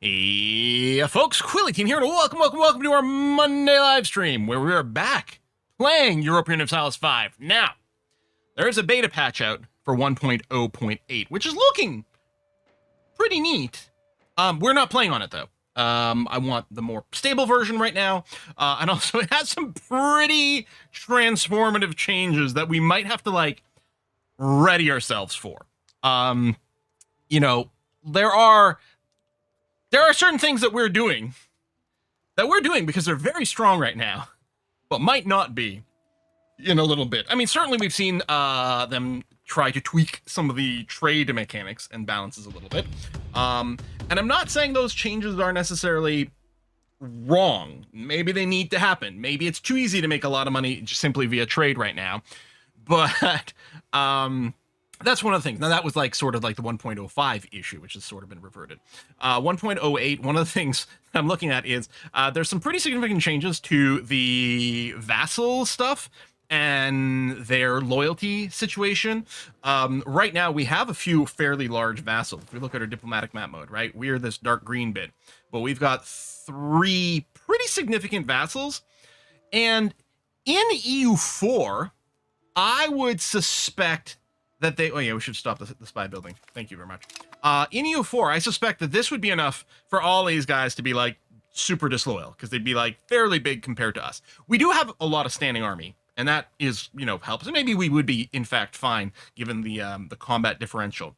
Hey, folks, Quilly here, and welcome to our Monday live stream, where we are back playing Europa Universalis 5. Now, there is a beta patch out for 1.0.8, which is looking pretty neat. We're not playing on it, though. I want the more stable version right now, and also it has some pretty transformative changes that we might have to, like, ready ourselves for. You know, there are certain things that we're doing because they're very strong right now, but might not be in a little bit. I mean, certainly we've seen them try to tweak some of the trade mechanics and balances a little bit. And I'm not saying those changes are necessarily wrong. Maybe they need to happen. Maybe it's too easy to make a lot of money just simply via trade right now. But that's one of the things. Now, that was like sort of like the 1.05 issue, which has sort of been reverted. 1.08, one of the things I'm looking at is there's some pretty significant changes to the vassal stuff and their loyalty situation. Right now, we have a few fairly large vassals. If we look at our diplomatic map mode, right, we're this dark green bit, but we've got 3 pretty significant vassals. And in EU4, I would suspect that they, oh yeah, we should stop the spy building. Thank you very much. In EU4, I suspect that this would be enough for all these guys to be like super disloyal, because they'd be like fairly big compared to us. We do have a lot of standing army, and that is, you know, helps. And maybe we would be in fact fine given the combat differential.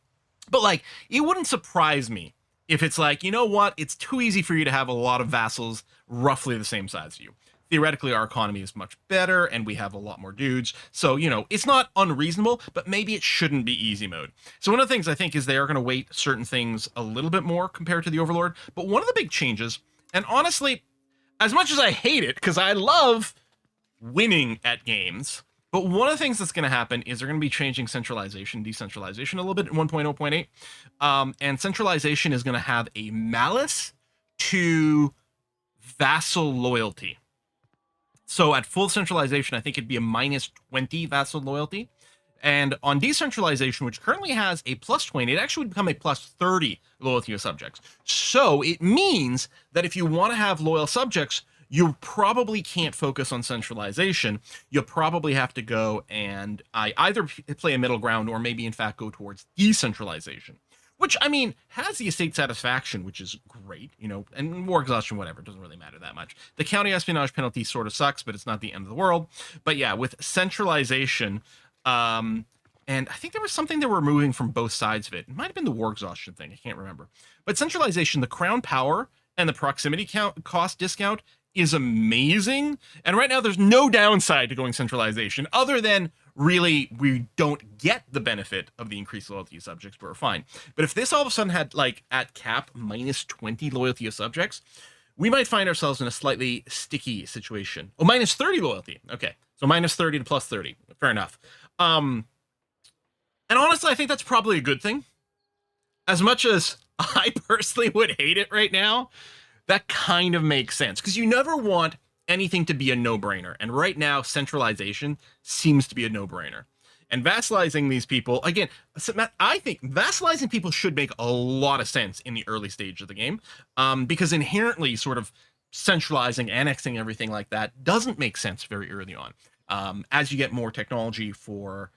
But like, it wouldn't surprise me if it's like, you know what, it's too easy for you to have a lot of vassals roughly the same size as you. Theoretically, our economy is much better, and we have a lot more dudes. So, you know, it's not unreasonable, but maybe it shouldn't be easy mode. So one of the things I think is they are going to weight certain things a little bit more compared to the Overlord. But one of the big changes, and honestly, as much as I hate it, because I love winning at games, but one of the things that's going to happen is they're going to be changing centralization, decentralization a little bit in 1.0.8. And centralization is going to have a malice to vassal loyalty. So at full centralization, I think it'd be a -20 vassal loyalty. And on decentralization, which currently has a +20, it actually would become a +30 loyalty of subjects. So it means that if you want to have loyal subjects, you probably can't focus on centralization. You'll probably have to go and either play a middle ground or maybe in fact go towards decentralization. Which, I mean, has the estate satisfaction, which is great, you know, and war exhaustion, whatever, it doesn't really matter that much. The county espionage penalty sort of sucks, but it's not the end of the world. But yeah, with centralization, and I think there was something they were removing from both sides of it. It might have been the war exhaustion thing, I can't remember. But centralization, the crown power and the proximity cost discount is amazing. And right now, there's no downside to going centralization, other than really, we don't get the benefit of the increased loyalty of subjects, but we're fine. But if this all of a sudden had, like, at cap, -20 loyalty of subjects, we might find ourselves in a slightly sticky situation. Oh, -30 loyalty. Okay, so -30 to +30. Fair enough. And honestly, I think that's probably a good thing. As much as I personally would hate it right now, that kind of makes sense, because you never want anything to be a no-brainer, and right now centralization seems to be a no-brainer. And vassalizing these people, again, I think vassalizing people should make a lot of sense in the early stage of the game, because inherently sort of centralizing, annexing everything like that doesn't make sense very early on. As you get more technology for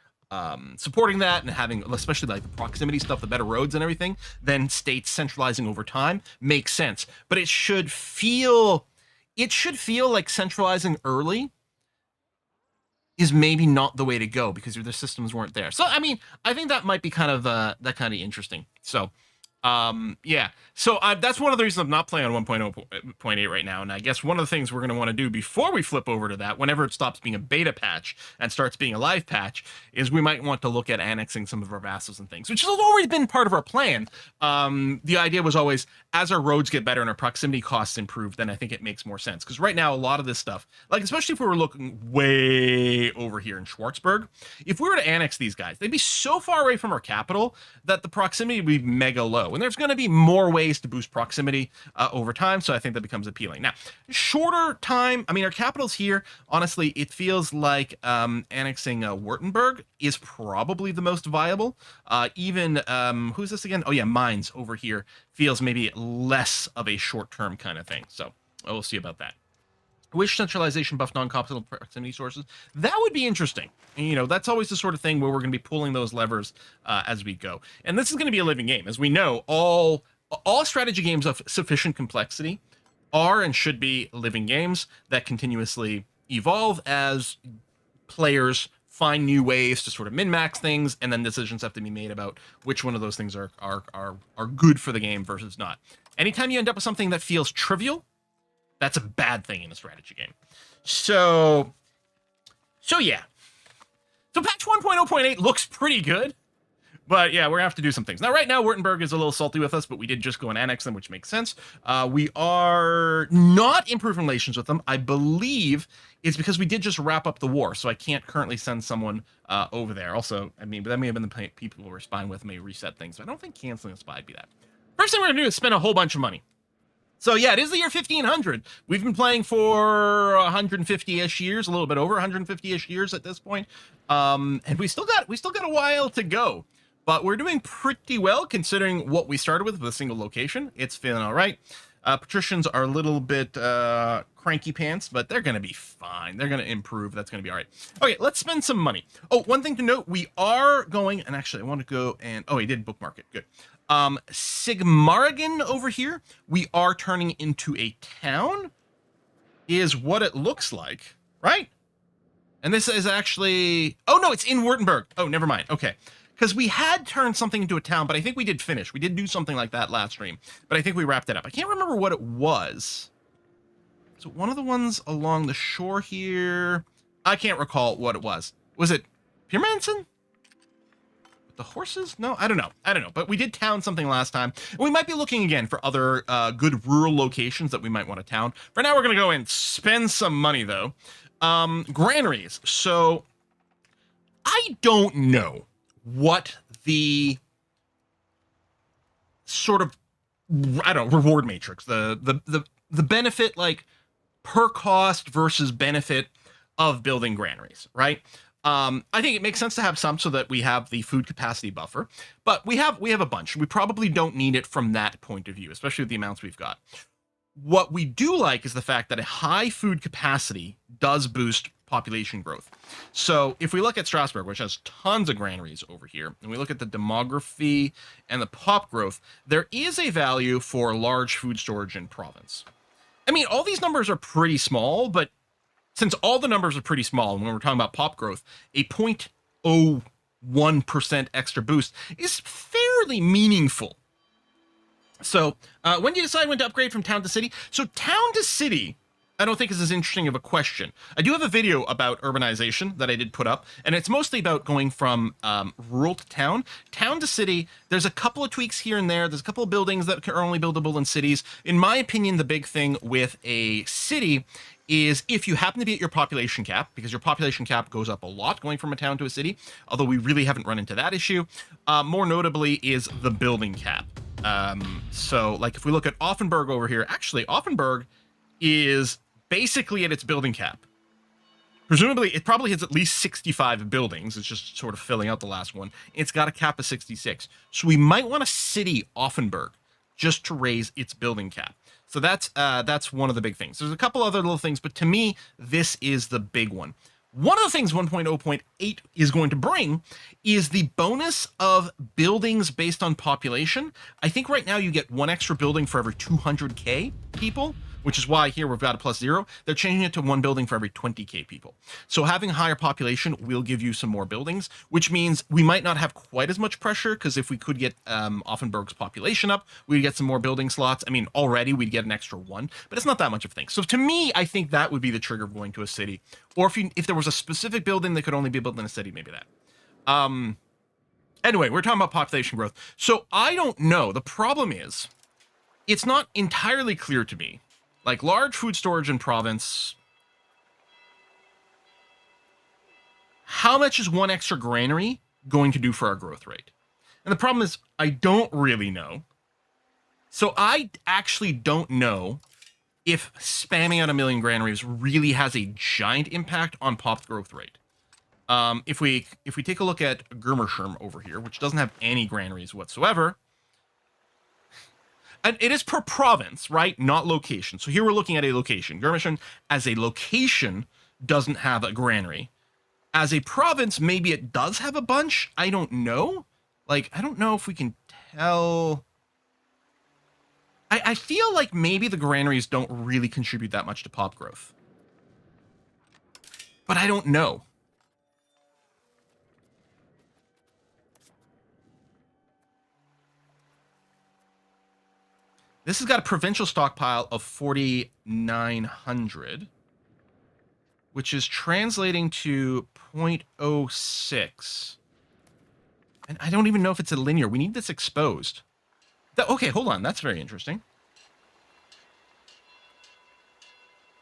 supporting that and having, especially like the proximity stuff, the better roads and everything, then states centralizing over time makes sense. But it should feel like centralizing early is maybe not the way to go, because the systems weren't there. So, I mean, I think that might be kind of interesting. So, yeah. So that's one of the reasons I'm not playing on 1.0.8 right now. And I guess one of the things we're going to want to do before we flip over to that, whenever it stops being a beta patch and starts being a live patch, is we might want to look at annexing some of our vassals and things, which has always been part of our plan. The idea was always, as our roads get better and our proximity costs improve, then I think it makes more sense. Because right now, a lot of this stuff, like especially if we were looking way over here in Schwarzburg, if we were to annex these guys, they'd be so far away from our capital that the proximity would be mega low. And there's going to be more ways to boost proximity over time, so I think that becomes appealing. Now, shorter time, I mean, our capital's here. Honestly, it feels like annexing Württemberg is probably the most viable. Even, who's this again? Oh yeah, Mainz over here feels maybe less of a short-term kind of thing. So we'll see about that. Wish centralization buff non-capital proximity sources. That would be interesting. You know, that's always the sort of thing where we're going to be pulling those levers as we go. And this is going to be a living game. As we know, all strategy games of sufficient complexity are and should be living games that continuously evolve as players find new ways to sort of min-max things, and then decisions have to be made about which one of those things are good for the game versus not. Anytime you end up with something that feels trivial, that's a bad thing in a strategy game. So yeah. So patch 1.0.8 looks pretty good, but yeah, we're gonna have to do some things. Now, right now, Württemberg is a little salty with us, but we did just go and annex them, which makes sense. We are not improving relations with them. I believe it's because we did just wrap up the war, so I can't currently send someone over there. Also, I mean, but that may have been the people who were spying with me reset things. So I don't think canceling a spy would be that. First thing we're gonna do is spend a whole bunch of money. So yeah, it is the year 1500. We've been playing for 150-ish years, a little bit over 150-ish years at this point. And we still got a while to go, but we're doing pretty well considering what we started with a single location. It's feeling all right. Patricians are a little bit cranky pants, but they're going to be fine. They're going to improve. That's going to be all right. Okay, let's spend some money. Oh, one thing to note, we are going, and actually I want to go and, oh, he did bookmark it. Good. Sigmaringen over here, we are turning into a town, is what it looks like, right? And this is actually, oh no, it's in Württemberg. Oh, never mind. Okay. Because we had turned something into a town, but I think we did finish. We did do something like that last stream, but I think we wrapped it up. I can't remember what it was. So one of the ones along the shore here, I can't recall what it was. Was it Piermanson? The horses? No, I don't know. But we did town something last time. We might be looking again for other good rural locations that we might want to town. For now, we're going to go and spend some money, though. Granaries. So I don't know what the sort of, I don't know, reward matrix, the benefit, like per cost versus benefit of building granaries, right? I think it makes sense to have some so that we have the food capacity buffer, but we have a bunch. We probably don't need it from that point of view, especially with the amounts we've got. What we do like is the fact that a high food capacity does boost population growth. So if we look at Strasbourg, which has tons of granaries over here, and we look at the demography and the pop growth, there is a value for large food storage in province. I mean, all these numbers are pretty small, but since all the numbers are pretty small, and when we're talking about pop growth, a 0.01% extra boost is fairly meaningful. So when do you decide when to upgrade from town to city? So town to city, I don't think is as interesting of a question. I do have a video about urbanization that I did put up, and it's mostly about going from rural to town. Town to city, there's a couple of tweaks here and there. There's a couple of buildings that are only buildable in cities. In my opinion, the big thing with a city is if you happen to be at your population cap, because your population cap goes up a lot going from a town to a city, although we really haven't run into that issue. More notably is the building cap. So like if we look at Offenburg over here, actually Offenburg is basically at its building cap. Presumably it probably has at least 65 buildings. It's just sort of filling out the last one. It's got a cap of 66. So we might want to city Offenburg just to raise its building cap. So that's one of the big things. There's a couple other little things, but to me, this is the big one. One of the things 1.0.8 is going to bring is the bonus of buildings based on population. I think right now you get one extra building for every 200K people, which is why here we've got a +0. They're changing it to one building for every 20K people. So having a higher population will give you some more buildings, which means we might not have quite as much pressure, because if we could get Offenburg's population up, we'd get some more building slots. I mean, already we'd get an extra one, but it's not that much of a thing. So to me, I think that would be the trigger of going to a city. Or if there was a specific building that could only be built in a city, maybe that. Anyway, we're talking about population growth. So I don't know. The problem is, it's not entirely clear to me. Like large food storage in province, how much is one extra granary going to do for our growth rate? And the problem is, I don't really know, So I actually don't know if spamming out a million granaries really has a giant impact on pop growth rate. If we take a look at Germersherm over here, which doesn't have any granaries whatsoever, and it is per province, right? Not location. So here we're looking at a location. Germersherm as a location doesn't have a granary. As a province, maybe it does have a bunch. I don't know. Like, I don't know if we can tell. I feel like maybe the granaries don't really contribute that much to pop growth. But I don't know. This has got a provincial stockpile of 4,900, which is translating to 0.06. And I don't even know if it's a linear. We need this exposed. Okay, hold on. That's very interesting.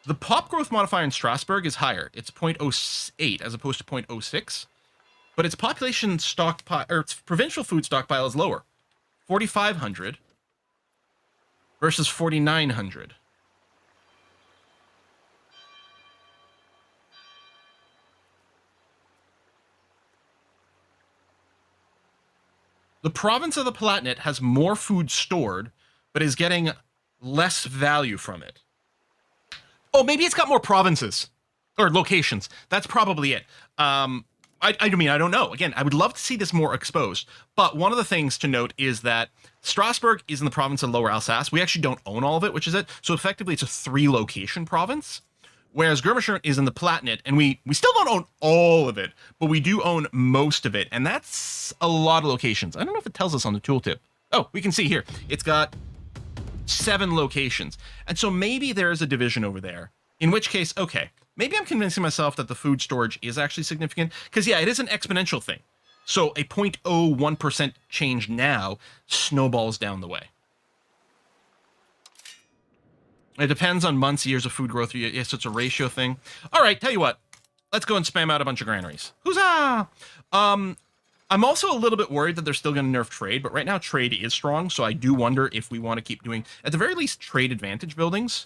The pop growth modifier in Strasbourg is higher. It's 0.08 as opposed to 0.06. But its population stockpile, or its provincial food stockpile is lower. 4,500 versus 4,900. The province of the Palatinate has more food stored, but is getting less value from it. Oh, maybe it's got more provinces or locations. That's probably it. I mean, I don't know. Again, I would love to see this more exposed. But one of the things to note is that Strasbourg is in the province of Lower Alsace. We actually don't own all of it, which is it. So effectively, it's a 3-location province. Whereas Germersherm is in the Palatinate, and we still don't own all of it, but we do own most of it, and that's a lot of locations. I don't know if it tells us on the tooltip. Oh, we can see here. It's got 7 locations. And so maybe there is a division over there, in which case, okay, maybe I'm convincing myself that the food storage is actually significant, because yeah, it is an exponential thing. So a 0.01% change now snowballs down the way. It depends on months, years of food growth. Yes, it's a ratio thing. All right, tell you what. Let's go and spam out a bunch of granaries. Huzzah! I'm also a little bit worried that they're still going to nerf trade, but right now trade is strong, so I do wonder if we want to keep doing, at the very least, trade advantage buildings.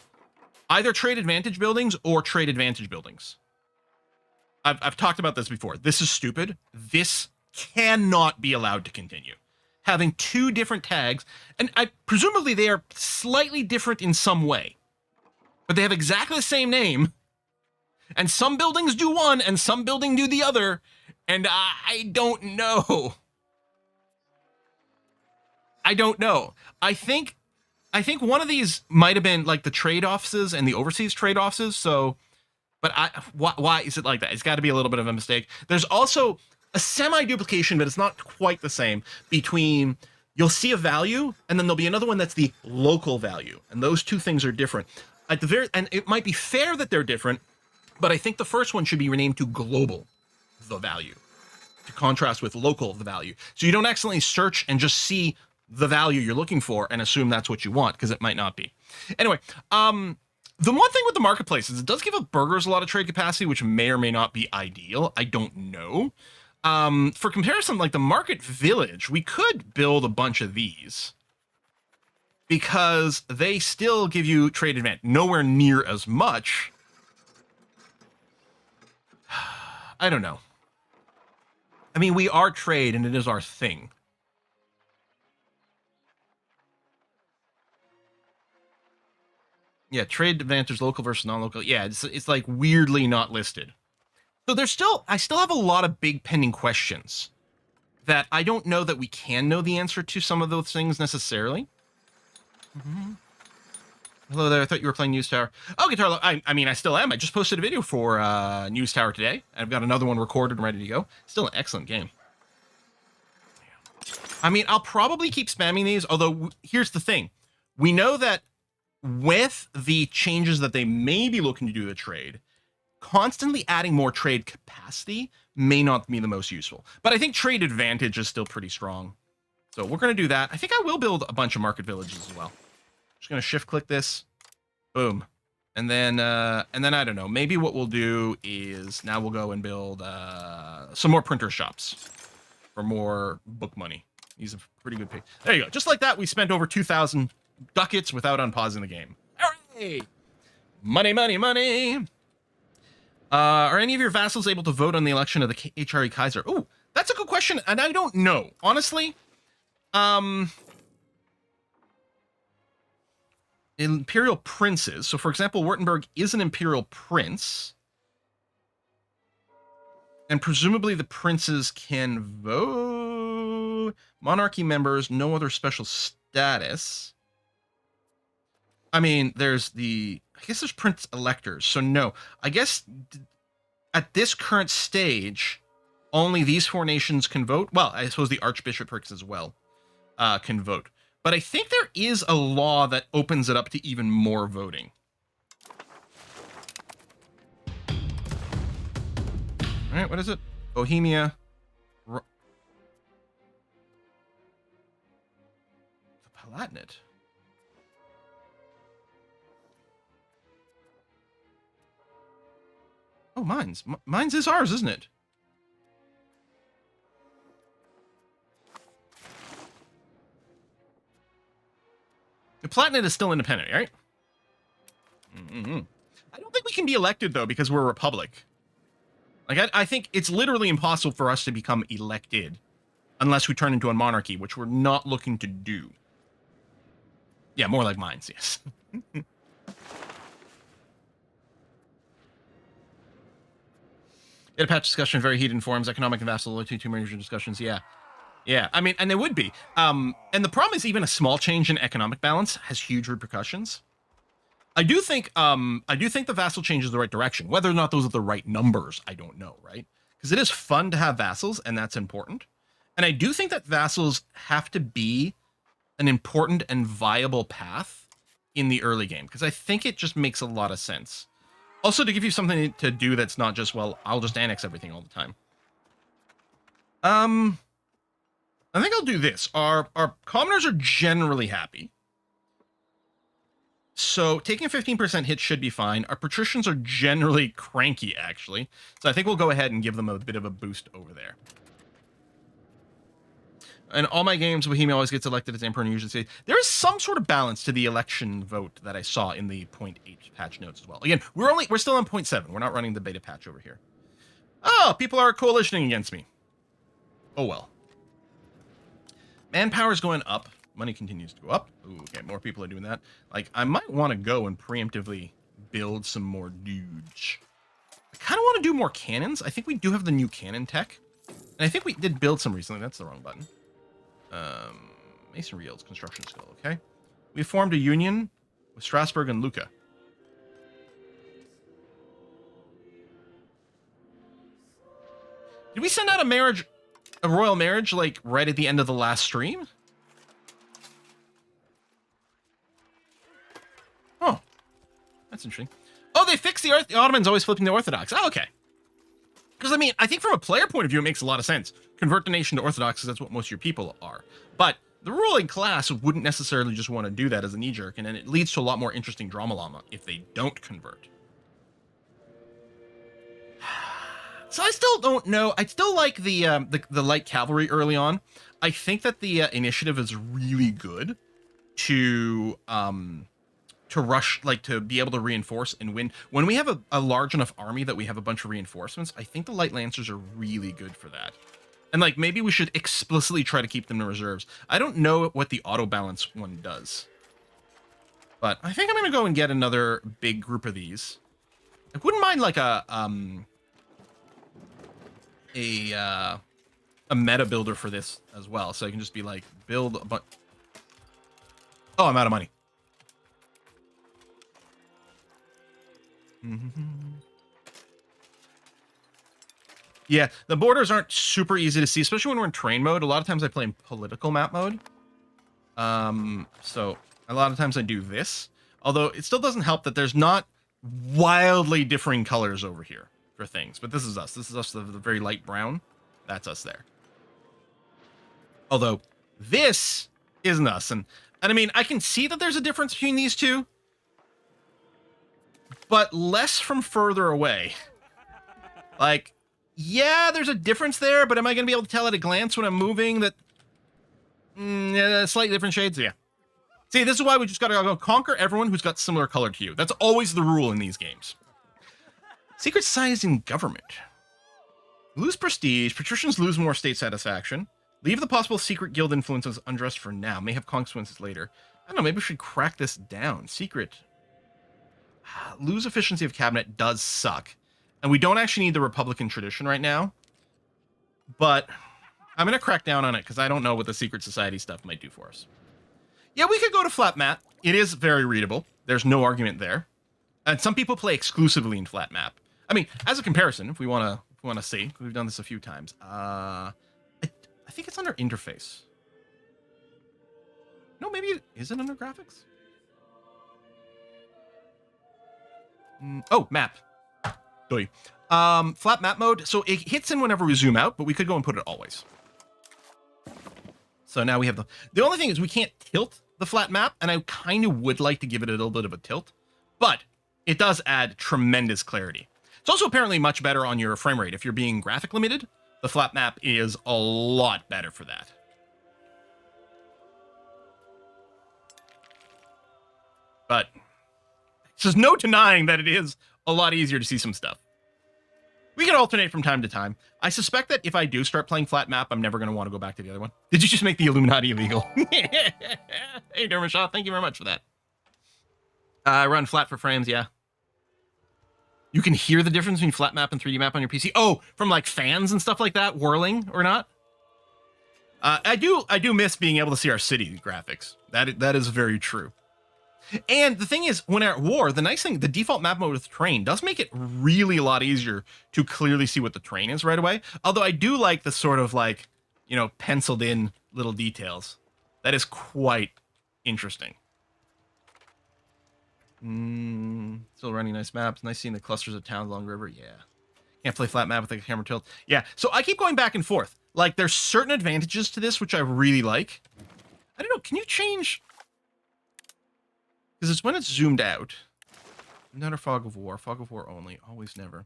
Either trade advantage buildings or trade advantage buildings. I've talked about this before. This is stupid. This cannot be allowed to continue. Having 2 different tags, and presumably they are slightly different in some way, but they have exactly the same name, and some buildings do one, and some buildings do the other, and I don't know. I don't know. I think one of these might have been like the trade offices and the overseas trade offices, so, but why is it like that? It's got to be a little bit of a mistake. There's also a semi-duplication, but it's not quite the same, between you'll see a value and then there'll be another one that's the local value, and those 2 things are different at the very, and it might be fair that they're different, but I think the first one should be renamed to global the value to contrast with local the value, so you don't accidentally search and just see the value you're looking for and assume that's what you want, because it might not be. Anyway, the one thing with the marketplace is it does give up burgers a lot of trade capacity, which may or may not be ideal. I don't know. For comparison, like the market village, we could build a bunch of these because they still give you trade advantage. Nowhere near as much. I don't know. I mean, we are trade and it is our thing. Yeah, trade advantage, local versus non-local. Yeah, it's like weirdly not listed. So I still have a lot of big pending questions that I don't know that we can know the answer to some of those things necessarily. Mm-hmm. Hello there, I thought you were playing News Tower. Oh, Guitar, I mean, I still am. I just posted a video for News Tower today. I've got another one recorded and ready to go. Still an excellent game. I mean, I'll probably keep spamming these, although here's the thing. We know that with the changes that they may be looking to do to the trade, constantly adding more trade capacity may not be the most useful. But I think trade advantage is still pretty strong. So we're going to do that. I think I will build a bunch of market villages as well. Just going to shift click this. Boom. And then I don't know, maybe what we'll do is now we'll go and build some more printer shops for more book money. These are pretty good pay. There you go. Just like that, we spent over 2,000 ducats without unpausing the game. Hooray! Money, money, money. Are any of your vassals able to vote on the election of the HRE Kaiser? Oh, that's a good question, and I don't know. Honestly, imperial princes. So, for example, Württemberg is an imperial prince. And presumably the princes can vote. Monarchy members, no other special status. I mean, I guess there's prince electors. So no, I guess at this current stage, only these 4 nations can vote. Well, I suppose the archbishoprics as well can vote. But I think there is a law that opens it up to even more voting. All right, what is it? Bohemia. The Palatinate. Oh, Mainz. Mainz is ours, isn't it? The Palatinate is still independent, right? Mm-hmm. I don't think we can be elected, though, because we're a republic. Like, I think it's literally impossible for us to become elected unless we turn into a monarchy, which we're not looking to do. Yeah, more like Mainz, yes. Data patch discussion, very heated in forums, economic and vassal loyalty, 2 major discussions. Yeah. Yeah, I mean, and they would be. And the problem is even a small change in economic balance has huge repercussions. I do think the vassal changes the right direction. Whether or not those are the right numbers, I don't know, right? Because it is fun to have vassals, and that's important. And I do think that vassals have to be an important and viable path in the early game, because I think it just makes a lot of sense. Also, to give you something to do that's not just, well, I'll just annex everything all the time. I think I'll do this. Our commoners are generally happy. So taking a 15% hit should be fine. Our patricians are generally cranky, actually. So I think we'll go ahead and give them a bit of a boost over there. In all my games, Bohemia always gets elected as emperor and usually say there is some sort of balance to the election vote that I saw in the 0.8 patch notes as well. Again, we're still on 0.7. We're not running the beta patch over here. Oh, people are coalitioning against me. Oh well. Manpower is going up. Money continues to go up. Ooh, okay, more people are doing that. Like, I might want to go and preemptively build some more dudes. I kind of want to do more cannons. I think we do have the new cannon tech. And I think we did build some recently. That's the wrong button. Masonry yields construction skill, okay? We formed a union with Strasbourg and Lucca. Did we send out a royal marriage, like, right at the end of the last stream? Oh, that's interesting. Oh, they fixed the Ottomans always flipping the Orthodox. Oh, okay. Because, I mean, I think from a player point of view, it makes a lot of sense. Convert the nation to Orthodox, because that's what most of your people are. But the ruling class wouldn't necessarily just want to do that as a knee-jerk, and then it leads to a lot more interesting drama llama if they don't convert. So I still don't know. I still like the light cavalry early on. I think that the initiative is really good to rush, like, to be able to reinforce and win. When we have a large enough army that we have a bunch of reinforcements, I think the light lancers are really good for that. And, like, maybe we should explicitly try to keep them in reserves. I don't know what the auto balance one does, but I think I'm going to go and get another big group of these. I wouldn't mind, like, a meta builder for this as well, so I can just be like, build a bunch. Oh, I'm out of money. Yeah, the borders aren't super easy to see, especially when we're in train mode. A lot of times I play in political map mode. So a lot of times I do this. Although it still doesn't help that there's not wildly differing colors over here for things. But this is us. This is us, the very light brown. That's us there. Although this isn't us. And I mean, I can see that there's a difference between these two, but less from further away. Like, yeah, there's a difference there, but am I going to be able to tell at a glance when I'm moving that yeah, slightly different shades? Yeah. See, this is why we just gotta go conquer everyone who's got similar color to you. That's always the rule in these games. Secret societies in government. Lose prestige. Patricians lose more state satisfaction. Leave the possible secret guild influences undressed for now. May have consequences later. I don't know, maybe we should crack this down. Secret. Lose efficiency of cabinet does suck. And we don't actually need the Republican tradition right now. But I'm going to crack down on it because I don't know what the secret society stuff might do for us. Yeah, we could go to flat map. It is very readable. There's no argument there. And some people play exclusively in flat map. I mean, as a comparison, if we want to see, we've done this a few times. I think it's under interface. No, maybe it isn't under graphics. Oh, map. Doi. Flat map mode. So it hits in whenever we zoom out, but we could go and put it always. So now we have the only thing is we can't tilt the flat map, and I kind of would like to give it a little bit of a tilt, but it does add tremendous clarity. It's also apparently much better on your frame rate. If you're being graphic limited, the flat map is a lot better for that. But there's no denying that it is a lot easier to see some stuff. We can alternate from time to time. I suspect that if I do start playing flat map, I'm never going to want to go back to the other one. Did you just make the Illuminati illegal? Hey, Dermashah, thank you very much for that. Run flat for frames, yeah. You can hear the difference between flat map and 3D map on your PC. Oh, from like fans and stuff like that, whirling or not. I do miss being able to see our city graphics. That is very true. And the thing is, when at war, the nice thing, the default map mode with terrain does make it really a lot easier to clearly see what the terrain is right away. Although I do like the sort of like, you know, penciled in little details. That is quite interesting. Still running nice maps. Nice seeing the clusters of towns along the river. Yeah. Can't play flat map with the camera tilt. Yeah. So I keep going back and forth. Like there's certain advantages to this, which I really like. I don't know. Can you change? Because it's when it's zoomed out. Not a fog of war only. Always, never.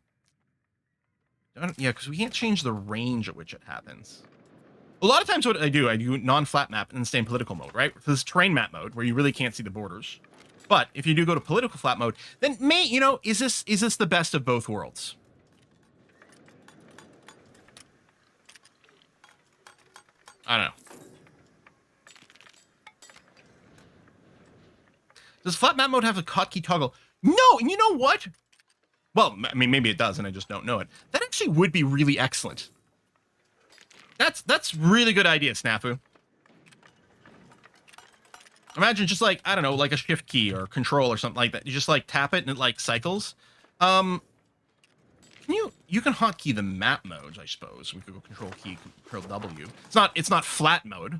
Yeah, because we can't change the range at which it happens. A lot of times what I do non-flat map and then stay in political mode, right? So this is terrain map mode where you really can't see the borders. But if you do go to political flat mode, then is this the best of both worlds? I don't know. Does flat map mode have a hotkey toggle? No, and you know what? Well, I mean, maybe it does, and I just don't know it. That actually would be really excellent. That's really good idea, Snafu. Imagine just like, I don't know, like a shift key or control or something like that. You just like tap it and it like cycles. You can hotkey the map modes, I suppose. We could go control key, control W. It's not flat mode.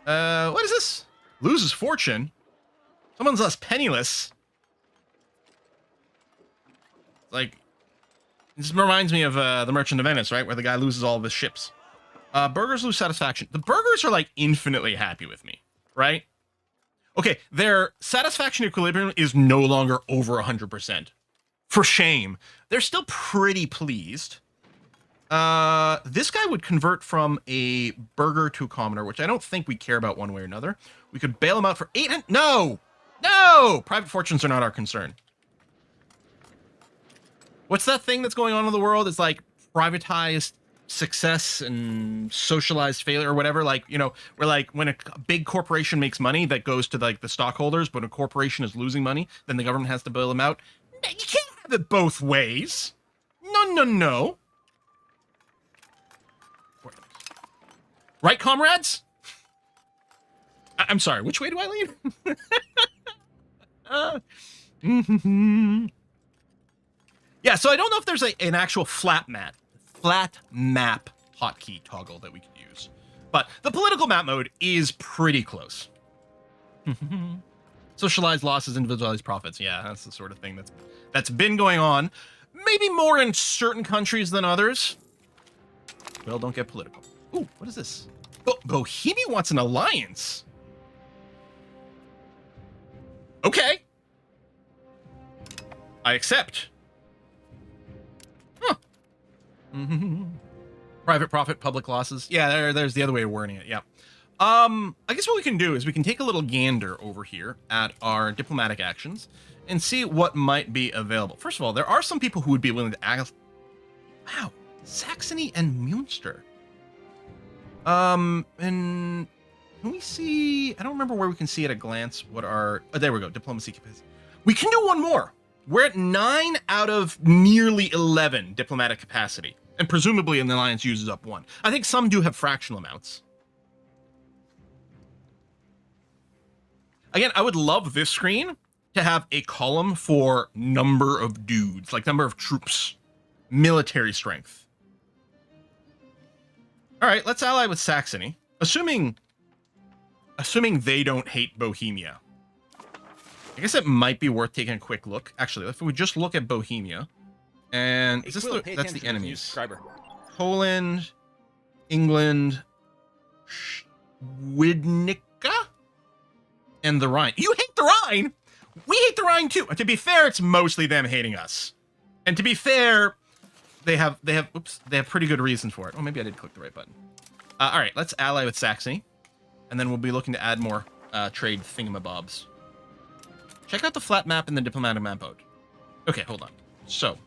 What is this? Loses fortune. Someone's less penniless. Like, this reminds me of the Merchant of Venice, right? Where the guy loses all of his ships. Burgers lose satisfaction. The burgers are like infinitely happy with me, right? Okay, their satisfaction equilibrium is no longer over 100%. For shame. They're still pretty pleased. This guy would convert from a burger to a commoner, which I don't think we care about one way or another. We could bail him out for 800. No! No! Private fortunes are not our concern. What's that thing that's going on in the world? It's like privatized success and socialized failure or whatever. Like, you know, where like when a big corporation makes money, that goes to like the stockholders, but a corporation is losing money, then the government has to bail them out. You can't have it both ways. No. Right, comrades? I'm sorry, which way do I lean? Yeah, so I don't know if there's an actual flat map hotkey toggle that we could use. But the political map mode is pretty close. Socialized losses, individualized profits. Yeah, that's the sort of thing that's been going on. Maybe more in certain countries than others. Well, don't get political. Ooh, what is this? Bohemia wants an alliance. Okay. I accept. Huh. Private profit, public losses. Yeah, there's the other way of wording it. Yeah. I guess what we can do is we can take a little gander over here at our diplomatic actions and see what might be available. First of all, there are some people who would be willing to act. Wow, Saxony and Munster. And can we see? I don't remember where we can see at a glance what our. Oh, there we go. Diplomacy capacity. We can do one more. We're at 9 out of nearly 11 diplomatic capacity, and presumably an alliance uses up 1. I think some do have fractional amounts. Again, I would love this screen to have a column for number of dudes, like number of troops, military strength. All right, let's ally with Saxony, assuming they don't hate Bohemia. I guess it might be worth taking a quick look. Actually, if we just look at Bohemia, and is this that's the enemies? Poland, England, Widnica, and the Rhine. You hate the Rhine? We hate the Rhine too. To be fair, it's mostly them hating us. And to be fair, they have pretty good reasons for it. Oh, maybe I did click the right button. All right, let's ally with Saxony, and then we'll be looking to add more trade thingamabobs. Check out the flat map in the diplomatic map mode. Okay, hold on. So,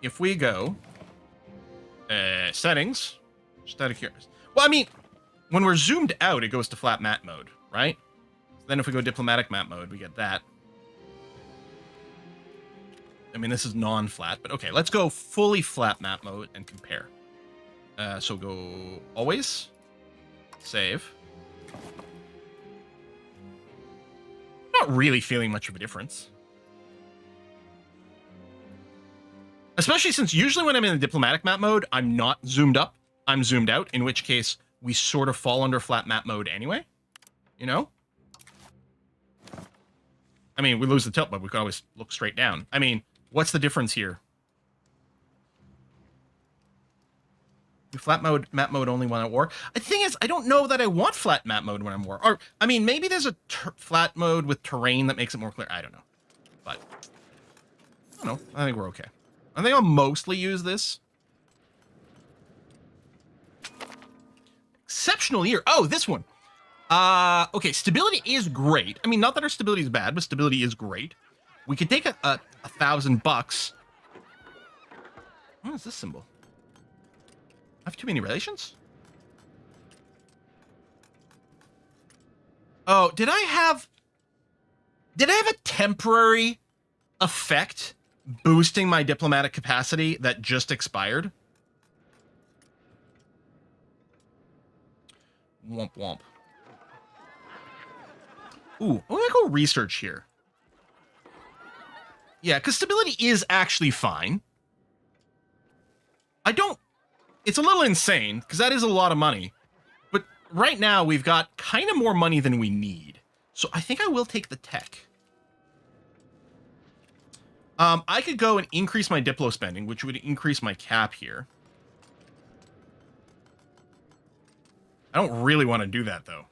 if we go settings, just out of curiosity. Well, I mean, when we're zoomed out, it goes to flat map mode, right? Then if we go diplomatic map mode, we get that. I mean, this is non-flat, but okay, let's go fully flat map mode and compare. So go always, save. Not really feeling much of a difference. Especially since usually when I'm in the diplomatic map mode, I'm not zoomed up, I'm zoomed out, in which case we sort of fall under flat map mode anyway, you know? I mean, we lose the tilt, but we can always look straight down. I mean, what's the difference here? Flat mode, map mode only when at war. The thing is, I don't know that I want flat map mode when I'm war. Or, I mean, maybe there's a flat mode with terrain that makes it more clear. I don't know. But, I don't know. I think we're okay. I think I'll mostly use this. Exceptional year. Oh, this one. Okay, stability is great. I mean, not that our stability is bad, but stability is great. We could take a $1,000. What is this symbol? I have too many relations? Oh, did I have a temporary effect boosting my diplomatic capacity that just expired? Womp womp. Ooh, I'm gonna go research here. Yeah, because stability is actually fine. It's a little insane, because that is a lot of money. But right now, we've got kind of more money than we need. So I think I will take the tech. I could go and increase my Diplo spending, which would increase my cap here. I don't really want to do that, though.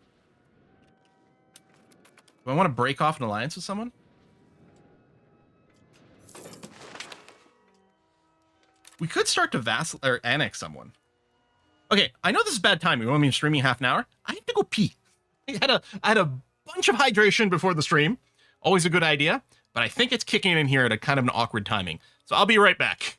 Do I want to break off an alliance with someone? We could start to vassal or annex someone. Okay, I know this is bad timing. You want me to streaming half an hour? I have to go pee. I had a bunch of hydration before the stream. Always a good idea, but I think it's kicking in here at a kind of an awkward timing. So I'll be right back.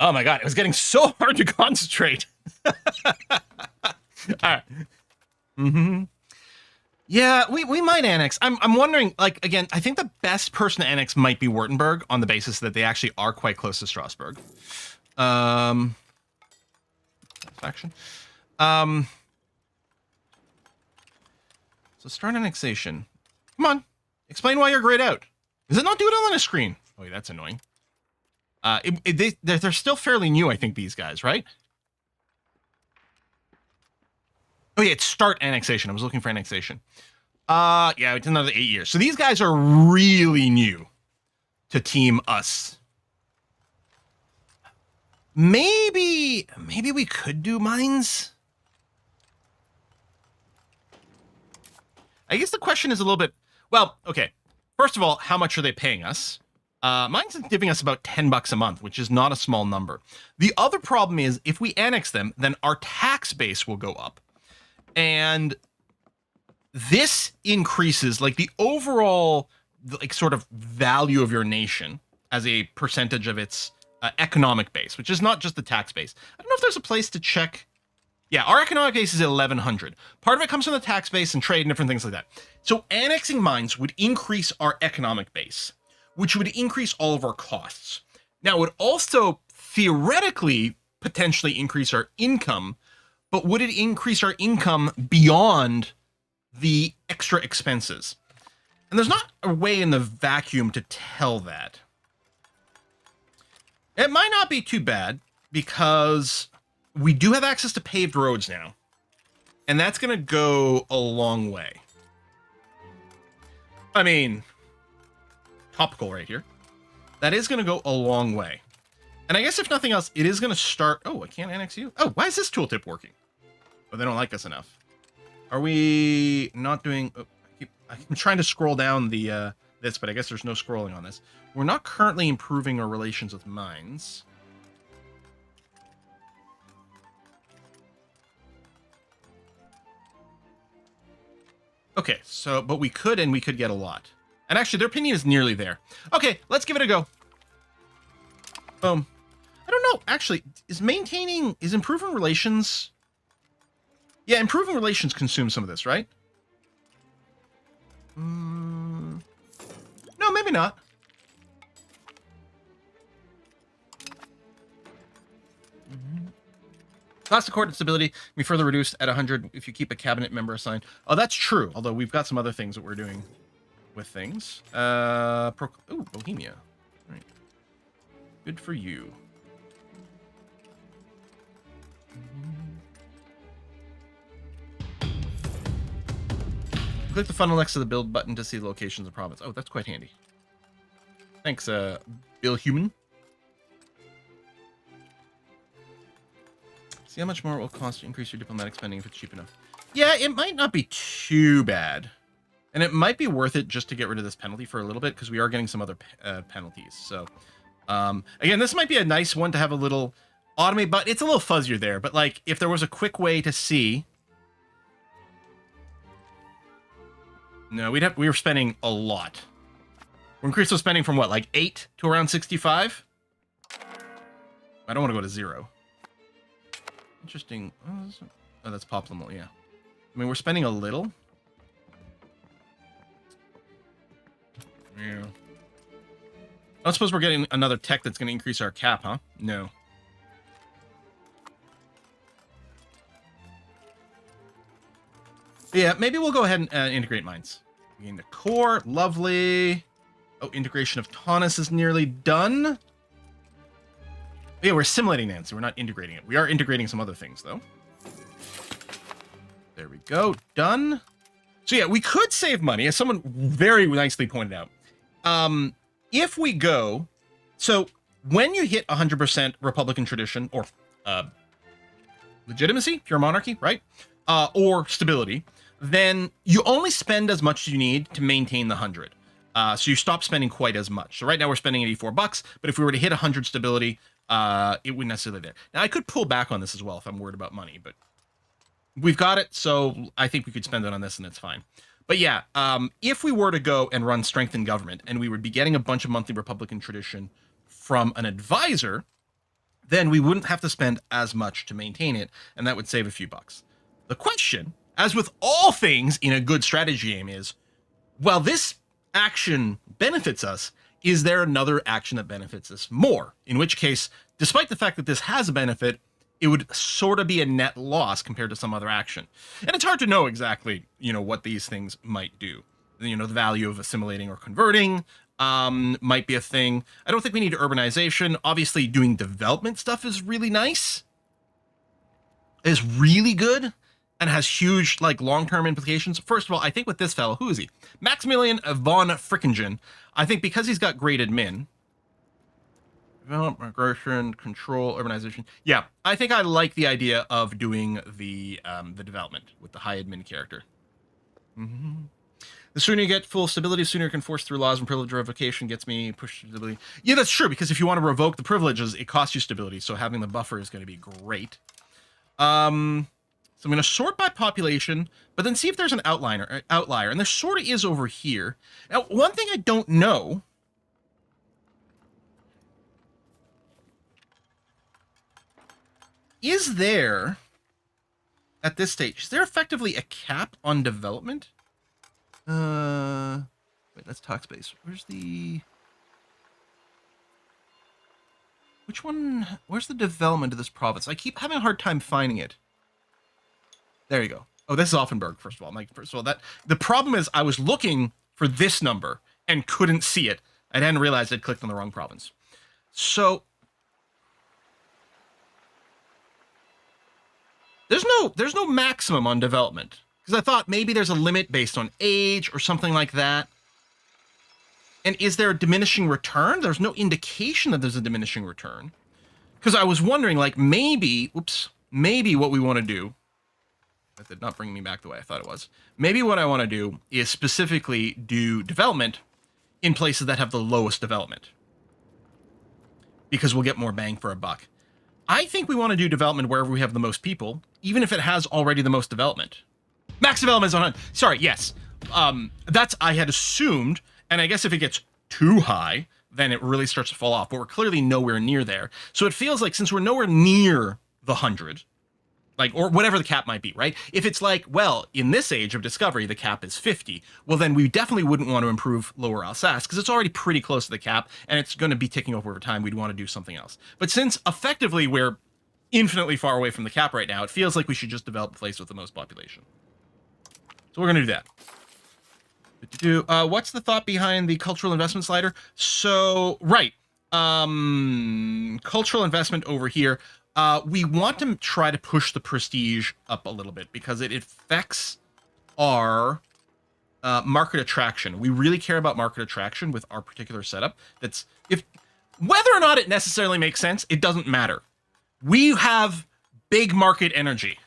Oh my god, it was getting so hard to concentrate. All right. Mm-hmm. Yeah, we might annex. I'm wondering, like, again, I think the best person to annex might be Württemberg on the basis that they actually are quite close to Strasbourg. Satisfaction. So start annexation. Come on. Explain why you're grayed out. Does it not do it on a screen? Oh, yeah, that's annoying. They're still fairly new, I think, these guys, right? Oh, yeah, it's start annexation. I was looking for annexation. Yeah, it's another 8 years. So these guys are really new to Team Us. Maybe we could do mines. I guess the question is a little bit, well, okay. First of all, how much are they paying us? Mines is giving us about $10 a month, which is not a small number. The other problem is if we annex them, then our tax base will go up. And this increases like the overall like sort of value of your nation as a percentage of its economic base, which is not just the tax base. I don't know if there's a place to check. Yeah, our economic base is at 1,100. Part of it comes from the tax base and trade and different things like that. So annexing mines would increase our economic base, which would increase all of our costs. Now, it would also theoretically potentially increase our income, but would it increase our income beyond the extra expenses? And there's not a way in the vacuum to tell that. It might not be too bad because we do have access to paved roads now, and that's going to go a long way. I mean, topical right here. That is going to go a long way. And I guess if nothing else, it is going to start... Oh, I can't annex you? Oh, why is this tooltip working? Oh, they don't like us enough. Are we not doing... Oh, I'm trying to scroll down the this, but I guess there's no scrolling on this. We're not currently improving our relations with mines. Okay, so, but we could, and we could get a lot. And actually, their opinion is nearly there. Okay, let's give it a go. Boom. I don't know, actually, is improving relations... Yeah, improving relations consumes some of this, right? No, maybe not. Classic coordinate stability can be further reduced at 100 if you keep a cabinet member assigned. Oh, that's true. Although we've got some other things that we're doing with things. Ooh, Bohemia. All right. Good for you. Click the funnel next to the build button to see the locations of province. Oh, that's quite handy. Thanks, Bill Human. See how much more it will cost to increase your diplomatic spending if it's cheap enough. Yeah, it might not be too bad. And it might be worth it just to get rid of this penalty for a little bit, because we are getting some other penalties. So, again, this might be a nice one to have a little automate, but it's a little fuzzier there. But, like, if there was a quick way to see... No, we were spending a lot. We're increasing spending from, what, like 8 to around 65? I don't want to go to 0. Interesting. Oh, that's Poplamo, yeah. I mean, we're spending a little. Yeah. I don't suppose we're getting another tech that's going to increase our cap, huh? No. Yeah, maybe we'll go ahead and integrate mines. Gain the core. Lovely. Oh, integration of Taunus is nearly done. Yeah, we're assimilating Nancy. We're not integrating it. We are integrating some other things, though. There we go. Done. So, yeah, we could save money, as someone very nicely pointed out. If we go... So, when you hit 100% Republican tradition, or legitimacy, pure monarchy, right? Or stability, then you only spend as much as you need to maintain the 100. So you stop spending quite as much. So right now we're spending $84, but if we were to hit 100 stability, it wouldn't necessarily there. Now I could pull back on this as well if I'm worried about money, but we've got it. So I think we could spend it on this and it's fine. But yeah, if we were to go and run strength in government and we would be getting a bunch of monthly Republican tradition from an advisor, then we wouldn't have to spend as much to maintain it, and that would save a few bucks. The question, as with all things in a good strategy game, is, while this action benefits us, is there another action that benefits us more? In which case, despite the fact that this has a benefit, it would sort of be a net loss compared to some other action. And it's hard to know exactly, what these things might do. The value of assimilating or converting might be a thing. I don't think we need urbanization. Obviously, doing development stuff is really nice. Is really good and has huge, long-term implications. First of all, I think with this fellow, who is he? Maximilian von Frickingen. I think because he's got great admin, develop, migration, control, urbanization. Yeah, I think I like the idea of doing the development with the high admin character. Mm-hmm. The sooner you get full stability, the sooner you can force through laws, and privilege revocation gets me push stability. Yeah, that's true, because if you want to revoke the privileges, it costs you stability, so having the buffer is going to be great. So I'm going to sort by population, but then see if there's an outlier, and there sort of is over here. Now, one thing I don't know is there, at this stage, is there effectively a cap on development? Wait, that's talk space. Where's the... Which one? Where's the development of this province? I keep having a hard time finding it. There you go. Oh, this is Offenburg, first of all. First of all, the problem is I was looking for this number and couldn't see it. I hadn't realized I'd clicked on the wrong province. So there's no maximum on development, because I thought maybe there's a limit based on age or something like that. And is there a diminishing return? There's no indication that there's a diminishing return. Because I was wondering, maybe what we want to do, that did not bring me back the way I thought it was. Maybe what I want to do is specifically do development in places that have the lowest development, because we'll get more bang for a buck. I think we want to do development wherever we have the most people, even if it has already the most development. Max development is 100. Sorry, yes. That's, I had assumed, and I guess if it gets too high, then it really starts to fall off, but we're clearly nowhere near there. So it feels like, since we're nowhere near the 100, or whatever the cap might be, right? If it's well, in this age of discovery, the cap is 50, well, then we definitely wouldn't want to improve Lower Alsace, because it's already pretty close to the cap, and it's going to be ticking over time. We'd want to do something else. But since effectively we're infinitely far away from the cap right now, it feels like we should just develop the place with the most population. So we're going to do that. What's the thought behind the cultural investment slider? So, right. Cultural investment over here. We want to try to push the prestige up a little bit, because it affects our market attraction. We really care about market attraction with our particular setup. Whether or not it necessarily makes sense, it doesn't matter. We have big market energy.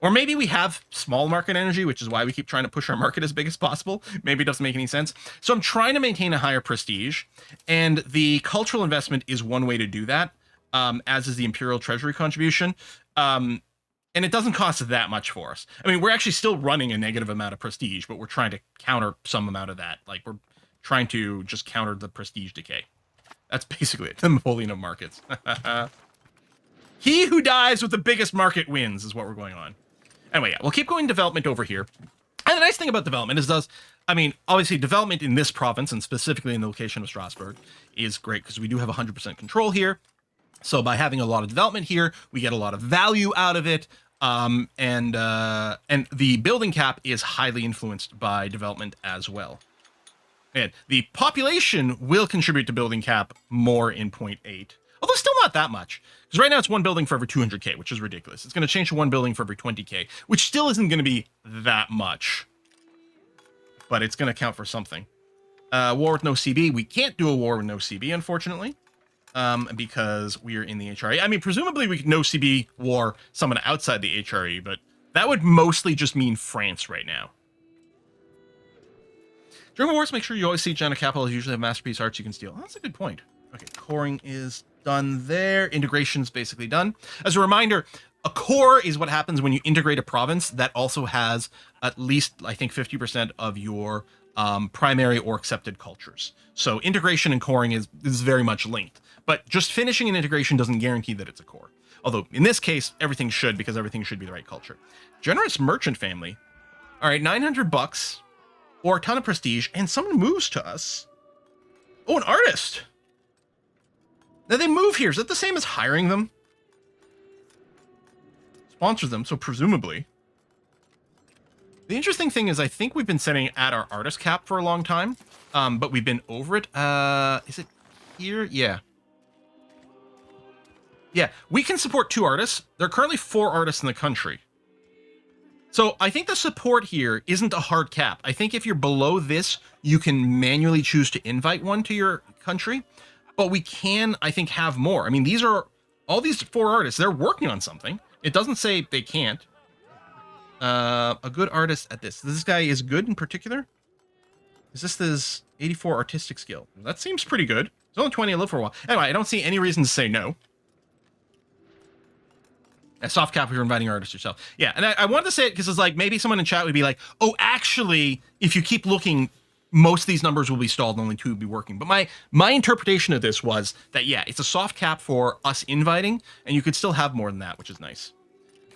Or maybe we have small market energy, which is why we keep trying to push our market as big as possible. Maybe it doesn't make any sense. So I'm trying to maintain a higher prestige, and the cultural investment is one way to do that, as is the Imperial Treasury contribution. And it doesn't cost that much for us. I mean, we're actually still running a negative amount of prestige, but we're trying to counter some amount of that. We're trying to just counter the prestige decay. That's basically it. The Napoleon of markets. He who dies with the biggest market wins is what we're going on. Anyway, yeah, we'll keep going development over here. And the nice thing about development is obviously development in this province, and specifically in the location of Strasbourg, is great, because we do have 100% control here. So by having a lot of development here, we get a lot of value out of it. And the building cap is highly influenced by development as well. And the population will contribute to building cap more in 0.8. Although still not that much, because right now it's one building for every 200k, which is ridiculous. It's going to change to one building for every 20k, which still isn't going to be that much, but it's going to count for something. War with no CB. We can't do a war with no CB, unfortunately, because we are in the HRE. I mean, presumably we could no CB war someone outside the HRE, but that would mostly just mean France right now. During wars, make sure you always see China capitals usually have masterpiece arts you can steal. Oh, that's a good point. Okay, coring is done there. Integration is basically done. As a reminder, a core is what happens when you integrate a province that also has at least, I think, 50% of your primary or accepted cultures. So integration and coring is very much linked. But just finishing an integration doesn't guarantee that it's a core. Although in this case, everything should, because everything should be the right culture. Generous merchant family. All right, $900 or a ton of prestige, and someone moves to us. Oh, an artist. Now they move here. Is that the same as hiring them? Sponsor them, so presumably. The interesting thing is I think we've been setting at our artist cap for a long time, but we've been over it. Is it here? Yeah. Yeah, we can support 2 artists. There are currently 4 artists in the country. So I think the support here isn't a hard cap. I think if you're below this, you can manually choose to invite one to your country, but we can, I think, have more. I mean, these are all these 4 artists. They're working on something. It doesn't say they can't. A good artist at this. This guy is good in particular. Is this his 84 artistic skill? That seems pretty good. It's only 20. I live for a while. Anyway, I don't see any reason to say no. A soft cap if you're inviting artists yourself. Yeah, and I wanted to say it because it's like maybe someone in chat would be like, oh, actually, if you keep looking, most of these numbers will be stalled and only 2 will be working. But my interpretation of this was that, yeah, it's a soft cap for us inviting, and you could still have more than that, which is nice.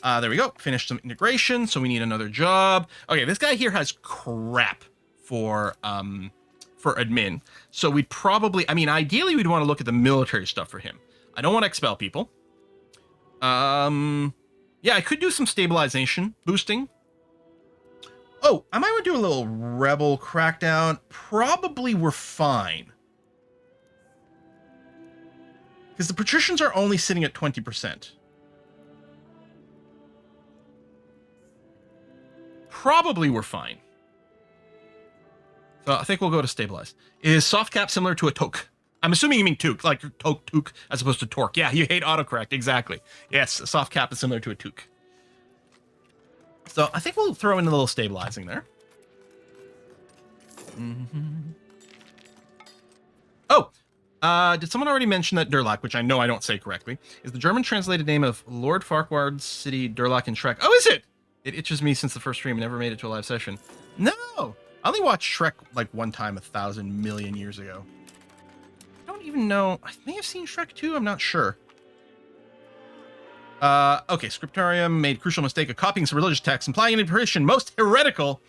There we go. Finished some integration, so we need another job. Okay, this guy here has crap for admin. So we'd probably, I mean, ideally we'd want to look at the military stuff for him. I don't want to expel people. Yeah, I could do some stabilization boosting. Oh, I might want to do a little rebel crackdown. Probably we're fine. Because the patricians are only sitting at 20%. Probably we're fine. So I think we'll go to stabilize. Is soft cap similar to a toque? I'm assuming you mean toque, like toque as opposed to torque. Yeah, you hate autocorrect, exactly. Yes, a soft cap is similar to a toque. So I think we'll throw in a little stabilizing there. Oh, did someone already mention that Durlac, which I know I don't say correctly, is the German translated name of Lord Farquaad's city Durlac in Shrek? Oh, is it? It itches me since the first stream and never made it to a live session. No, I only watched Shrek like one time 1,000 million years ago. I don't even know. I may have seen Shrek 2. I'm not sure. Okay, Scriptorium made crucial mistake of copying some religious texts, implying an impression most heretical.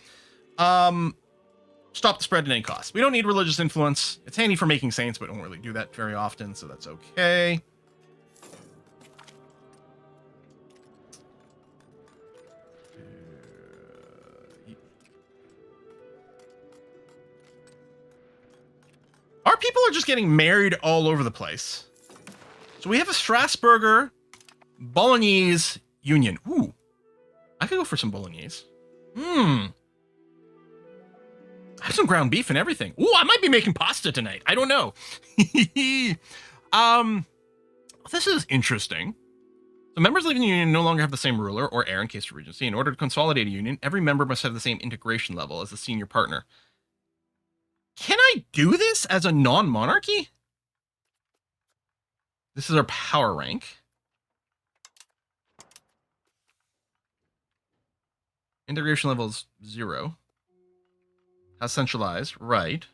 Stop the spread at any cost. We don't need religious influence. It's handy for making saints, but don't really do that very often, so that's okay. Our people are just getting married all over the place. So we have a Strasburger Bolognese union. Ooh, I could go for some Bolognese. I have some ground beef and everything. Ooh, I might be making pasta tonight. I don't know. This is interesting. So members leaving the union no longer have the same ruler or heir in case of regency. In order to consolidate a union, every member must have the same integration level as the senior partner. Can I do this as a non-monarchy? This is our power rank. Integration level is 0. How centralized? Right.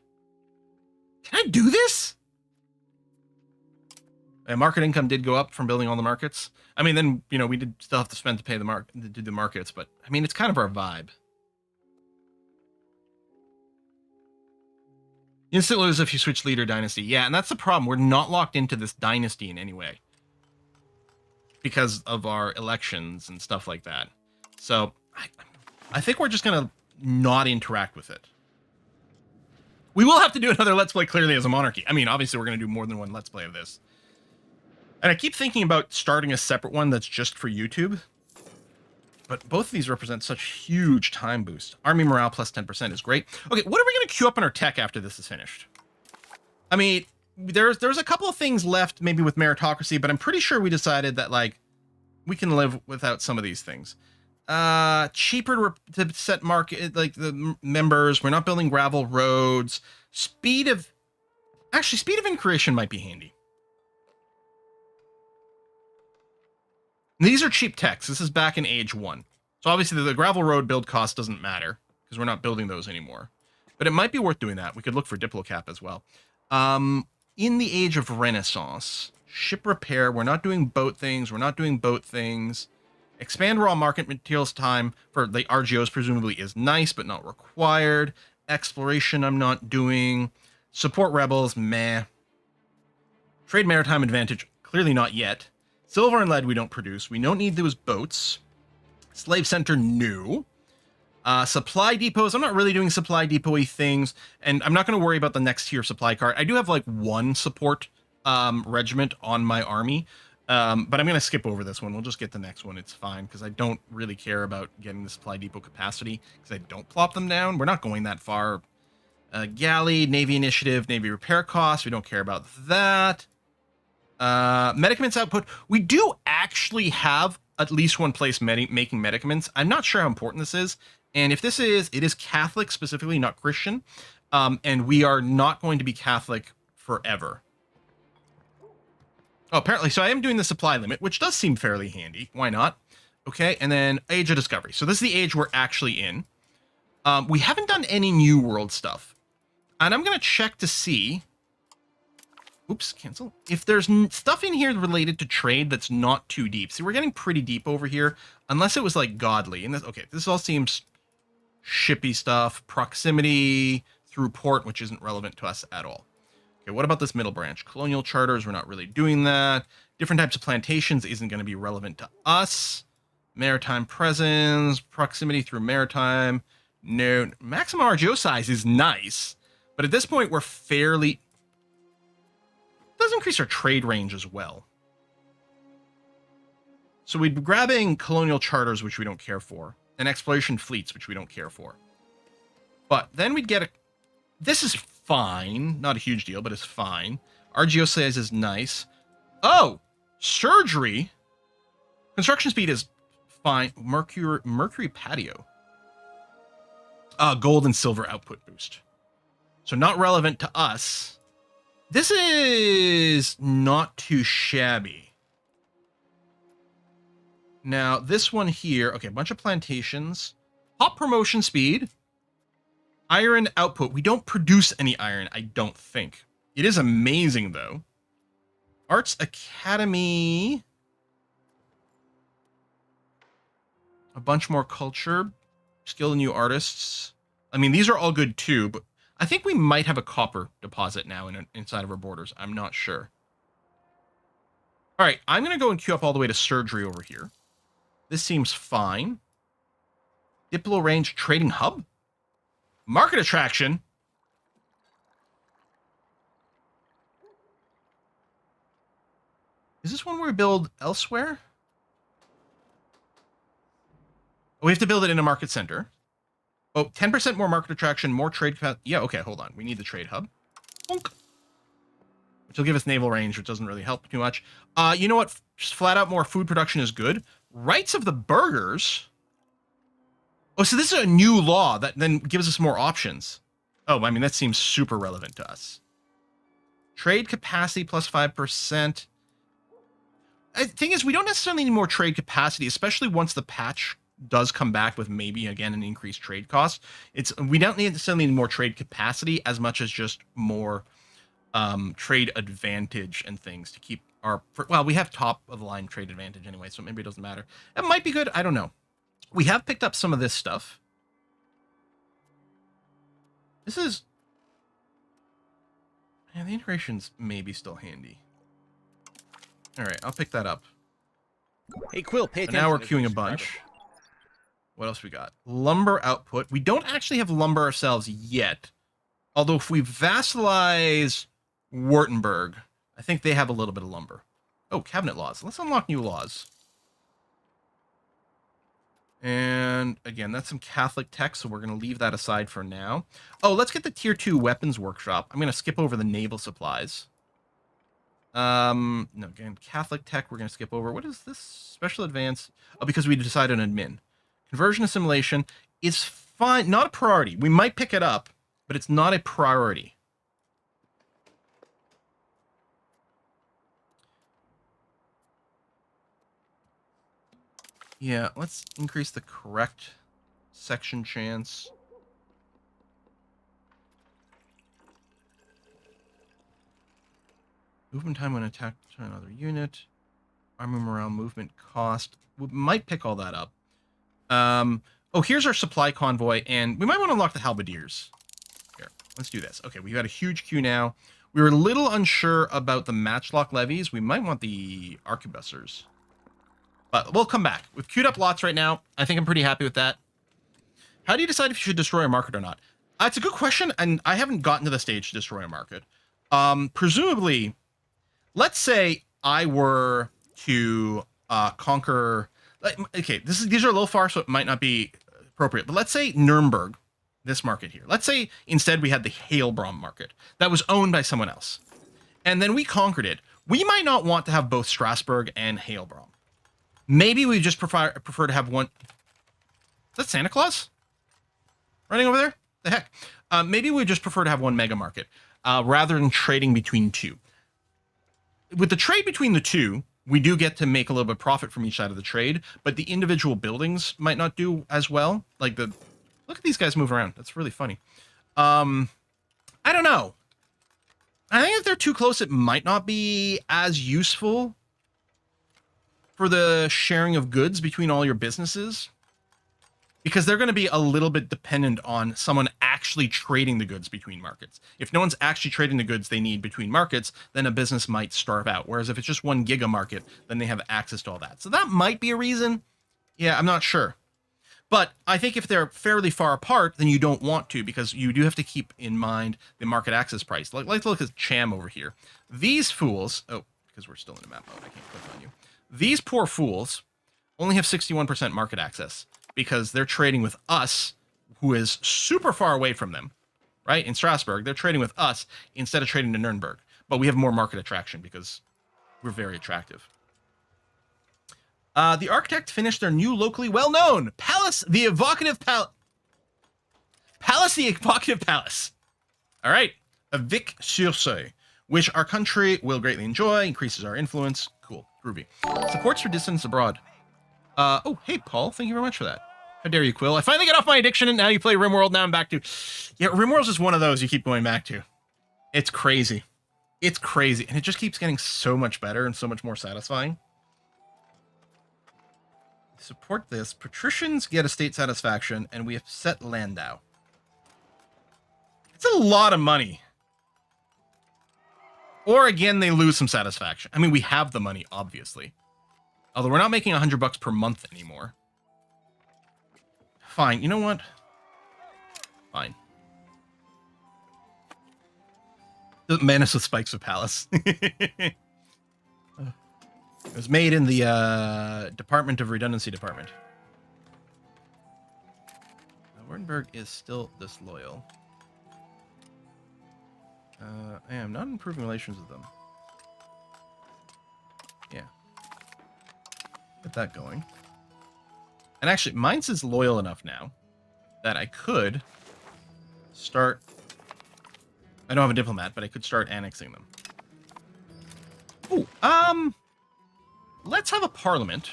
Can I do this? And market income did go up from building all the markets. I mean, then, you know, we did still have to spend to pay to do the markets, but I mean, it's kind of our vibe. You instantly lose if you switch leader dynasty. Yeah, and that's the problem. We're not locked into this dynasty in any way because of our elections and stuff like that. So I think we're just going to not interact with it. We will have to do another Let's Play clearly as a monarchy. I mean, obviously, we're going to do more than one Let's Play of this. And I keep thinking about starting a separate one that's just for YouTube. But both of these represent such huge time boost. Army morale plus 10% is great. Okay, what are we going to queue up in our tech after this is finished? I mean, there's a couple of things left, maybe with meritocracy, but I'm pretty sure we decided that, like, we can live without some of these things. Cheaper to set market, like, the members. We're not building gravel roads. Speed of increation might be handy. These are cheap techs. This is back in age 1. So obviously the gravel road build cost doesn't matter because we're not building those anymore. But it might be worth doing that. We could look for Diplocap as well. in the age of Renaissance. Ship repair. We're not doing boat things. We're not doing boat things. Expand raw market materials time for the RGOs presumably is nice, but not required. Exploration I'm not doing. Support rebels, meh. Trade maritime advantage, clearly not yet. Silver and lead we don't produce. We don't need those boats. Slave center, no. Supply depots, I'm not really doing supply depot-y things, and I'm not going to worry about the next tier supply cart. I do have like one support regiment on my army, but I'm going to skip over this one. We'll just get the next one. It's fine, because I don't really care about getting the supply depot capacity, because I don't plop them down. We're not going that far. Galley, Navy initiative, Navy repair costs, we don't care about that. Medicaments output, we do actually have at least one place making medicaments. I'm not sure how important this is. And if this is, it is Catholic specifically, not Christian. And we are not going to be Catholic forever. Oh, apparently, so I am doing the supply limit, which does seem fairly handy. Why not? Okay, and then Age of Discovery. So this is the age we're actually in. We haven't done any New World stuff. And I'm going to check to see... Oops, cancel. If there's stuff in here related to trade that's not too deep. See, we're getting pretty deep over here, unless it was like godly. And this, okay, this all seems shippy stuff. Proximity through port, which isn't relevant to us at all. Okay, what about this middle branch? Colonial charters, we're not really doing that. Different types of plantations isn't going to be relevant to us. Maritime presence, proximity through maritime. No, maximum RGO size is nice, but at this point we're fairly... does increase our trade range as well. So we'd be grabbing colonial charters, which we don't care for, and exploration fleets, which we don't care for. But then we'd get a... this is fine. Not a huge deal, but it's fine. RGO size is nice. Oh! Surgery! Construction speed is fine. Mercury patio. Gold and silver output boost. So not relevant to us. This is not too shabby. Now, this one here, okay, a bunch of plantations. Hop promotion speed. Iron output. We don't produce any iron, I don't think. It is amazing, though. Arts Academy. A bunch more culture. Skill new artists. I mean, these are all good, too, but I think we might have a copper deposit now inside of our borders. I'm not sure. All right, I'm going to go and queue up all the way to surgery over here. This seems fine. Diplo range trading hub? Market attraction? Is this one where we build elsewhere? Oh, we have to build it in a market center. Oh, 10% more market attraction, more trade capacity. Yeah, okay, hold on. We need the trade hub. Bonk. Which will give us naval range, which doesn't really help too much. You know what? Just flat out more food production is good. Rights of the burghers. Oh, so this is a new law that then gives us more options. Oh, I mean, that seems super relevant to us. Trade capacity plus 5%. The thing is, we don't necessarily need more trade capacity, especially once the patch does come back with maybe, again, an increased trade cost. We don't necessarily need more trade capacity as much as just more trade advantage and things to keep our... well, we have top-of-the-line trade advantage anyway, so maybe it doesn't matter. It might be good. I don't know. We have picked up some of this stuff. This is... yeah, the integration's maybe still handy. All right, I'll pick that up. Hey, Quill, pay attention. Now we're queuing a bunch. What else we got? Lumber output. We don't actually have lumber ourselves yet. Although if we vassalize Württemberg, I think they have a little bit of lumber. Oh, cabinet laws. Let's unlock new laws. And again, that's some Catholic text, so we're going to leave that aside for now. Oh, let's get the tier 2 weapons workshop. I'm going to skip over the naval supplies. No, again, Catholic tech, we're going to skip over. What is this? Special advance? Oh, because we decided on admin. Conversion assimilation is fine. Not a priority. We might pick it up, but it's not a priority. Yeah, let's increase the correct section chance. Movement time when attacked to another unit. Armor morale, movement cost. We might pick all that up. Oh, here's our supply convoy, and we might want to unlock the halberdiers. Here, let's do this. Okay, we've got a huge queue now. We were a little unsure about the matchlock levies. We might want the arquebusiers. But we'll come back. We've queued up lots right now. I think I'm pretty happy with that. How do you decide if you should destroy a market or not? It's a good question, and I haven't gotten to the stage to destroy a market. Presumably, let's say I were to conquer... Okay, these are a little far, so it might not be appropriate. But let's say Nuremberg, this market here. Let's say instead we had the Heilbronn market that was owned by someone else. And then we conquered it. We might not want to have both Strasbourg and Heilbronn. Maybe we just prefer to have one... Is that Santa Claus? Running over there? The heck? Maybe we just prefer to have one mega market rather than trading between two. With the trade between the two, we do get to make a little bit of profit from each side of the trade, but the individual buildings might not do as well. Like look at these guys move around. That's really funny. I don't know. I think if they're too close, it might not be as useful for the sharing of goods between all your businesses, because they're going to be a little bit dependent on someone actually trading the goods between markets. If no one's actually trading the goods they need between markets, then a business might starve out. Whereas if it's just one giga market, then they have access to all that. So that might be a reason. Yeah, I'm not sure. But I think if they're fairly far apart, then you don't want to, because you do have to keep in mind the market access price. Like, let's look at Cham over here. These fools... Oh, because we're still in a map mode, I can't click on you. These poor fools only have 61% market access, because they're trading with us, who is super far away from them, right? In Strasbourg, they're trading with us instead of trading to Nuremberg. But we have more market attraction because we're very attractive. The architect finished their new locally well-known Palace, the Evocative Palace. Palace, the Evocative Palace. All right. A Vic-sur-Seuil, which our country will greatly enjoy, increases our influence. Cool. Groovy. Supports for distance abroad. Oh, hey, Paul. Thank you very much for that. How dare you, Quill. I finally got off my addiction, and now you play RimWorld. Now I'm back to... Yeah, RimWorld's is one of those you keep going back to. It's crazy. It's crazy. And it just keeps getting so much better and so much more satisfying. Support this. Patricians get estate satisfaction, and we have set Landau. It's a lot of money. Or, again, they lose some satisfaction. I mean, we have the money, obviously. Although we're not making $100 per month anymore. Fine. You know what? Fine. The Menace with Spikes of Palace. It was made in the Department of Redundancy Department. Wurttemberg is still disloyal. I am not improving relations with them. Yeah. Get that going. And actually, Mainz is loyal enough now that I could start... I don't have a diplomat, but I could start annexing them. Oh, let's have a parliament.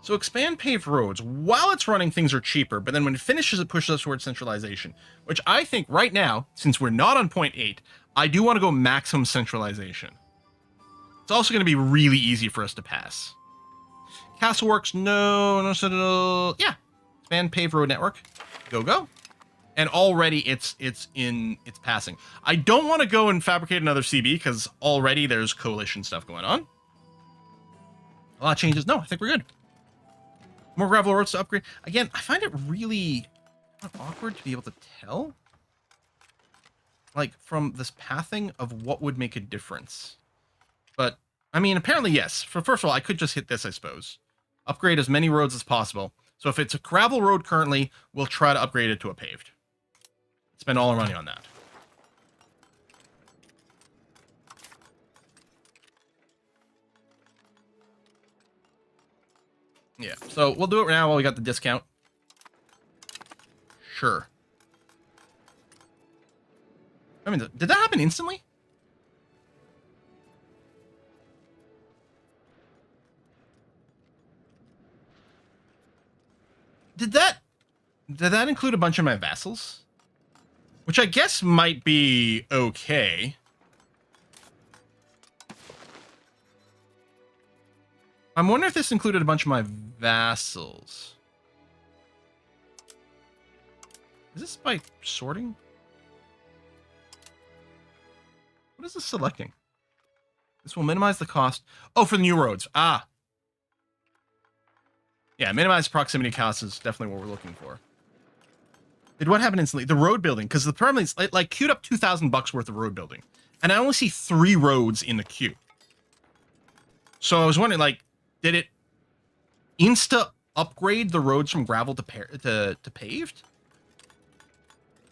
So expand paved roads. While it's running, things are cheaper, but then when it finishes, it pushes us towards centralization, which I think right now, since we're not on point 8, I do want to go maximum centralization. It's also going to be really easy for us to pass. Castle works, no, yeah. Expand paved road network. Go. And already it's passing. I don't want to go and fabricate another CB because already there's coalition stuff going on. A lot of changes. No, I think we're good. More gravel roads to upgrade. Again, I find it really awkward to be able to tell, like, from this pathing of what would make a difference. But, I mean, apparently, yes. First of all, I could just hit this, I suppose. Upgrade as many roads as possible. So if it's a gravel road currently, we'll try to upgrade it to a paved. Spend all our money on that. Yeah, so we'll do it now while we got the discount. Sure. I mean, did that happen instantly? Did that include a bunch of my vassals? Which I guess might be okay. I'm wondering if this included a bunch of my vassals. Is this by sorting? What is this selecting? This will minimize the cost. Oh, for the new roads. Ah. Yeah, minimize proximity costs is definitely what we're looking for. Did what happen instantly? The road building, because the problem is like queued up $2,000 worth of road building, and I only see 3 roads in the queue. So I was wondering, like, did it insta upgrade the roads from gravel to paved?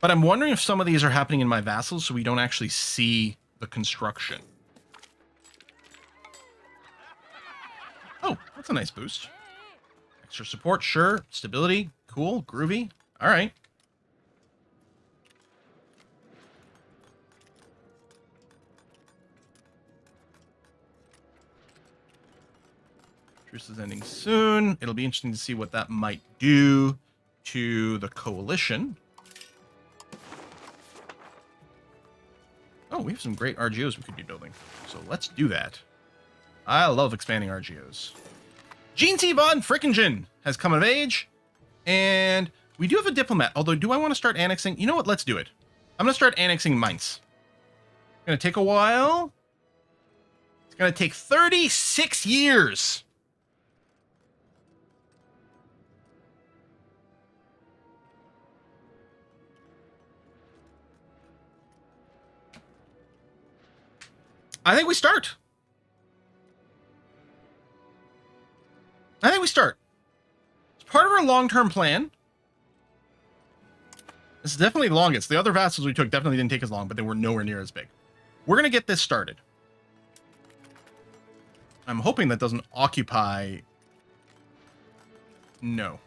But I'm wondering if some of these are happening in my vassals, so we don't actually see the construction. Oh, that's a nice boost. Extra support, sure. Stability, cool, groovy. All right. Truce is ending soon. It'll be interesting to see what that might do to the coalition. Oh, we have some great RGOs we could be building. So let's do that. I love expanding RGOs. Gene T. von Frickingen has come of age. And we do have a diplomat. Although, do I want to start annexing? You know what? Let's do it. I'm going to start annexing Mainz. It's going to take a while. It's going to take 36 years. I think we start. It's part of our long-term plan. This is definitely the longest. The other vassals we took definitely didn't take as long, but they were nowhere near as big. We're going to get this started. I'm hoping that doesn't occupy... No.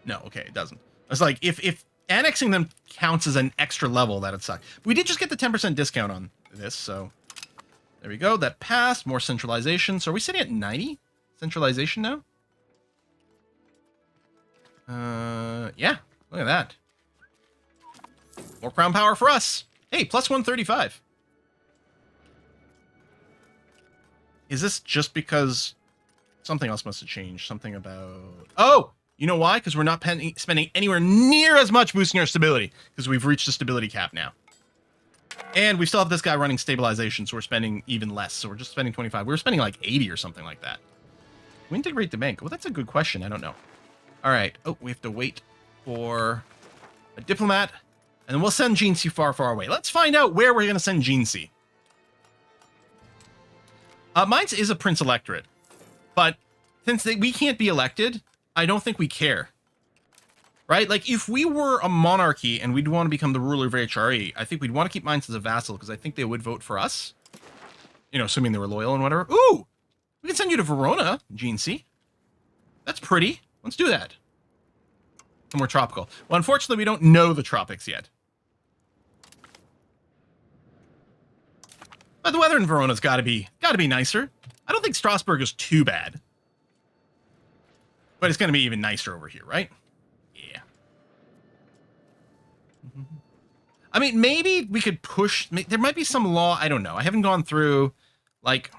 No, okay, it doesn't. It's like, if annexing them counts as an extra level, that'd suck. But we did just get the 10% discount on this, so... There we go. That passed. More centralization. So are we sitting at 90 centralization now? Yeah. Look at that. More crown power for us. Hey, plus 135. Is this just because something else must have changed? Something about... Oh! You know why? Because we're not spending anywhere near as much boosting our stability. Because we've reached the stability cap now. And we still have this guy running stabilization, so we're spending even less. So we're just spending 25. We were spending like 80 or something like that. We integrate the bank. Well, that's a good question. I don't know. All right. Oh, we have to wait for a diplomat. And then we'll send Gene C far, far away. Let's find out where we're going to send Gene C. Mainz is a prince electorate. But since we can't be elected, I don't think we care. Right? Like, if we were a monarchy and we'd want to become the ruler of HRE, I think we'd want to keep Mainz as a vassal because I think they would vote for us. You know, assuming they were loyal and whatever. Ooh! We can send you to Verona, Gene C. That's pretty. Let's do that. Somewhere tropical. Well, unfortunately, we don't know the tropics yet. But the weather in Verona's got to be nicer. I don't think Strasbourg is too bad. But it's going to be even nicer over here, right? Yeah. I mean, maybe we could push... There might be some law. I don't know. I haven't gone through, like,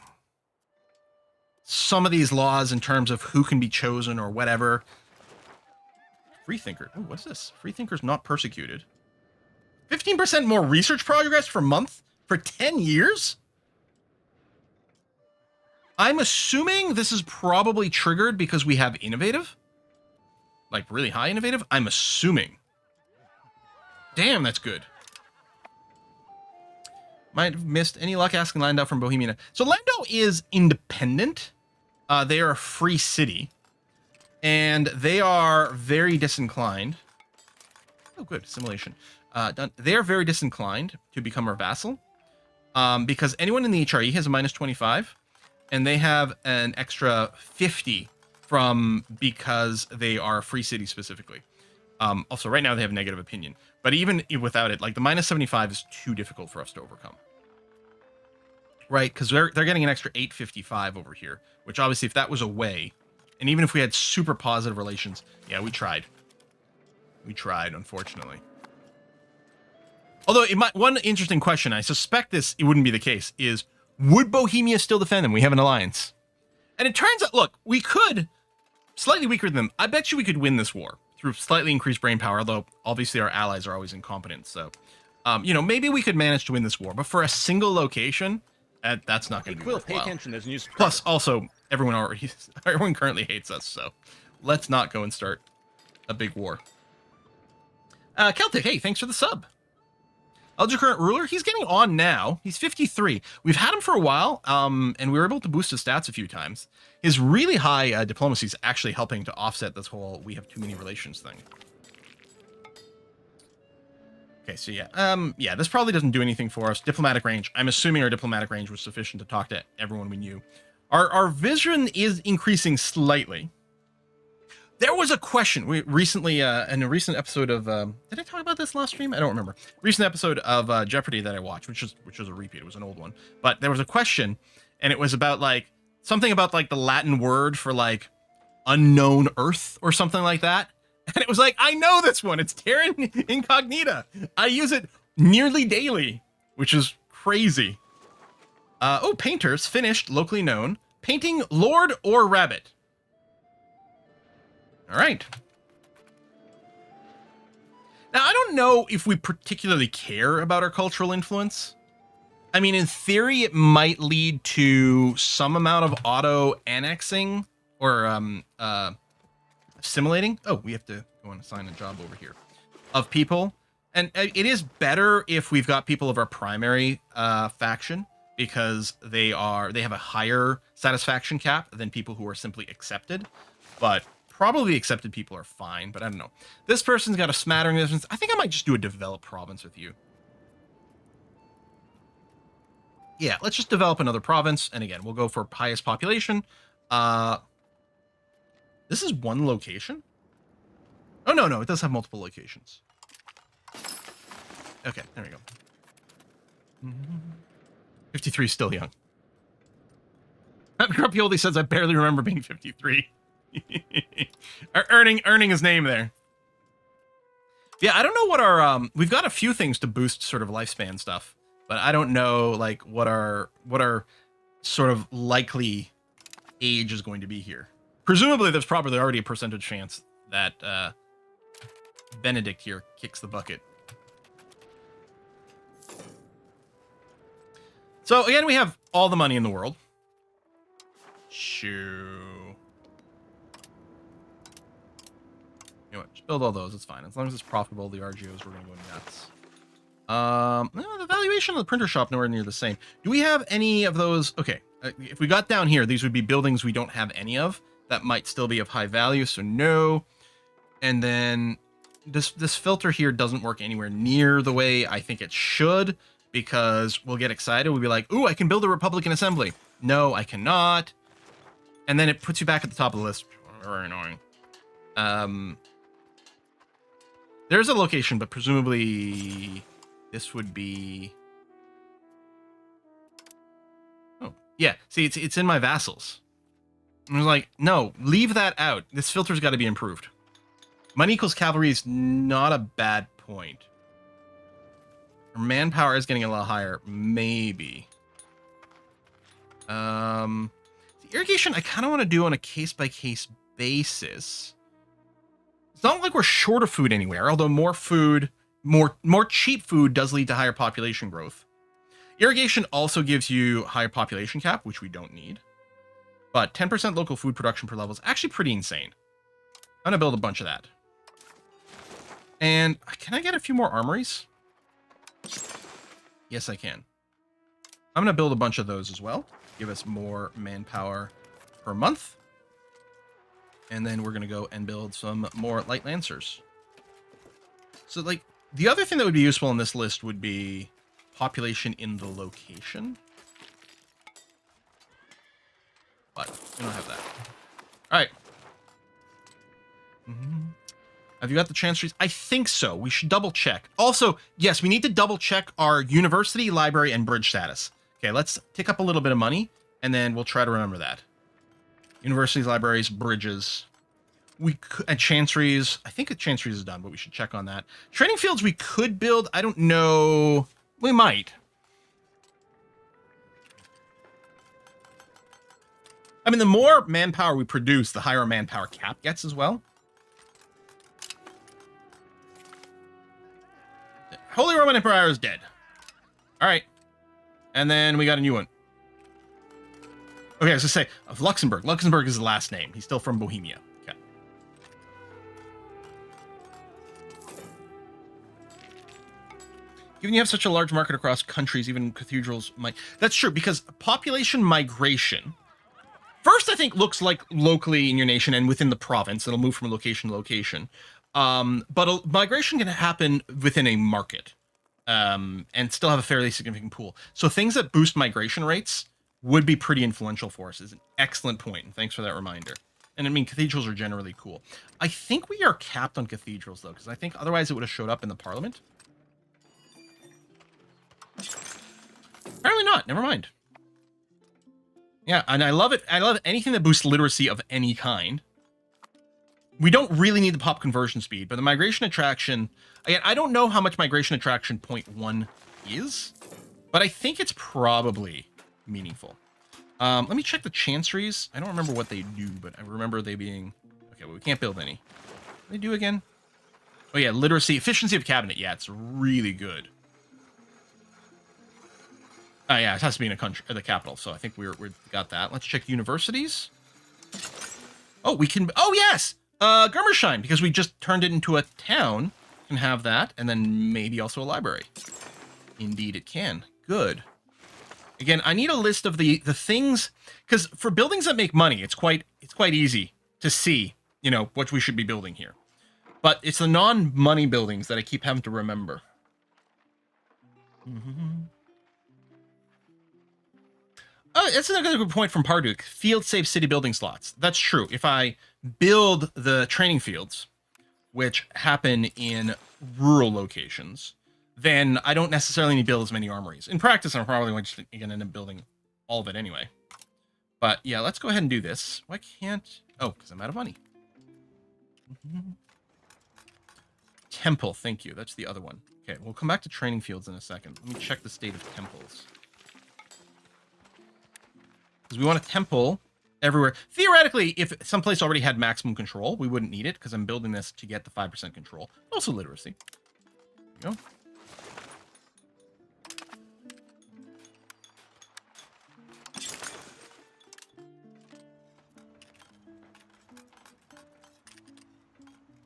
some of these laws in terms of who can be chosen or whatever. Freethinker. Oh, what's this? Freethinkers not persecuted. 15% more research progress per month for 10 years? I'm assuming this is probably triggered because we have innovative. Like, really high innovative? I'm assuming. Damn, that's good. Might have missed any luck asking Landau from Bohemia. So Landau is independent. They are a free city. And they are very disinclined. Oh, good. Simulation. Done. They are very disinclined to become our vassal. Because anyone in the HRE has a minus 25. And they have an extra 50 because they are a free city specifically. Also, right now they have negative opinion. But even without it, like the minus 75 is too difficult for us to overcome. Right? Because they're getting an extra 855 over here. Which obviously, if that was away, and even if we had super positive relations, yeah, we tried. We tried, unfortunately. Although, one interesting question, I suspect it wouldn't be the case, is Would Bohemia still defend them? We have an alliance. And it turns out, look, we could, slightly weaker than them, I bet you we could win this war through slightly increased brain power, although obviously our allies are always incompetent. So, maybe we could manage to win this war. But for a single location, that's not going to be worthwhile. Pay attention. There's a new subscriber. Plus, also, everyone currently hates us. So let's not go and start a big war. Celtic, hey, thanks for the sub. Elder current ruler, he's getting on now. He's 53. We've had him for a while, and we were able to boost his stats a few times. His really high diplomacy is actually helping to offset this whole we have too many relations thing. Okay, so yeah, this probably doesn't do anything for us. Diplomatic range. I'm assuming our diplomatic range was sufficient to talk to everyone we knew. Our vision is increasing slightly. There was a question we recently in a recent episode of did I talk about this last stream? I don't remember. Recent episode of Jeopardy that I watched, which was a repeat. It was an old one, but there was a question, and it was about like something about like the Latin word for like unknown Earth or something like that. And it was like, I know this one. It's Terra Incognita. I use it nearly daily, which is crazy. Painters finished, locally known, painting Lord or Rabbit. All right. Now, I don't know if we particularly care about our cultural influence. I mean, in theory, it might lead to some amount of auto-annexing or assimilating. Oh, we have to go and assign a job over here of people. And it is better if we've got people of our primary faction because they have a higher satisfaction cap than people who are simply accepted. But probably accepted people are fine, but I don't know. This person's got a smattering of difference. I think I might just do a developed province with you. Yeah, let's just develop another province. And again, we'll go for highest population. This is one location? Oh, no, it does have multiple locations. Okay, there we go. 53 is still young. Grumpy Oldie says, I barely remember being 53. earning his name there. Yeah, I don't know what our we've got a few things to boost sort of lifespan stuff, but I don't know like what our sort of likely age is going to be here. Presumably there's probably already a percentage chance that Benedict here kicks the bucket. So again, we have all the money in the world. Shoo. You know what? Just build all those. It's fine. As long as it's profitable, the RGOs, we're going to go nuts. The valuation of the printer shop nowhere near the same. Do we have any of those? Okay. If we got down here, these would be buildings we don't have any of. That might still be of high value, so no. And then this filter here doesn't work anywhere near the way I think it should, because we'll get excited. We'll be like, ooh, I can build a Republican assembly. No, I cannot. And then it puts you back at the top of the list. Very annoying. There's a location, but presumably this would be... Oh, yeah. See, it's in my vassals. I was like, no, leave that out. This filter's got to be improved. Money equals cavalry is not a bad point. Manpower is getting a lot higher. Maybe. Irrigation, I kind of want to do on a case-by-case basis. It's not like we're short of food anywhere, although more food, more cheap food does lead to higher population growth. Irrigation also gives you higher population cap, which we don't need. But 10% local food production per level is actually pretty insane. I'm going to build a bunch of that. And can I get a few more armories? Yes, I can. I'm going to build a bunch of those as well. Give us more manpower per month. And then we're going to go and build some more light lancers. So, like, the other thing that would be useful in this list would be population in the location. But we don't have that. All right. Have you got the chancelleries? I think so. We should double check. Also, yes, we need to double check our university, library, and bridge status. Okay, let's tick up a little bit of money, and then we'll try to remember that. Universities, libraries, bridges. And chanceries. I think the chanceries is done, but we should check on that. Training fields we could build. I don't know. We might. I mean, the more manpower we produce, the higher our manpower cap gets as well. Holy Roman Empire is dead. All right. And then we got a new one. Okay, I was going to say, of Luxembourg. Luxembourg is the last name. He's still from Bohemia. Okay. Given you have such a large market across countries, even cathedrals might... That's true, because population migration... First, I think, looks like locally in your nation and within the province. It'll move from location to location. But migration can happen within a market and still have a fairly significant pool. So things that boost migration rates would be pretty influential for us is an excellent point. And thanks for that reminder. And I mean, cathedrals are generally cool. I think we are capped on cathedrals, though, because I think otherwise it would have showed up in the parliament. Apparently not. Never mind. Yeah, and I love it. I love anything that boosts literacy of any kind. We don't really need the pop conversion speed, but the migration attraction... Again, I don't know how much migration attraction 0.1 is, but I think it's probably meaningful. Let me check the chanceries. I don't remember what they do, but I remember they being... Okay, well, we can't build any. What do they do again? Oh, yeah, literacy. Efficiency of cabinet. Yeah, it's really good. Oh, yeah, it has to be in a country, the capital, so I think we got that. Let's check universities. Oh, we can... Oh, yes! Germersheim, because we just turned it into a town, can have that, and then maybe also a library. Indeed it can. Good. Again, I need a list of the things, because for buildings that make money, it's quite easy to see, you know, what we should be building here. But it's the non-money buildings that I keep having to remember. Oh, that's another good point from Parduk. Field safe city building slots. That's true. If I build the training fields, which happen in rural locations, then I don't necessarily need to build as many armories. In practice, I'm probably just going to end up building all of it anyway. But yeah, let's go ahead and do this. Why can't... Oh, because I'm out of money. Temple, thank you. That's the other one. Okay, we'll come back to training fields in a second. Let me check the state of temples. Because we want a temple everywhere. Theoretically, if someplace already had maximum control, we wouldn't need it, because I'm building this to get the 5% control. Also literacy. There you go.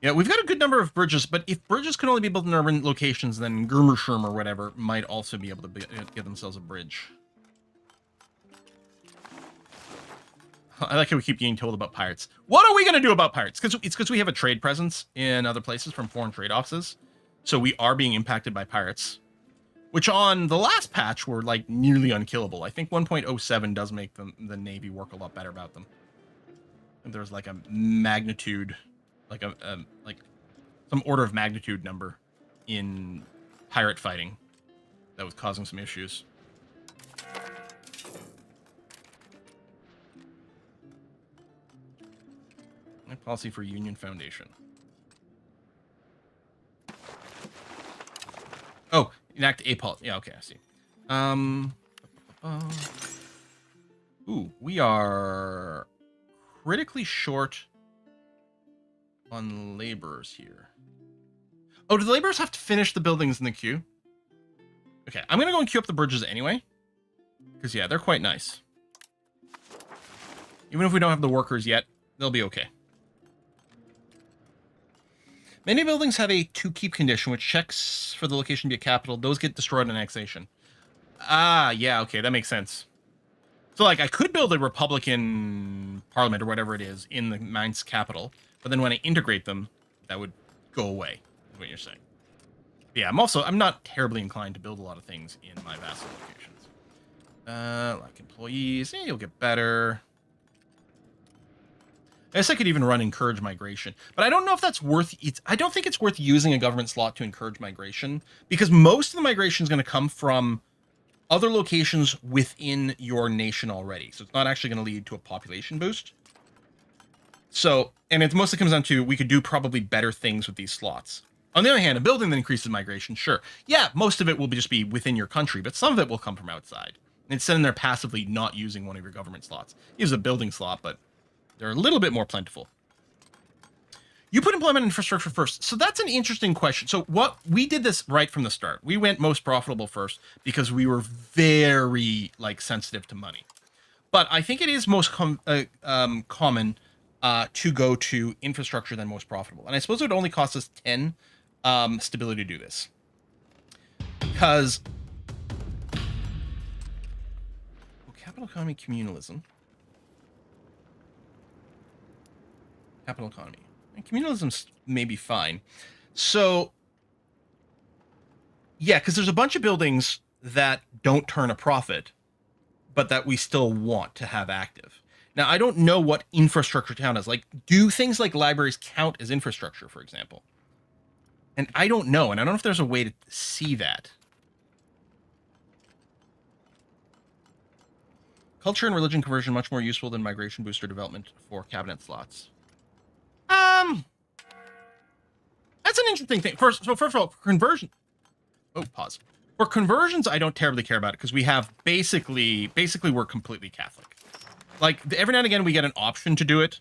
Yeah, we've got a good number of bridges, but if bridges can only be built in urban locations, then Germersheim or whatever might also be able to get themselves a bridge. I like how we keep getting told about pirates. What are we going to do about pirates? It's because we have a trade presence in other places from foreign trade offices. So we are being impacted by pirates, which on the last patch were like nearly unkillable. I think 1.07 does make the Navy work a lot better about them. And there's like a magnitude, like some order of magnitude number in pirate fighting that was causing some issues. Policy for Union Foundation. Oh, enact a policy. Yeah, okay, I see. Ooh, we are critically short on laborers here. Oh, do the laborers have to finish the buildings in the queue? Okay, I'm gonna go and queue up the bridges anyway. Because, yeah, they're quite nice. Even if we don't have the workers yet, they'll be okay. Many buildings have a to keep condition, which checks for the location to be a capital. Those get destroyed on annexation. Ah, yeah, okay, that makes sense. So, like, I could build a Republican parliament or whatever it is in the Mainz capital, but then when I integrate them, that would go away, is what you're saying. But yeah, I'm not terribly inclined to build a lot of things in my vassal locations. Like employees, you'll get better. I guess I could even run encourage migration, but I don't know if that's worth it. I don't think it's worth using a government slot to encourage migration, because most of the migration is going to come from other locations within your nation already. So it's not actually going to lead to a population boost. So, and it mostly comes down to, we could do probably better things with these slots. On the other hand, a building that increases migration, sure. Yeah, most of it will just be within your country, but some of it will come from outside. It's sitting there passively not using one of your government slots. Use a building slot, but they're a little bit more plentiful. You put employment infrastructure first. So that's an interesting question. So we did this right from the start. We went most profitable first because we were very sensitive to money. But I think it is most common to go to infrastructure than most profitable. And I suppose it would only cost us 10 stability to do this. Because capital economy, communalism. Capital economy. And communalism's maybe fine. So, yeah, because there's a bunch of buildings that don't turn a profit, but that we still want to have active. Now, I don't know what infrastructure town is. Like, do things like libraries count as infrastructure, for example? And I don't know, and I don't know if there's a way to see that. Culture and religion conversion much more useful than migration booster development for cabinet slots. That's an interesting thing. First of all, conversion. Oh, pause. For conversions, I don't terribly care about it because we have basically we're completely Catholic. Like every now and again we get an option to do it,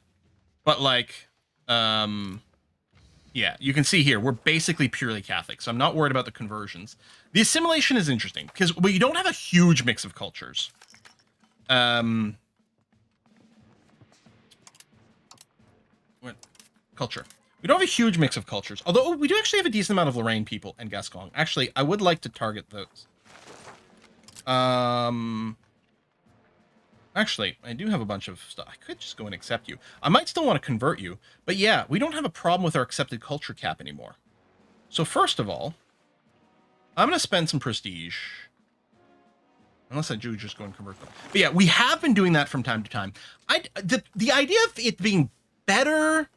but yeah, you can see here we're basically purely Catholic, so I'm not worried about the conversions. The assimilation is interesting because we don't have a huge mix of cultures. What culture? We don't have a huge mix of cultures, although we do actually have a decent amount of Lorraine people and Gascon. Actually, I would like to target those. Actually, I do have a bunch of stuff. I could just go and accept you. I might still want to convert you, but yeah, we don't have a problem with our accepted culture cap anymore. So first of all, I'm going to spend some prestige. Unless I do just go and convert them. But yeah, we have been doing that from time to time. The idea of it being better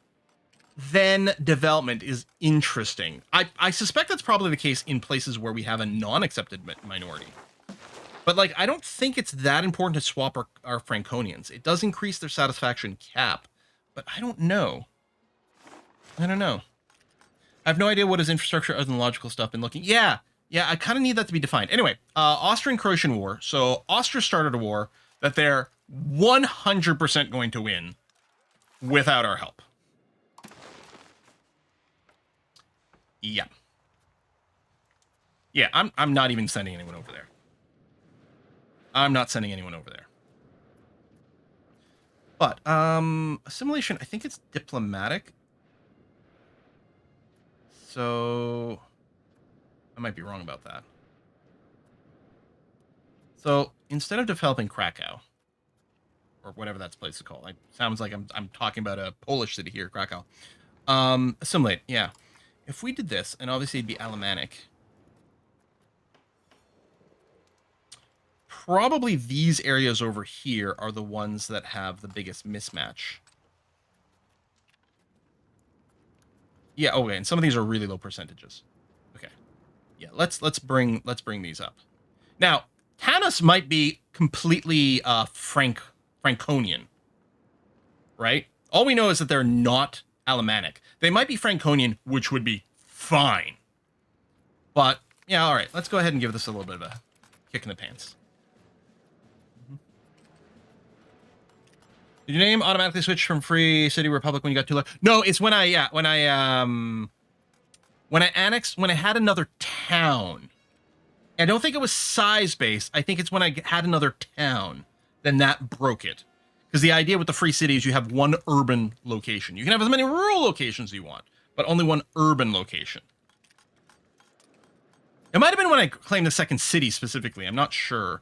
than development is interesting. I suspect that's probably the case in places where we have a non-accepted minority. But I don't think it's that important to swap our Franconians. It does increase their satisfaction cap, but I don't know. I don't know. I have no idea what is infrastructure other than logical stuff been looking. Yeah, I kind of need that to be defined. Anyway, Austrian-Croatian War. So Austria started a war that they're 100% going to win without our help. Yeah. Yeah, I'm not even sending anyone over there. I'm not sending anyone over there. But, assimilation, I think it's diplomatic. So, I might be wrong about that. So, instead of developing Krakow, or whatever that place is called, it sounds like I'm talking about a Polish city here, Krakow. Assimilate, yeah. If we did this, and obviously it'd be Alemannic, probably these areas over here are the ones that have the biggest mismatch. Yeah, okay, and some of these are really low percentages. Okay. Yeah, let's bring these up. Now, Tanis might be completely Franconian. Right? All we know is that they're not Alemannic. They might be Franconian, which would be fine. But yeah, all right, let's go ahead and give this a little bit of a kick in the pants. Did your name automatically switch from Free City Republic when you got too low? No, it's when I had another town. I don't think it was size based. I think it's when I had another town, then that broke it. Because the idea with the free city is you have one urban location. You can have as many rural locations as you want, but only one urban location. It might have been when I claimed the second city specifically. I'm not sure.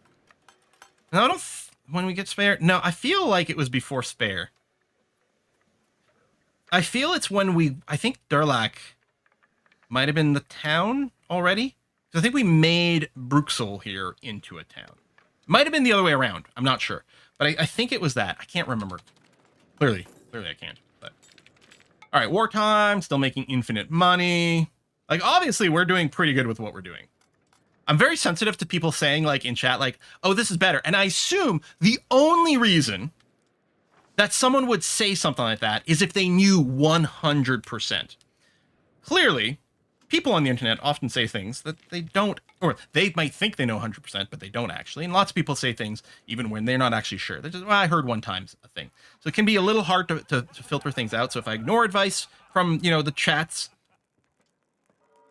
No, I don't. When we get Spare? No, I feel like it was before Spare. I feel it's when I think Durlac might have been the town already. So I think we made Bruxelles here into a town. Might have been the other way around. I'm not sure. But I think it was that. I can't remember. Clearly I can't. But all right, wartime, still making infinite money. Obviously, we're doing pretty good with what we're doing. I'm very sensitive to people saying, in chat, oh, this is better. And I assume the only reason that someone would say something like that is if they knew 100%. Clearly, people on the internet often say things that they don't or they might think they know 100%, but they don't actually. And lots of people say things even when they're not actually sure. They're just, well, I heard one time's a thing. So it can be a little hard to filter things out. So if I ignore advice from, the chats,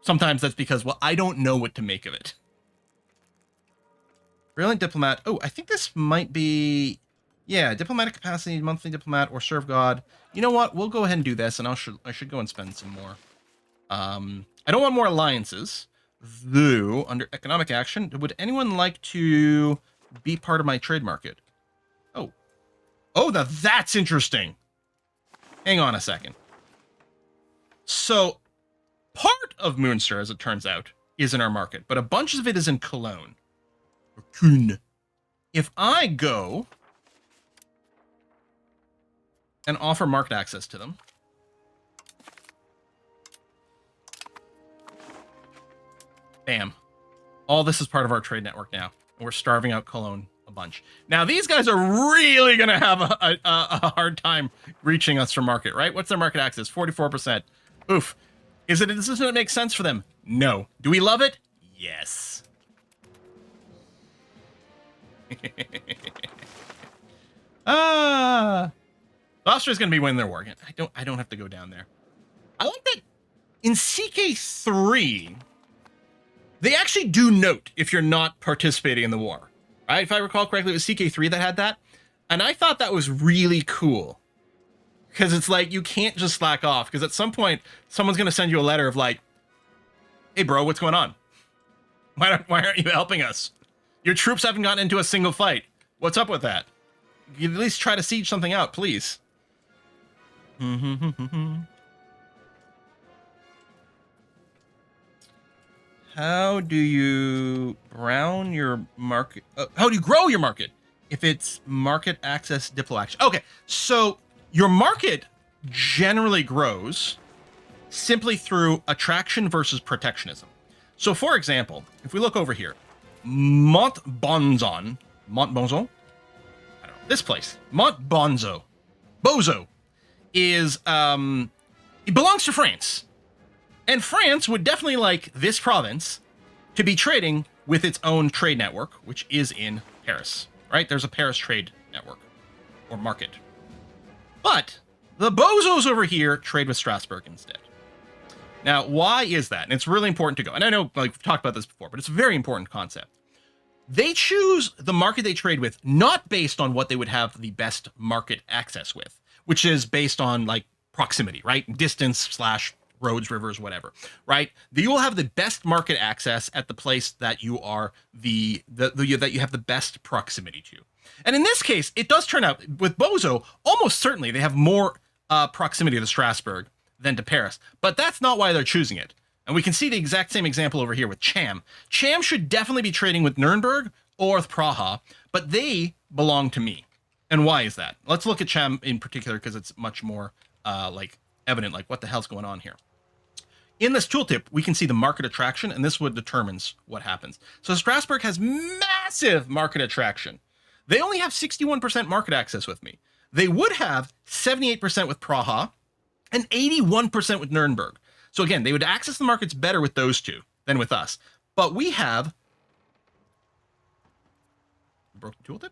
sometimes that's because, well, I don't know what to make of it. Brilliant diplomat. Oh, I think this might be, yeah, diplomatic capacity, monthly diplomat, or serve God. You know what? We'll go ahead and do this, and I should go and spend some more. I don't want more alliances, though. Under economic action, would anyone like to be part of my trade market? Oh, now that's interesting. Hang on a second. So, part of Munster, as it turns out, is in our market, but a bunch of it is in Cologne. Or Kuhn. If I go and offer market access to them, bam. All this is part of our trade network now. And we're starving out Cologne a bunch. Now, these guys are really going to have a hard time reaching us for market, right? What's their market access? 44%. Oof. Is it a decision that makes sense for them? No. Do we love it? Yes. Austria's going to be winning their war. I don't have to go down there. I like that in CK3... they actually do note if you're not participating in the war, right? If I recall correctly, it was CK3 that had that. And I thought that was really cool. Because it's like, you can't just slack off. Because at some point, someone's going to send you a letter of like, hey, bro, what's going on? Why aren't you helping us? Your troops haven't gotten into a single fight. What's up with that? You at least try to siege something out, please. How do you brown your market? How do you grow your market? If it's market access, diplo action. Okay, so your market generally grows simply through attraction versus protectionism. So, for example, if we look over here, Montbonzon, I don't know, this place, Montbonzo, Bozo, is, it belongs to France. And France would definitely like this province to be trading with its own trade network, which is in Paris, right? There's a Paris trade network or market. But the bozos over here trade with Strasbourg instead. Now, why is that? And it's really important to go. And I know, like, we've talked about this before, but it's a very important concept. They choose the market they trade with not based on what they would have the best market access with, which is based on, like, proximity, right? Distance / roads, rivers, whatever, right? You will have the best market access at the place that you are that you have the best proximity to. And in this case, it does turn out with Bozo, almost certainly they have more proximity to Strasbourg than to Paris, but that's not why they're choosing it. And we can see the exact same example over here with Cham. Cham should definitely be trading with Nuremberg or with Praha, but they belong to me. And why is that? Let's look at Cham in particular because it's much more like evident, like what the hell's going on here. In this tooltip, we can see the market attraction, and this would determines what happens. So Strasbourg has massive market attraction. They only have 61% market access with me. They would have 78% with Praha and 81% with Nuremberg. So again, they would access the markets better with those two than with us. But we have... Broke the tooltip?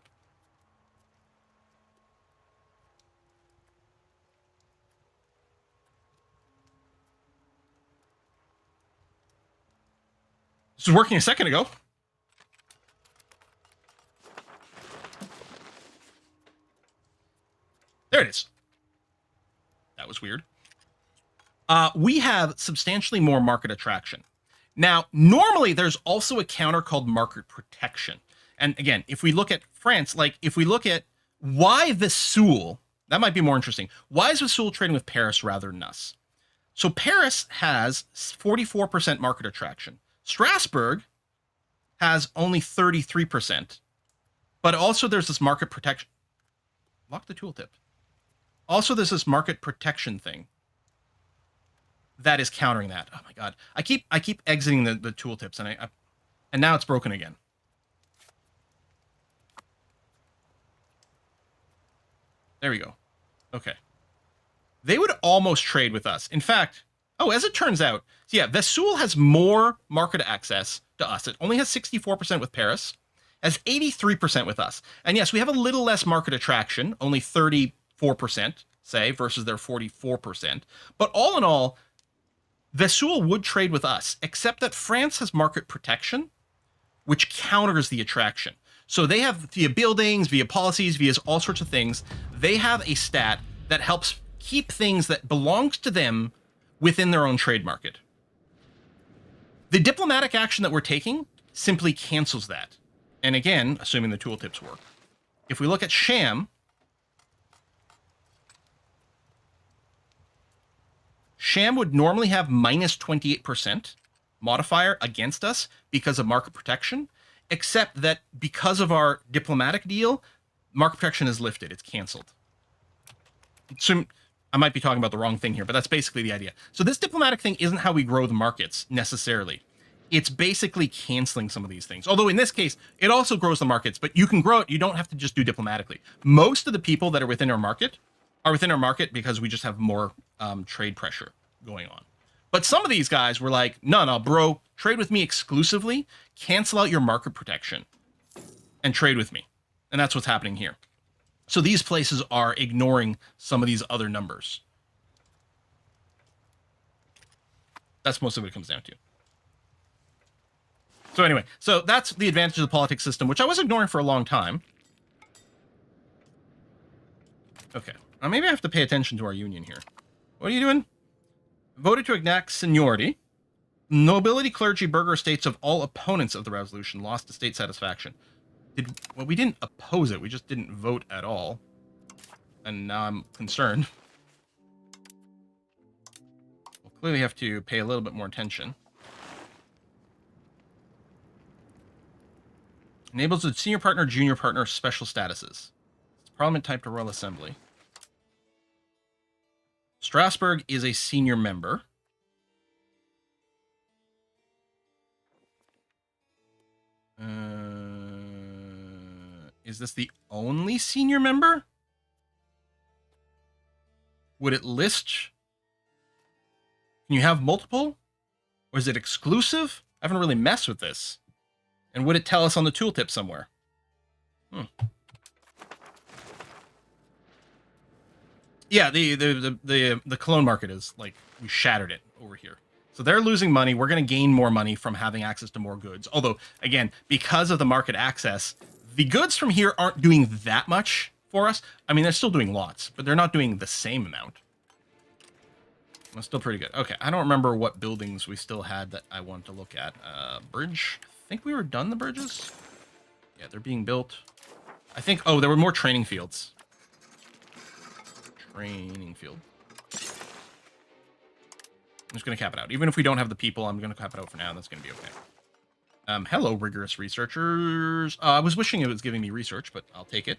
This was working a second ago. There it is. That was weird. We have substantially more market attraction. Now, normally there's also a counter called market protection. And again, if we look at France, like if we look at why Vesoul, that might be more interesting. Why is Vesoul trading with Paris rather than us? So Paris has 44% market attraction. Strasbourg has only 33%, but also there's this market protection. Lock the tooltip. Also, there's this market protection thing that is countering that. Oh my god, I keep exiting the tooltips, and now it's broken again. There we go. Okay, they would almost trade with us. In fact, oh, as it turns out, so yeah, Vesoul has more market access to us. It only has 64% with Paris, has 83% with us. And yes, we have a little less market attraction, only 34%, say, versus their 44%. But all in all, Vesoul would trade with us, except that France has market protection, which counters the attraction. So they have, via buildings, via policies, via all sorts of things, they have a stat that helps keep things that belongs to them within their own trade market. The diplomatic action that we're taking simply cancels that. And again, assuming the tooltips work. If we look at Sham, Sham would normally have minus 28% modifier against us because of market protection, except that because of our diplomatic deal, market protection is lifted. It's canceled. So I might be talking about the wrong thing here, but that's basically the idea. So this diplomatic thing isn't how we grow the markets necessarily. It's basically canceling some of these things. Although in this case, it also grows the markets, but you can grow it. You don't have to just do diplomatically. Most of the people that are within our market are within our market because we just have more trade pressure going on. But some of these guys were like, no, bro, trade with me exclusively, cancel out your market protection, and trade with me. And that's what's happening here. So these places are ignoring some of these other numbers. That's most of what it comes down to. So anyway, so that's the advantage of the politics system, which I was ignoring for a long time. Okay, now maybe I have to pay attention to our union here. What are you doing? Voted to enact seniority. Nobility, clergy, burgher estates of all opponents of the resolution lost to state satisfaction. Well, we didn't oppose it. We just didn't vote at all. And now I'm concerned. We'll clearly have to pay a little bit more attention. Enables the senior partner, junior partner special statuses. It's parliament type to Royal Assembly. Strasbourg is a senior member. Is this the only senior member? Would it list? Can you have multiple? Or is it exclusive? I haven't really messed with this. And would it tell us on the tooltip somewhere? Yeah, the Cologne market is like, we shattered it over here. So they're losing money. We're going to gain more money from having access to more goods. Although, again, because of the market access, the goods from here aren't doing that much for us. I mean, they're still doing lots, but they're not doing the same amount. That's still pretty good. Okay, I don't remember what buildings we still had that I wanted to look at. Bridge. I think we were done the bridges. Yeah, they're being built. I think, oh, there were more training fields. Training field. I'm just going to cap it out. Even if we don't have the people, I'm going to cap it out for now. That's going to be okay. Hello, rigorous researchers. I was wishing it was giving me research, but I'll take it.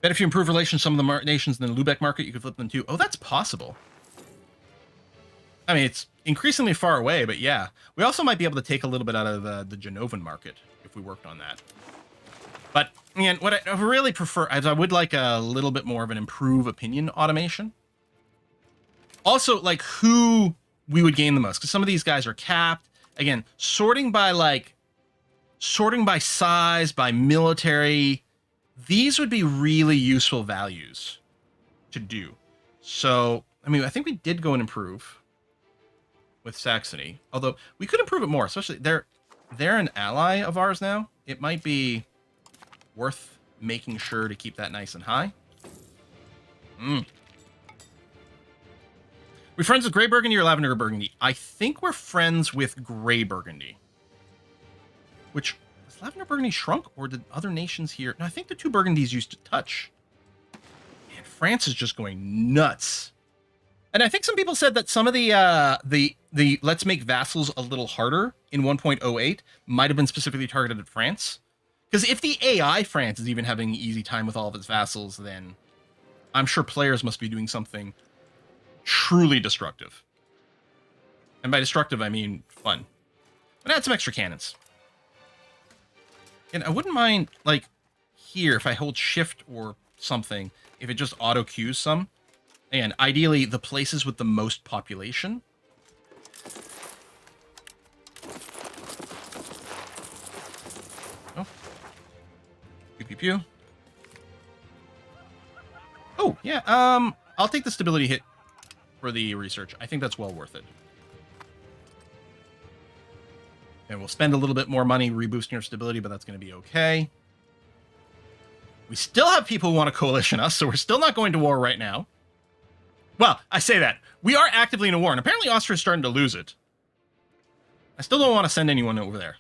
Bet if you improve relations with some of the nations in the Lubeck market, you could flip them too. Oh, that's possible. I mean, it's increasingly far away, but yeah. We also might be able to take a little bit out of the Genovan market if we worked on that. But, again, what I really prefer is I would like a little bit more of an improve opinion automation. Also, like, who we would gain the most. Because some of these guys are capped. Again, sorting by size, by military. These would be really useful values to do. So, I mean, I think we did go and improve with Saxony. Although, we could improve it more. Especially, they're an ally of ours now. It might be worth making sure to keep that nice and high. We friends with Grey Burgundy or Lavender Burgundy? I think we're friends with Grey Burgundy. Which, has Lavender Burgundy shrunk, or did other nations here? No, I think the two Burgundies used to touch. Man, France is just going nuts. And I think some people said that some of the let's make vassals a little harder in 1.08 might have been specifically targeted at France. Because if the AI France is even having an easy time with all of its vassals, then I'm sure players must be doing something truly destructive. And by destructive, I mean fun. But add some extra cannons. And I wouldn't mind, like, here, if I hold shift or something, if it just auto-queues some. And ideally, the places with the most population pew, pew. Oh, yeah. I'll take the stability hit for the research. I think that's well worth it. And we'll spend a little bit more money reboosting our stability, but that's going to be okay. We still have people who want to coalition us, so we're still not going to war right now. Well, I say that. We are actively in a war, and apparently Austria is starting to lose it. I still don't want to send anyone over there.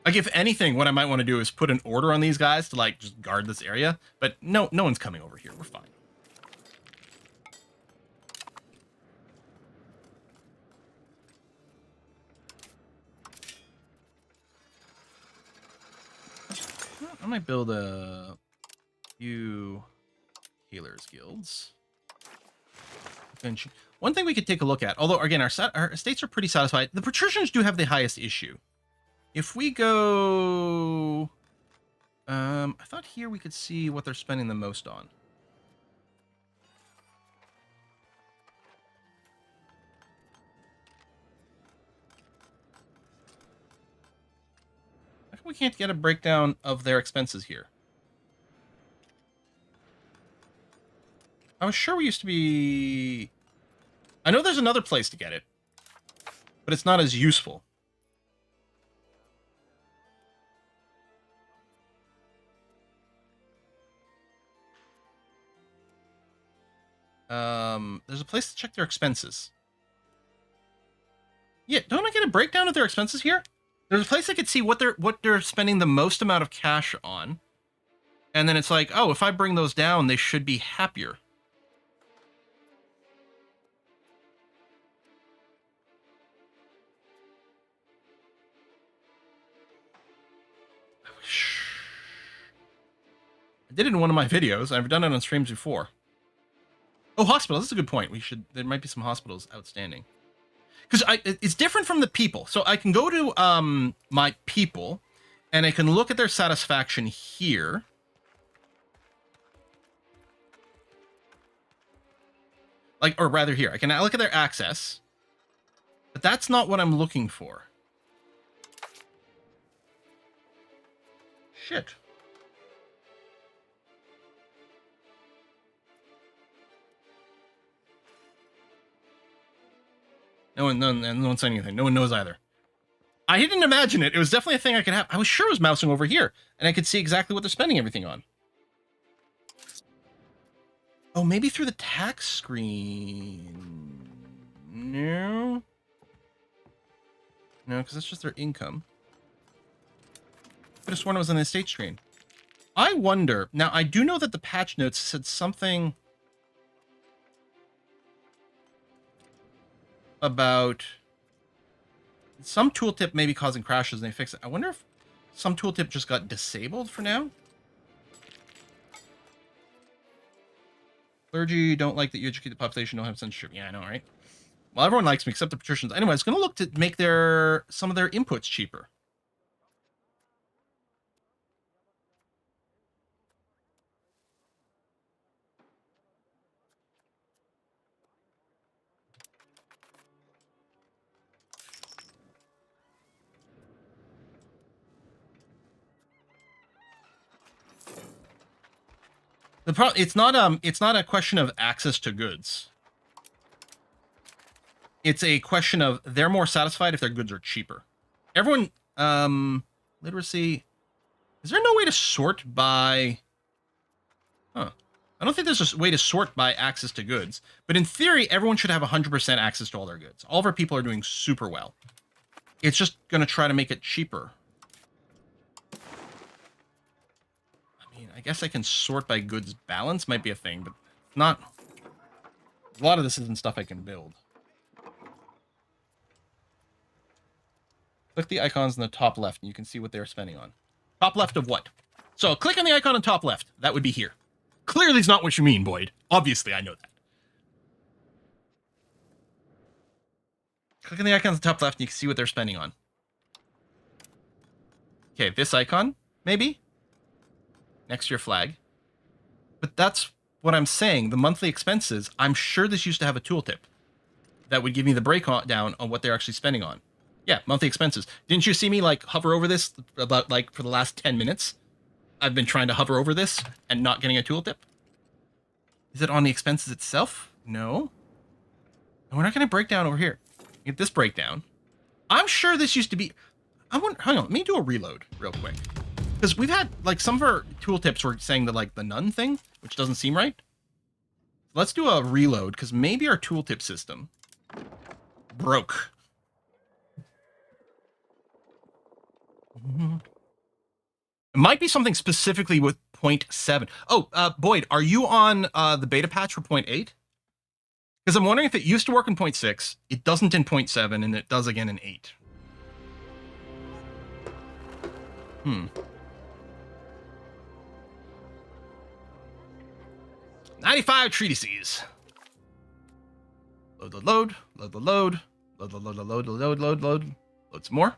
Like, if anything, what I might want to do is put an order on these guys to, like, just guard this area. But no one's coming over here. We're fine. I might build a few healers guilds. One thing we could take a look at, although, again, our estates are pretty satisfied. The patricians do have the highest issue. If we go... I thought here we could see what they're spending the most on. How come we can't get a breakdown of their expenses here? I was sure we used to be... I know there's another place to get it, but it's not as useful. There's a place to check their expenses. Yeah, don't I get a breakdown of their expenses here? There's a place I could see what they're spending the most amount of cash on. And then it's like, oh, if I bring those down, they should be happier. I did it in one of my videos. I've done it on streams before. Oh, hospitals. That's a good point. There might be some hospitals outstanding. Because it's different from the people. So I can go to my people, and I can look at their satisfaction here. Or rather here. I can look at their access. But that's not what I'm looking for. Shit. No one said anything. No one knows either. I didn't imagine it. It was definitely a thing I could have. I was sure it was mousing over here, and I could see exactly what they're spending everything on. Oh, maybe through the tax screen. No. No, because that's just their income. I could have sworn it was on the estate screen. I wonder. Now, I do know that the patch notes said something about some tooltip may be causing crashes and they fix it. I wonder if some tooltip just got disabled for now. Clergy don't like that you educate the population, don't have censorship. Yeah, I know, right? Well, everyone likes me except the patricians. Anyway, it's going to look to make some of their inputs cheaper. It's not a question of access to goods. It's a question of they're more satisfied if their goods are cheaper. Everyone, literacy. Is there no way to sort by? Huh. I don't think there's a way to sort by access to goods. But in theory, everyone should have 100% access to all their goods. All of our people are doing super well. It's just going to try to make it cheaper. I guess I can sort by goods balance, might be a thing, but not. A lot of this isn't stuff I can build. Click the icons in the top left and you can see what they're spending on. Top left of what? So click on the icon on top left. That would be here. Clearly it's not what you mean, Boyd. Obviously, I know that. Click on the icon on the top left and you can see what they're spending on. Okay, this icon, maybe? Next to your flag. But that's what I'm saying. The monthly expenses, I'm sure this used to have a tooltip that would give me the breakdown on what they're actually spending on. Yeah, monthly expenses. Didn't you see me like hover over this about like for the last 10 minutes? I've been trying to hover over this and not getting a tooltip. Is it on the expenses itself? No. And we're not going to break down over here. Get this breakdown. I'm sure this used to be... hang on, let me do a reload real quick. Because we've had, like, some of our tooltips were saying the, like, the none thing, which doesn't seem right. Let's do a reload, because maybe our tooltip system broke. It might be something specifically with 0.7. Oh, Boyd, are you on the beta patch for 0.8? Because I'm wondering if it used to work in 0.6, it doesn't in 0.7, and it does again in 8. 95 treatises. Load, load, load, load, load, load, load, load, load, load, load, load. Load some more.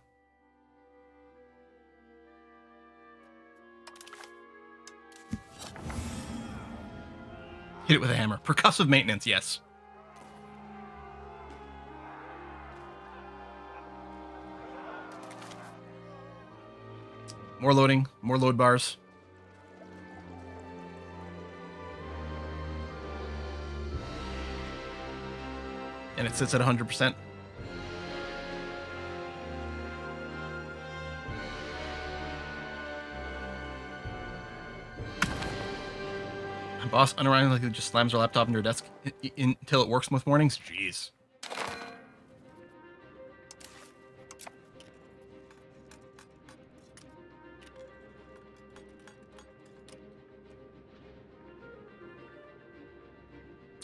Hit it with a hammer. Percussive maintenance, yes. More loading, more load bars. And it sits at 100%. My boss unironically just slams her laptop into her desk until it works most mornings. Jeez.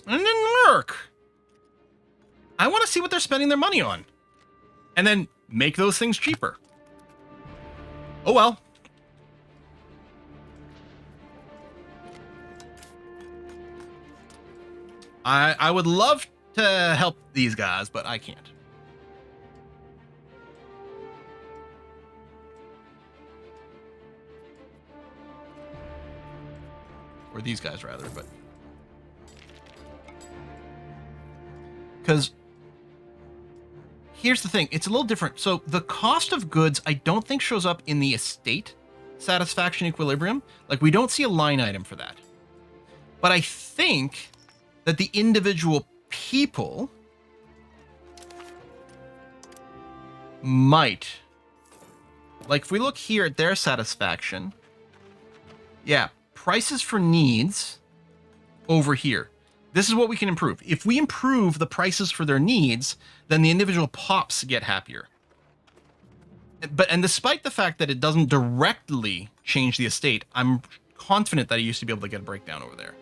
And it didn't work. I want to see what they're spending their money on. And then make those things cheaper. Oh well. I would love to help these guys, but I can't. Or these guys, rather, but... Because... Here's the thing, it's a little different. So the cost of goods, I don't think shows up in the estate satisfaction equilibrium. Like, we don't see a line item for that. But I think that the individual people might. Like, if we look here at their satisfaction, yeah, prices for needs over here. This is what we can improve. If we improve the prices for their needs, then the individual pops get happier. And despite the fact that it doesn't directly change the estate, I'm confident that I used to be able to get a breakdown over there.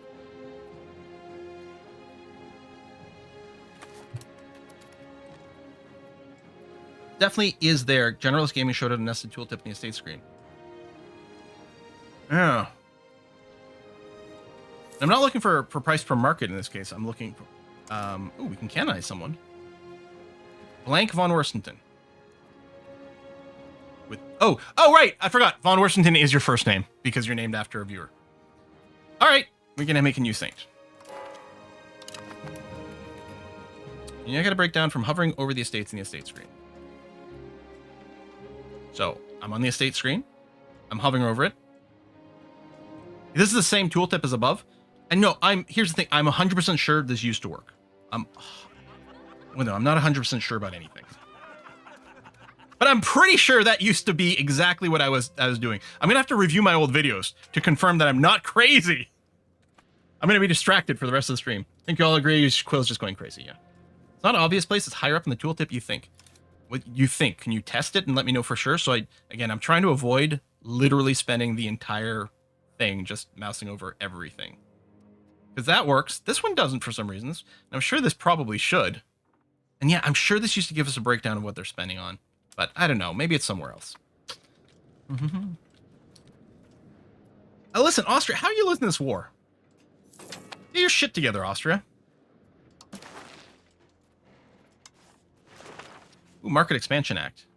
Definitely is there. Generalist Gaming showed it a nested tooltip in the estate screen. Yeah. I'm not looking for price per market in this case. I'm looking for... ooh, we can canonize someone. Blank von Worstenton. With... Oh, right! I forgot. Von Worstenton is your first name because you're named after a viewer. All right. We're going to make a new saint. And I got to break down from hovering over the estates in the estate screen. So, I'm on the estate screen. I'm hovering over it. This is the same tooltip as above. And no, here's the thing. I'm 100% sure this used to work. Well, no, I'm not 100% sure about anything. But I'm pretty sure that used to be exactly what I was doing. I'm going to have to review my old videos to confirm that I'm not crazy. I'm going to be distracted for the rest of the stream. I think you all agree Quill's just going crazy, yeah. It's not an obvious place. It's higher up in the tooltip you think. What you think? Can you test it and let me know for sure? So I'm trying to avoid literally spending the entire thing just mousing over everything. Because that works. This one doesn't for some reasons. And I'm sure this probably should. And yeah, I'm sure this used to give us a breakdown of what they're spending on. But I don't know. Maybe it's somewhere else. Listen, Austria, how are you losing this war? Get your shit together, Austria. Ooh, Market Expansion Act.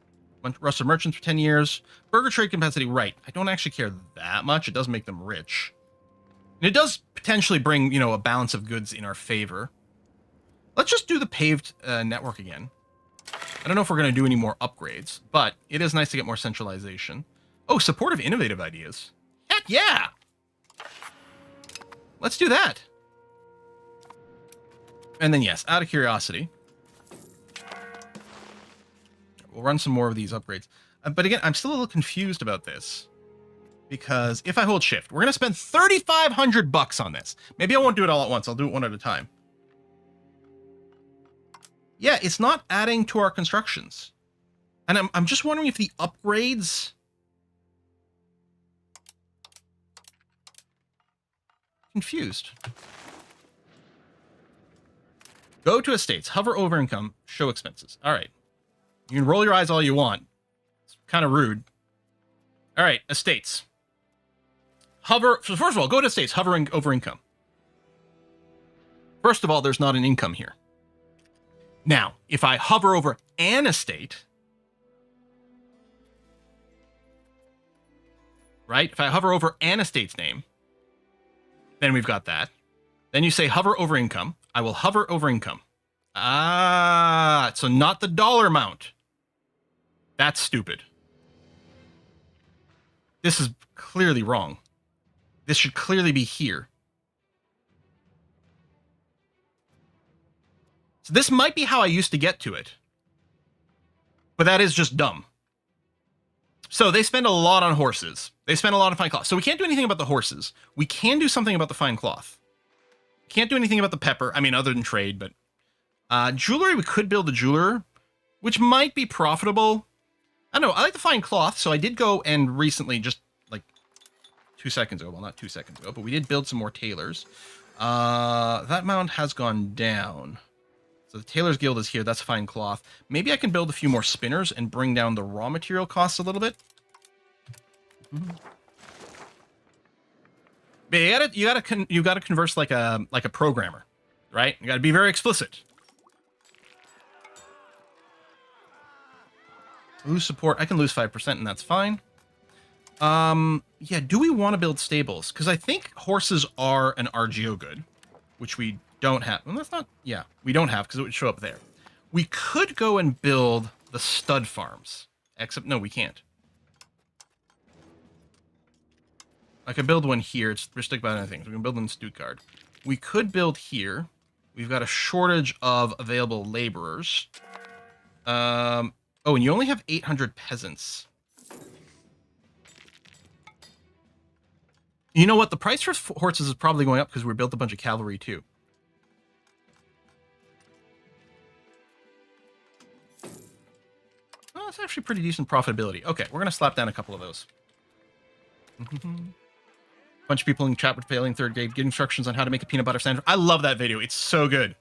Russia merchants for 10 years. Burger trade capacity, right. I don't actually care that much. It does make them rich. And it does potentially bring, a balance of goods in our favor. Let's just do the paved network again. I don't know if we're going to do any more upgrades, but it is nice to get more centralization. Oh, supportive innovative ideas. Heck yeah! Let's do that. And then yes, out of curiosity, we'll run some more of these upgrades. But again, I'm still a little confused about this. Because if I hold shift, we're going to spend 3,500 bucks on this. Maybe I won't do it all at once. I'll do it one at a time. Yeah, it's not adding to our constructions. And I'm just wondering if the upgrades... Confused. Go to estates, hover over income, show expenses. All right. You can roll your eyes all you want. It's kind of rude. All right, estates. Hover, so first of all, go to estates, hovering over income. First of all, there's not an income here. Now, if I hover over an estate, right? If I hover over an estate's name, then we've got that. Then you say hover over income. I will hover over income. Ah, so not the dollar amount. That's stupid. This is clearly wrong. This should clearly be here. So this might be how I used to get to it. But that is just dumb. So they spend a lot on horses. They spend a lot on fine cloth. So we can't do anything about the horses. We can do something about the fine cloth. Can't do anything about the pepper. I mean, other than trade, but... jewelry, we could build a jeweler, which might be profitable. I don't know. I like the fine cloth, so I did go and recently, just like 2 seconds ago, well, not 2 seconds ago, but we did build some more tailors. That amount has gone down. So the Tailors Guild is here. That's fine cloth. Maybe I can build a few more spinners and bring down the raw material costs a little bit. But you gotta converse like a programmer, right? You gotta be very explicit. Lose support. I can lose 5%, and that's fine. Yeah, do we want to build stables? Because I think horses are an RGO good, which we don't have. Well, that's not... Yeah, we don't have, because it would show up there. We could go and build the stud farms. Except, no, we can't. I could build one here. It's restricted by other things. We can build in Stuttgart. We could build here. We've got a shortage of available laborers. Oh, and you only have 800 peasants. You know what? The price for horses is probably going up because we built a bunch of cavalry too. Oh, it's actually pretty decent profitability. Okay, we're going to slap down a couple of those. Bunch of people in chat with failing third grade get instructions on how to make a peanut butter sandwich. I love that video. It's so good.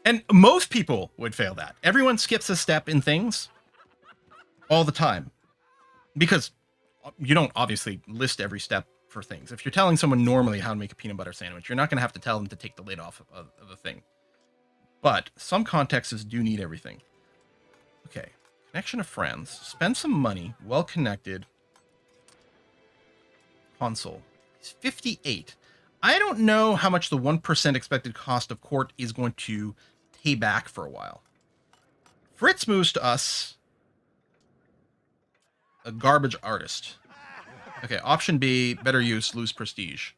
And most people would fail that. Everyone skips a step in things all the time because you don't obviously list every step for things. If you're telling someone normally how to make a peanut butter sandwich, you're not going to have to tell them to take the lid off of the thing. But some contexts do need everything. Okay. Connection of friends. Spend some money. Well connected. Console. It's 58. I don't know how much the 1% expected cost of court is going to pay back for a while. Fritz moves to us. A garbage artist. Okay, option B, better use, lose prestige.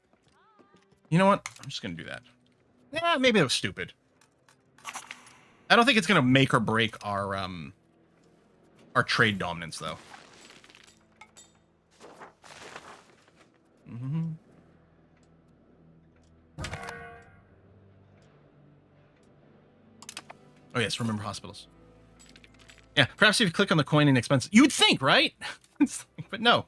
You know what? I'm just going to do that. Yeah, maybe that was stupid. I don't think it's going to make or break our trade dominance, though. Oh, yes, remember hospitals. Yeah, perhaps if you click on the coin and expenses, you would think, right? But no.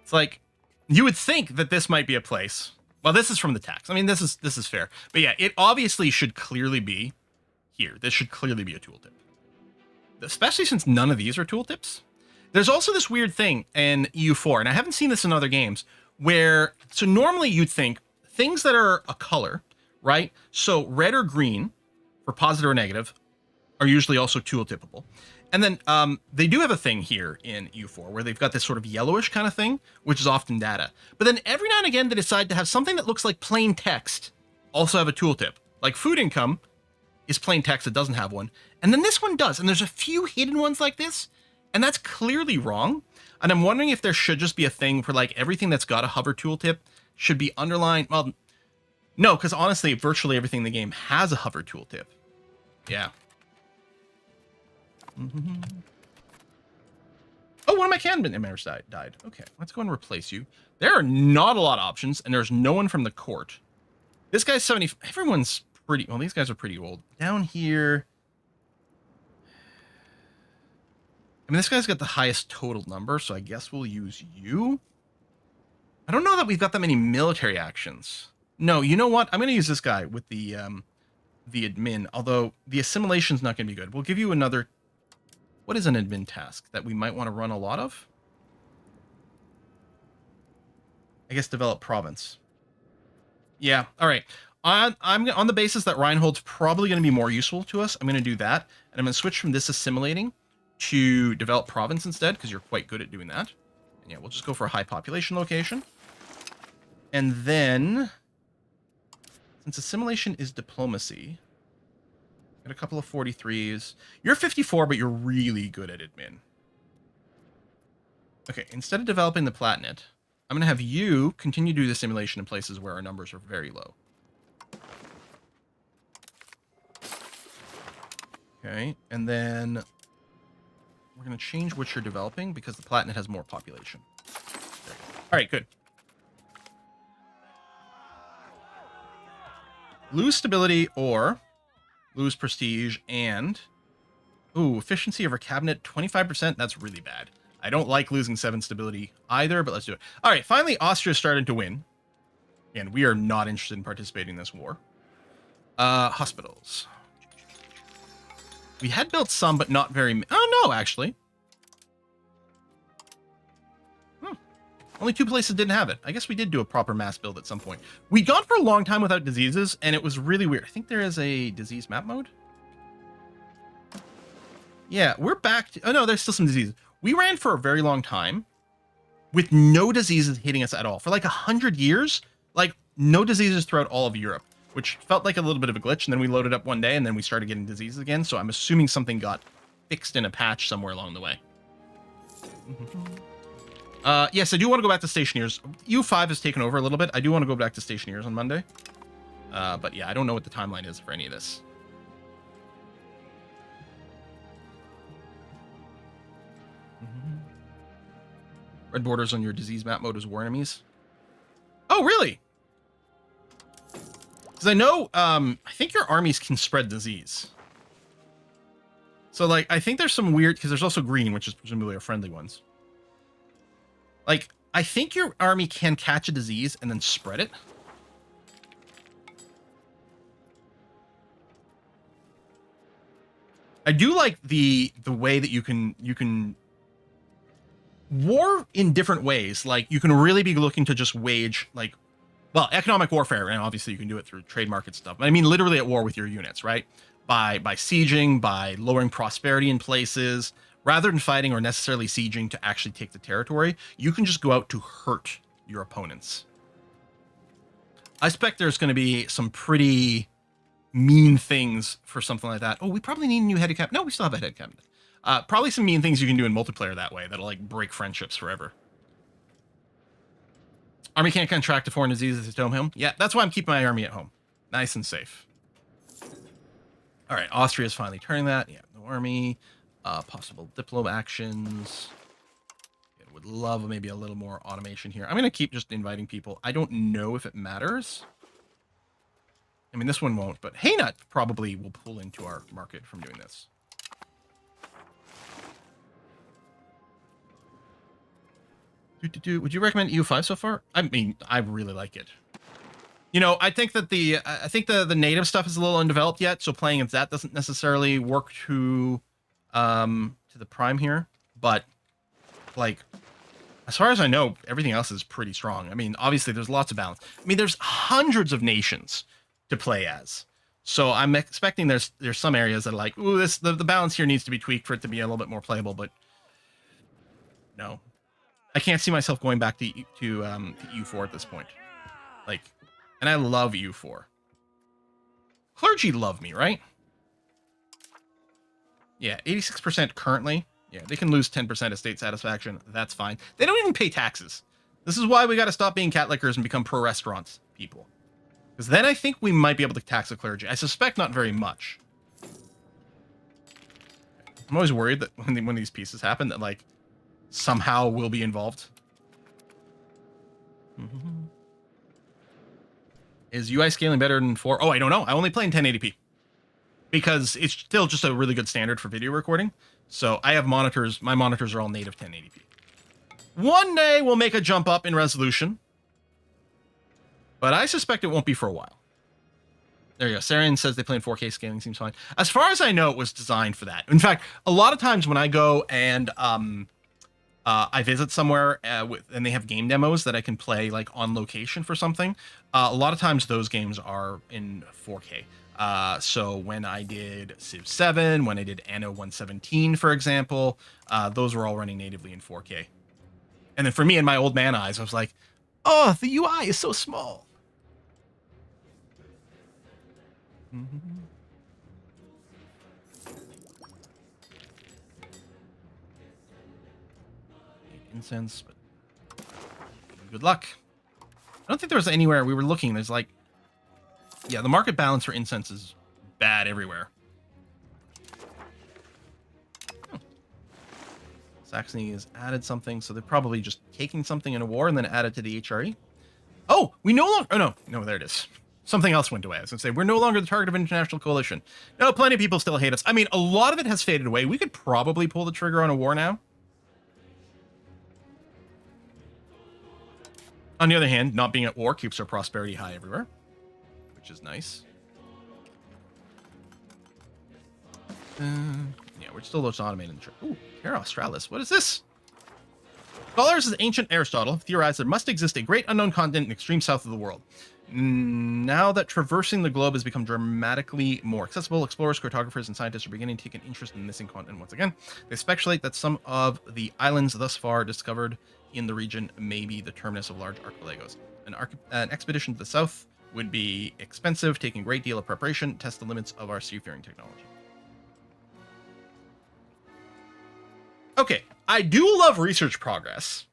It's like, you would think that this might be a place. Well, this is from the tax. I mean, this is fair. But yeah, it obviously should clearly be here. This should clearly be a tooltip. Especially since none of these are tooltips. There's also this weird thing in EU4, and I haven't seen this in other games, where, so normally you'd think things that are a color, right? So red or green for positive or negative are usually also tooltippable. And then they do have a thing here in EU4 where they've got this sort of yellowish kind of thing, which is often data. But then every now and again, they decide to have something that looks like plain text also have a tooltip. Like food income is plain text that doesn't have one. And then this one does. And there's a few hidden ones like this. And that's clearly wrong. And I'm wondering if there should just be a thing for like everything that's got a hover tooltip should be underlined. Well, no, because honestly, virtually everything in the game has a hover tooltip. Yeah. Oh, one of my cabinet members died. Okay, let's go and replace you. There are not a lot of options, and there's no one from the court. This guy's 70. Everyone's pretty... Well, these guys are pretty old. Down here... I mean, this guy's got the highest total number, so I guess we'll use you. I don't know that we've got that many military actions. No, you know what? I'm going to use this guy with the admin, although the assimilation's not going to be good. We'll give you another... What is an admin task that we might want to run a lot of? I guess develop province. Yeah, all right. I'm on the basis that Reinhold's probably going to be more useful to us. I'm going to do that, and I'm going to switch from this assimilating to develop province instead, because you're quite good at doing that. And yeah, we'll just go for a high population location. And then, since assimilation is diplomacy, got a couple of 43s. You're 54, but you're really good at admin. Okay, instead of developing the Platnet, I'm going to have you continue to do the simulation in places where our numbers are very low. Okay, and then we're going to change what you're developing because the Platnet has more population. All right, good. Lose stability or lose prestige and... Ooh, efficiency of our cabinet, 25%. That's really bad. I don't like losing 7 stability either, but let's do it. All right, finally, Austria started to win. And we are not interested in participating in this war. Hospitals. We had built some, but not very... Oh, no, actually. Only 2 places didn't have it. I guess we did do a proper mass build at some point. We gone for a long time without diseases, and it was really weird. I think there is a disease map mode. Yeah, we're back to... Oh, no, there's still some diseases. We ran for a very long time with no diseases hitting us at all. For like 100 years, like no diseases throughout all of Europe, which felt like a little bit of a glitch. And then we loaded up one day, and then we started getting diseases again. So I'm assuming something got fixed in a patch somewhere along the way. Yes, I do want to go back to Stationeers. U5 has taken over a little bit. I do want to go back to Stationeers on Monday. But yeah, I don't know what the timeline is for any of this. Red borders on your disease map mode is war enemies. Oh, really? Because I know, I think your armies can spread disease. So, like, I think there's some weird... Because there's also green, which is presumably our friendly ones. Like, I think your army can catch a disease and then spread it. I do like the way that you can war in different ways. Like, you can really be looking to just wage, like, well, economic warfare, and obviously you can do it through trade market stuff. I mean, literally at war with your units, right? By sieging, by lowering prosperity in places. Rather than fighting or necessarily sieging to actually take the territory, you can just go out to hurt your opponents. I expect there's going to be some pretty mean things for something like that. Oh, we probably need a new head of cabinet. No, we still have a head of cabinet. Probably some mean things you can do in multiplayer that way that'll, like, break friendships forever. Army can't contract a foreign disease at home. Yeah, that's why I'm keeping my army at home. Nice and safe. All right, Austria's finally turning that. Yeah, no army. Possible diplo actions. Yeah, would love maybe a little more automation here. I'm going to keep just inviting people. I don't know if it matters. I mean, this one won't, but Haynut probably will pull into our market from doing this. Would you recommend EU5 so far? I mean, I really like it. You know, I think that the native stuff is a little undeveloped yet, so playing against that doesn't necessarily work to the prime here. But, like, as far as I know, everything else is pretty strong. I mean, obviously, there's lots of balance. I mean, there's hundreds of nations to play as. So I'm expecting there's some areas that are like, ooh, the balance here needs to be tweaked for it to be a little bit more playable, but no. I can't see myself going back to EU4 at this point. Like, and I love EU4. Clergy love me, right? Yeah, 86% currently. Yeah, they can lose 10% of state satisfaction. That's fine. They don't even pay taxes. This is why we got to stop being cat lickers and become pro-restaurants people. Because then I think we might be able to tax the clergy. I suspect not very much. I'm always worried that when these pieces happen, that, like, somehow we'll be involved. Is UI scaling better than 4? Oh, I don't know. I only play in 1080p. Because it's still just a really good standard for video recording. So I have monitors. My monitors are all native 1080p. One day we'll make a jump up in resolution. But I suspect it won't be for a while. There you go. Sarian says they play in 4K scaling. Seems fine. As far as I know, it was designed for that. In fact, a lot of times when I go and I visit somewhere and they have game demos that I can play like on location for something, a lot of times those games are in 4K. So when I did Civ 7, when I did Anno 117, for example, those were all running natively in 4K. And then for me, in my old man eyes, I was like, oh, the UI is so small. Incense, but good luck. I don't think there was anywhere we were looking. There's like, yeah, the market balance for incense is bad everywhere. Saxony has added something, so they're probably just taking something in a war and then added to the HRE. Oh, we no longer. Oh no, there it is. Something else went away. I was going to say, we're no longer the target of international coalition. No, plenty of people still hate us. I mean, a lot of it has faded away. We could probably pull the trigger on a war now. On the other hand, not being at war keeps our prosperity high everywhere, which is nice. Yeah, we're still just automating the trigger. Ooh, Terra Australis. What is this? Scholars of ancient Aristotle theorized there must exist a great unknown continent in the extreme south of the world. Now that traversing the globe has become dramatically more accessible, explorers, cartographers, and scientists are beginning to take an interest in the missing continent once again. They speculate that some of the islands thus far discovered in the region may be the terminus of large archipelagos. An expedition to the south would be expensive, taking a great deal of preparation, test the limits of our seafaring technology. Okay, I do love research progress.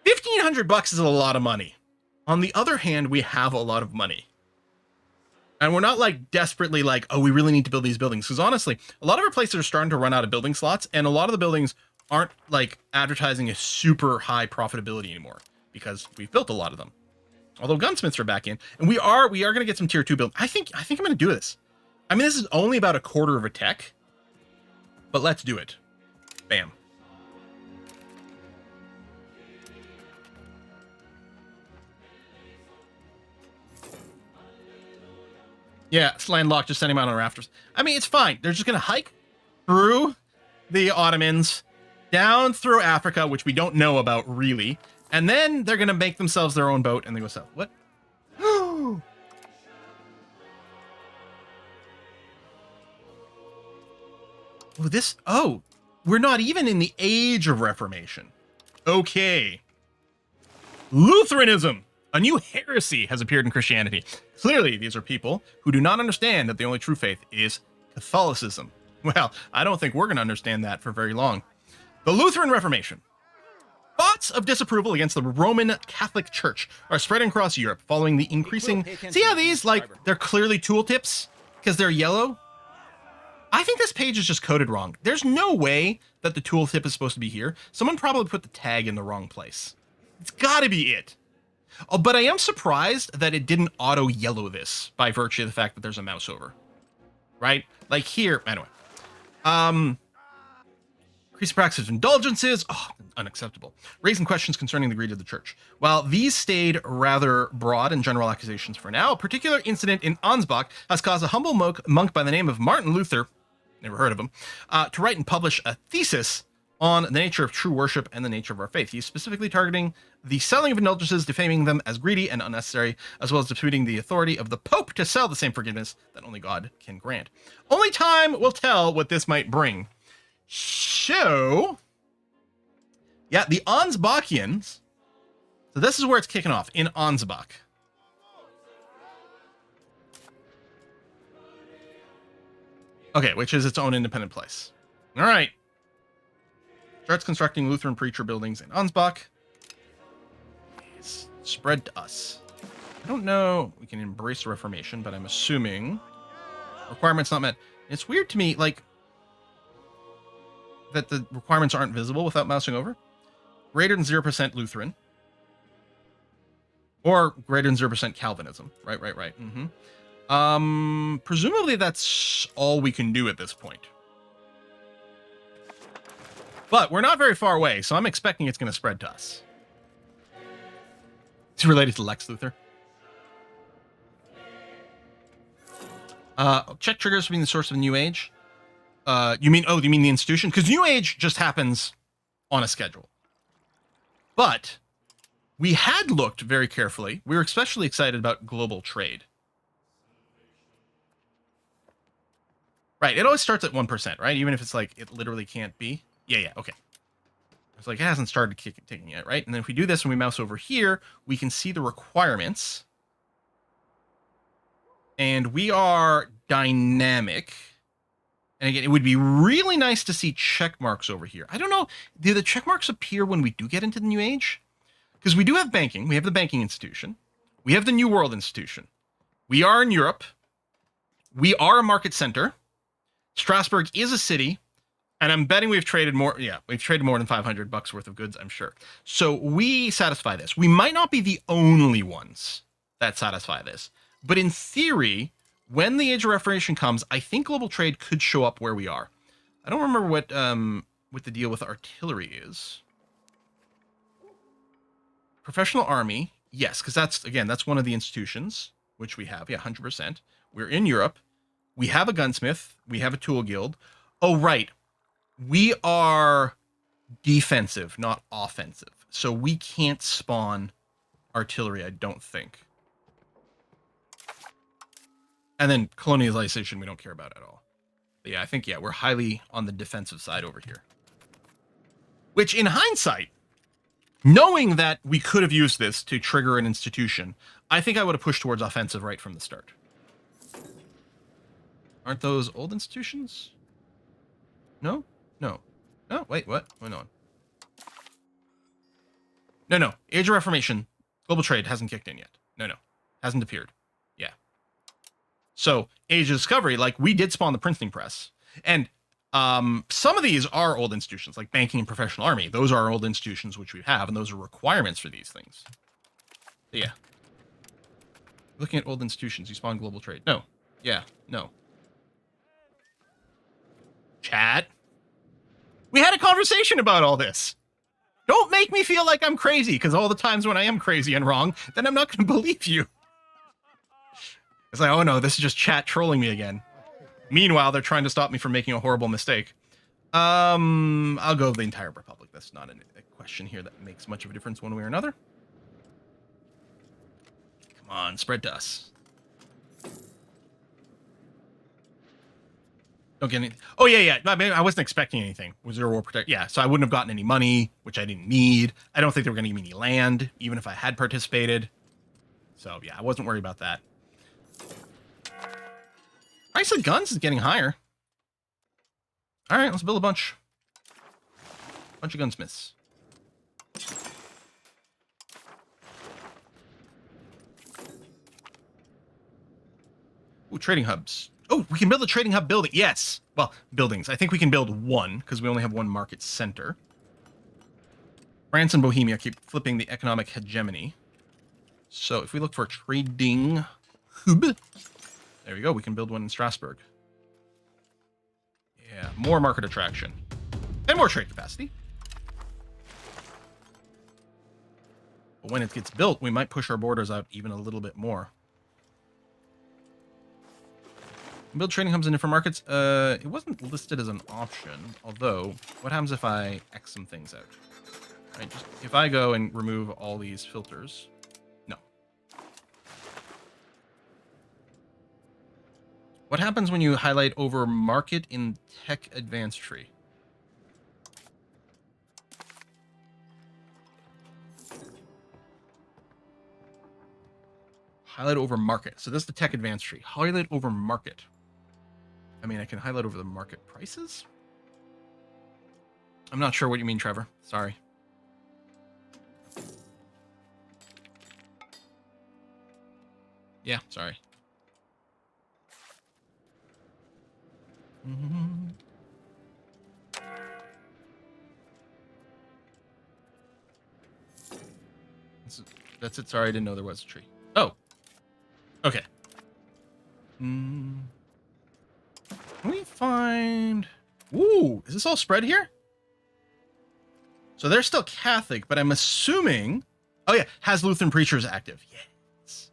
$1,500 is a lot of money. On the other hand, we have a lot of money. And we're not like desperately like, oh, we really need to build these buildings. Because honestly, a lot of our places are starting to run out of building slots. And a lot of the buildings aren't like advertising a super high profitability anymore. Because we've built a lot of them. Although gunsmiths are back in. And we are going to get some tier 2 build. I think I'm going to do this. I mean, this is only about a quarter of a tech. But let's do it. Bam. Yeah, it's landlocked, just sending them out on rafters. I mean, it's fine. They're just going to hike through the Ottomans, down through Africa, which we don't know about really, and then they're going to make themselves their own boat and they go south. What? Oh, this... Oh, we're not even in the age of Reformation. Okay. Lutheranism! A new heresy has appeared in Christianity. Clearly, these are people who do not understand that the only true faith is Catholicism. Well, I don't think we're going to understand that for very long. The Lutheran Reformation. Thoughts of disapproval against the Roman Catholic Church are spreading across Europe following the increasing... See how these, like, they're clearly tooltips because they're yellow? I think this page is just coded wrong. There's no way that the tooltip is supposed to be here. Someone probably put the tag in the wrong place. It's got to be it. Oh, but I am surprised that it didn't auto yellow this by virtue of the fact that there's a mouse over. Right? Like here, anyway. Increased practice of indulgences. Oh, unacceptable. Raising questions concerning the greed of the church. While these stayed rather broad and general accusations for now, a particular incident in Ansbach has caused a humble monk by the name of Martin Luther, never heard of him, to write and publish a thesis on the nature of true worship and the nature of our faith. He's specifically targeting the selling of indulgences, defaming them as greedy and unnecessary, as well as disputing the authority of the Pope to sell the same forgiveness that only God can grant. Only time will tell what this might bring. So, yeah, the Ansbachians. So this is where it's kicking off, in Ansbach. Okay, which is its own independent place. All right. Starts constructing Lutheran preacher buildings in Ansbach. It's spread to us. I don't know. We can embrace the Reformation, but I'm assuming requirements not met. It's weird to me, like, that the requirements aren't visible without mousing over. Greater than 0% Lutheran. Or greater than 0% Calvinism. Right. Presumably that's all we can do at this point. But we're not very far away, so I'm expecting it's going to spread to us. It's related to Lex Luthor. Check triggers for being the source of the New Age. You mean the institution? Because New Age just happens on a schedule. But we had looked very carefully. We were especially excited about global trade. Right, it always starts at 1%, right? Even if it's like, it literally can't be. Yeah, okay. It's like, it hasn't started ticking yet, right? And then if we do this and we mouse over here, we can see the requirements. And we are dynamic. And again, it would be really nice to see check marks over here. I don't know, do the check marks appear when we do get into the New Age? Because we do have banking. We have the banking institution. We have the New World institution. We are in Europe. We are a market center. Strasbourg is a city. And I'm betting we've traded more. Yeah, we've traded more than $500 worth of goods, I'm sure. So we satisfy this. We might not be the only ones that satisfy this. But in theory, when the Age of Reformation comes, I think global trade could show up where we are. I don't remember what the deal with artillery is. Professional army, yes, because that's one of the institutions, which we have, 100%. We're in Europe. We have a gunsmith. We have a tool guild. Oh, right. We are defensive, not offensive. So we can't spawn artillery, I don't think. And then colonialization, we don't care about at all. But yeah, I think, we're highly on the defensive side over here. Which, in hindsight, knowing that we could have used this to trigger an institution, I think I would have pushed towards offensive right from the start. Aren't those old institutions? No? No. Oh, wait, what? Wait on. No. Age of Reformation, global trade hasn't kicked in yet. No. Hasn't appeared. Yeah. So, Age of Discovery, like, we did spawn the printing press. And some of these are old institutions, like banking and professional army. Those are old institutions which we have, and those are requirements for these things. But yeah. Looking at old institutions, you spawn global trade. No. Yeah. No. Chat. We had a conversation about all this. Don't make me feel like I'm crazy, because all the times when I am crazy and wrong, then I'm not going to believe you. It's like, oh no, this is just chat trolling me again. Meanwhile, they're trying to stop me from making a horrible mistake. I'll go the entire Republic. That's not a question here that makes much of a difference one way or another. Come on, spread to us. Don't get any. Oh, yeah. I mean, I wasn't expecting anything. Was there a war protect? Yeah, so I wouldn't have gotten any money, which I didn't need. I don't think they were going to give me any land, even if I had participated. So, yeah, I wasn't worried about that. Price of guns is getting higher. All right, let's build a bunch. Bunch of gunsmiths. Ooh, trading hubs. Oh, we can build a trading hub building. Yes. Well, buildings. I think we can build one, because we only have one market center. France and Bohemia keep flipping the economic hegemony. So if we look for a trading hub, there we go. We can build one in Strasbourg. Yeah, more market attraction. And more trade capacity. But when it gets built, we might push our borders out even a little bit more. Build trading hubs in different markets. It wasn't listed as an option, although what happens if I X some things out? Right, just if I go and remove all these filters. No. What happens when you highlight over market in tech advanced tree? Highlight over market. So this is the tech advanced tree. Highlight over market. mean, I can highlight over the market prices. I'm not sure what you mean, Trevor. Sorry. Yeah, sorry. Mm-hmm. That's it. Sorry, I didn't know there was a tree. Oh. Okay. Can we find... Ooh, is this all spread here? So they're still Catholic, but I'm assuming... Oh, yeah. Has Lutheran preachers active. Yes.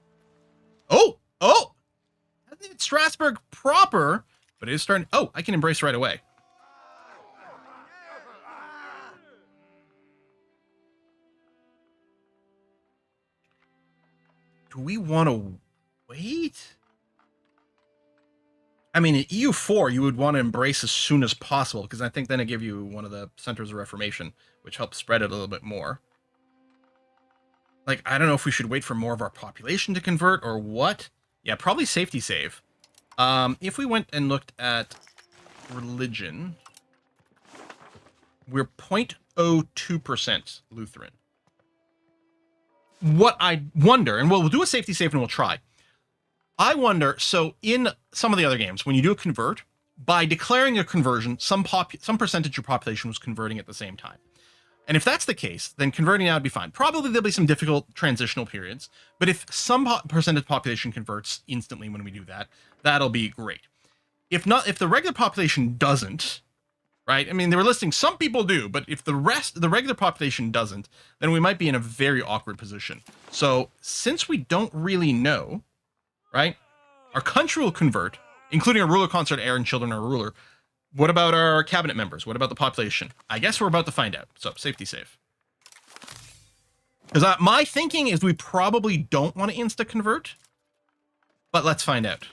Oh! Oh! It's Strasbourg proper, but it is starting... Oh, I can embrace right away. Do we want to wait? I mean, in EU4, you would want to embrace as soon as possible, because I think then it give you one of the centers of Reformation, which helps spread it a little bit more. Like, I don't know if we should wait for more of our population to convert or what. Yeah, probably safety save. If we went and looked at religion, we're 0.02% Lutheran. What I wonder, and we'll do a safety save and we'll try. I wonder, so in some of the other games, when you do a convert, by declaring a conversion, some percentage of your population was converting at the same time. And if that's the case, then converting now would be fine. Probably there'll be some difficult transitional periods, but if some percentage population converts instantly when we do that, that'll be great. If not, if the regular population doesn't, right? I mean, they were listing some people do, but if the regular population doesn't, then we might be in a very awkward position. So since we don't really know, right? Our country will convert, including our ruler, consort, heir, and children, our ruler. What about our cabinet members? What about the population? I guess we're about to find out. So, safety save. Because my thinking is we probably don't want to insta-convert, but let's find out.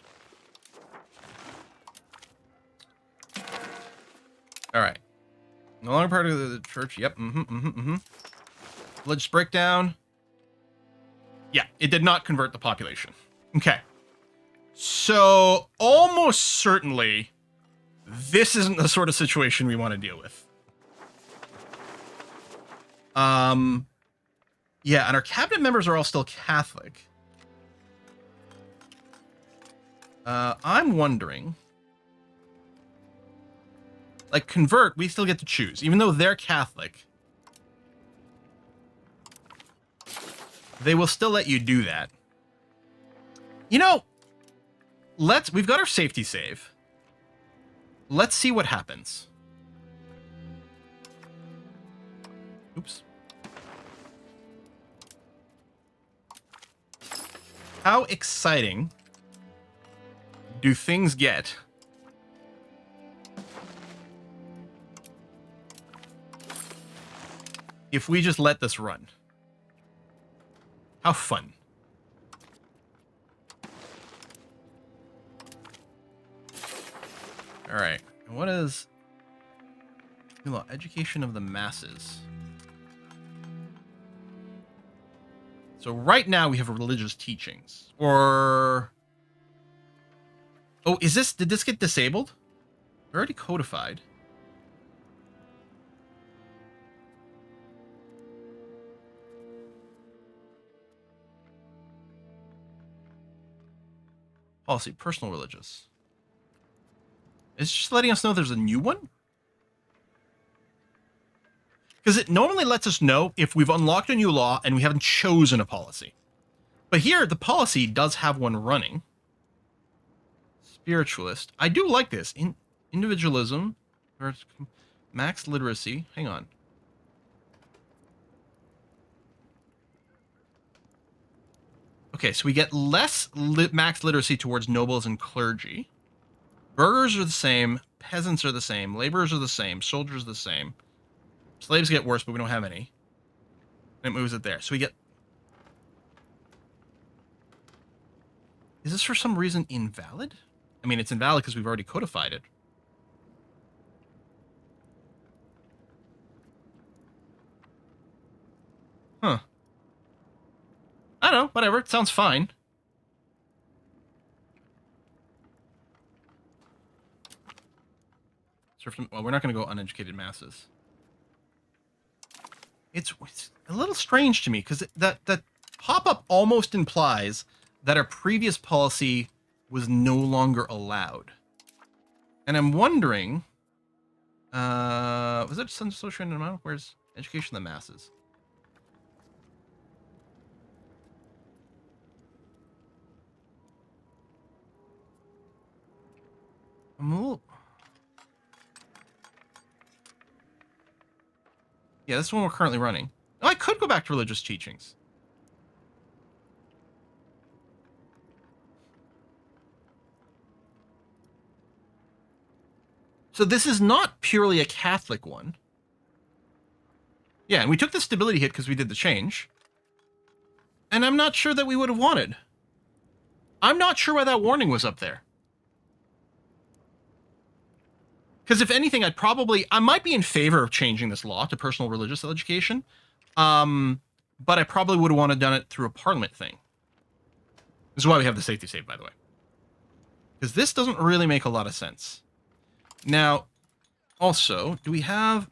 All right. No longer part of the church. Yep. Religious breakdown. Yeah, it did not convert the population. Okay. So, almost certainly, this isn't the sort of situation we want to deal with. Yeah, and our cabinet members are all still Catholic. I'm wondering... Like, convert, we still get to choose. Even though they're Catholic, they will still let you do that. You know, we've got our safety save. Let's see what happens. Oops. How exciting do things get if we just let this run? How fun. All right. And what is education of the masses? So right now we have religious teachings. Or... Oh, did this get disabled? We're already codified. Policy, personal religious. It's just letting us know there's a new one? Because it normally lets us know if we've unlocked a new law and we haven't chosen a policy. But here, the policy does have one running. Spiritualist. I do like this. Individualism. Max literacy. Hang on. Okay, so we get less max literacy towards nobles and clergy. Burghers are the same. Peasants are the same. Laborers are the same. Soldiers are the same. Slaves get worse, but we don't have any. And it moves it there. So we get... Is this for some reason invalid? I mean, it's invalid because we've already codified it. Huh. I don't know. Whatever. It sounds fine. Well, we're not going to go uneducated masses. It's a little strange to me because that pop-up almost implies that our previous policy was no longer allowed. And I'm wondering, was it some social amount? Where's education of the masses? I'm a little... Yeah, this is one we're currently running. Oh, I could go back to religious teachings. So this is not purely a Catholic one. Yeah, and we took the stability hit because we did the change. And I'm not sure that we would have wanted. I'm not sure why that warning was up there. Because if anything, I might be in favor of changing this law to personal religious education. But I probably would have wanted done it through a parliament thing. This is why we have the safety save, by the way. Because this doesn't really make a lot of sense. Now, also, do we have...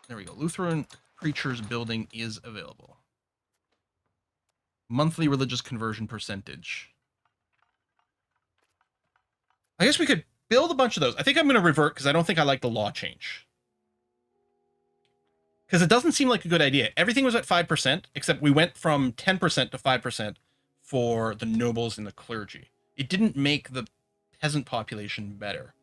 There we go. Lutheran Preachers Building is available. Monthly religious conversion percentage. I guess we could build a bunch of those. I think I'm going to revert because I don't think I like the law change. Because it doesn't seem like a good idea. Everything was at 5%, except we went from 10% to 5% for the nobles and the clergy. It didn't make the peasant population better.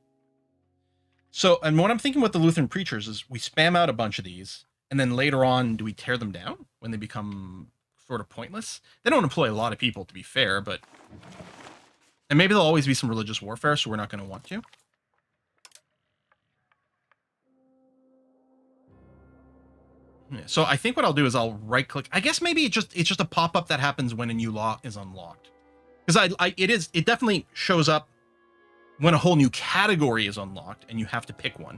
So, and what I'm thinking with the Lutheran preachers is we spam out a bunch of these, and then later on, do we tear them down when they become sort of pointless? They don't employ a lot of people, to be fair, but... And maybe there'll always be some religious warfare, so we're not going to want to. Yeah, so I think what I'll do is I'll right-click. I guess maybe it's just a pop-up that happens when a new law is unlocked. Because it definitely shows up when a whole new category is unlocked and you have to pick one.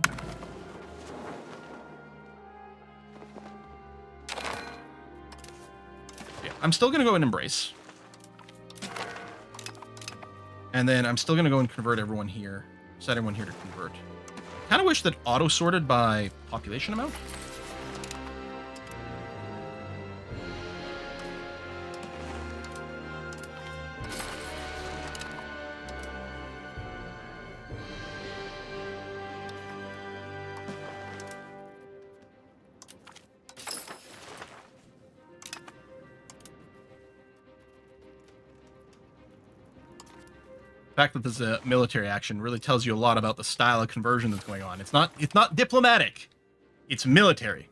Yeah, I'm still going to go and embrace. And then I'm still going to go and convert everyone here. Set everyone here to convert. Kind of wish that auto-sorted by population amount. The fact that this is a military action really tells you a lot about the style of conversion that's going on. It's not diplomatic. It's military.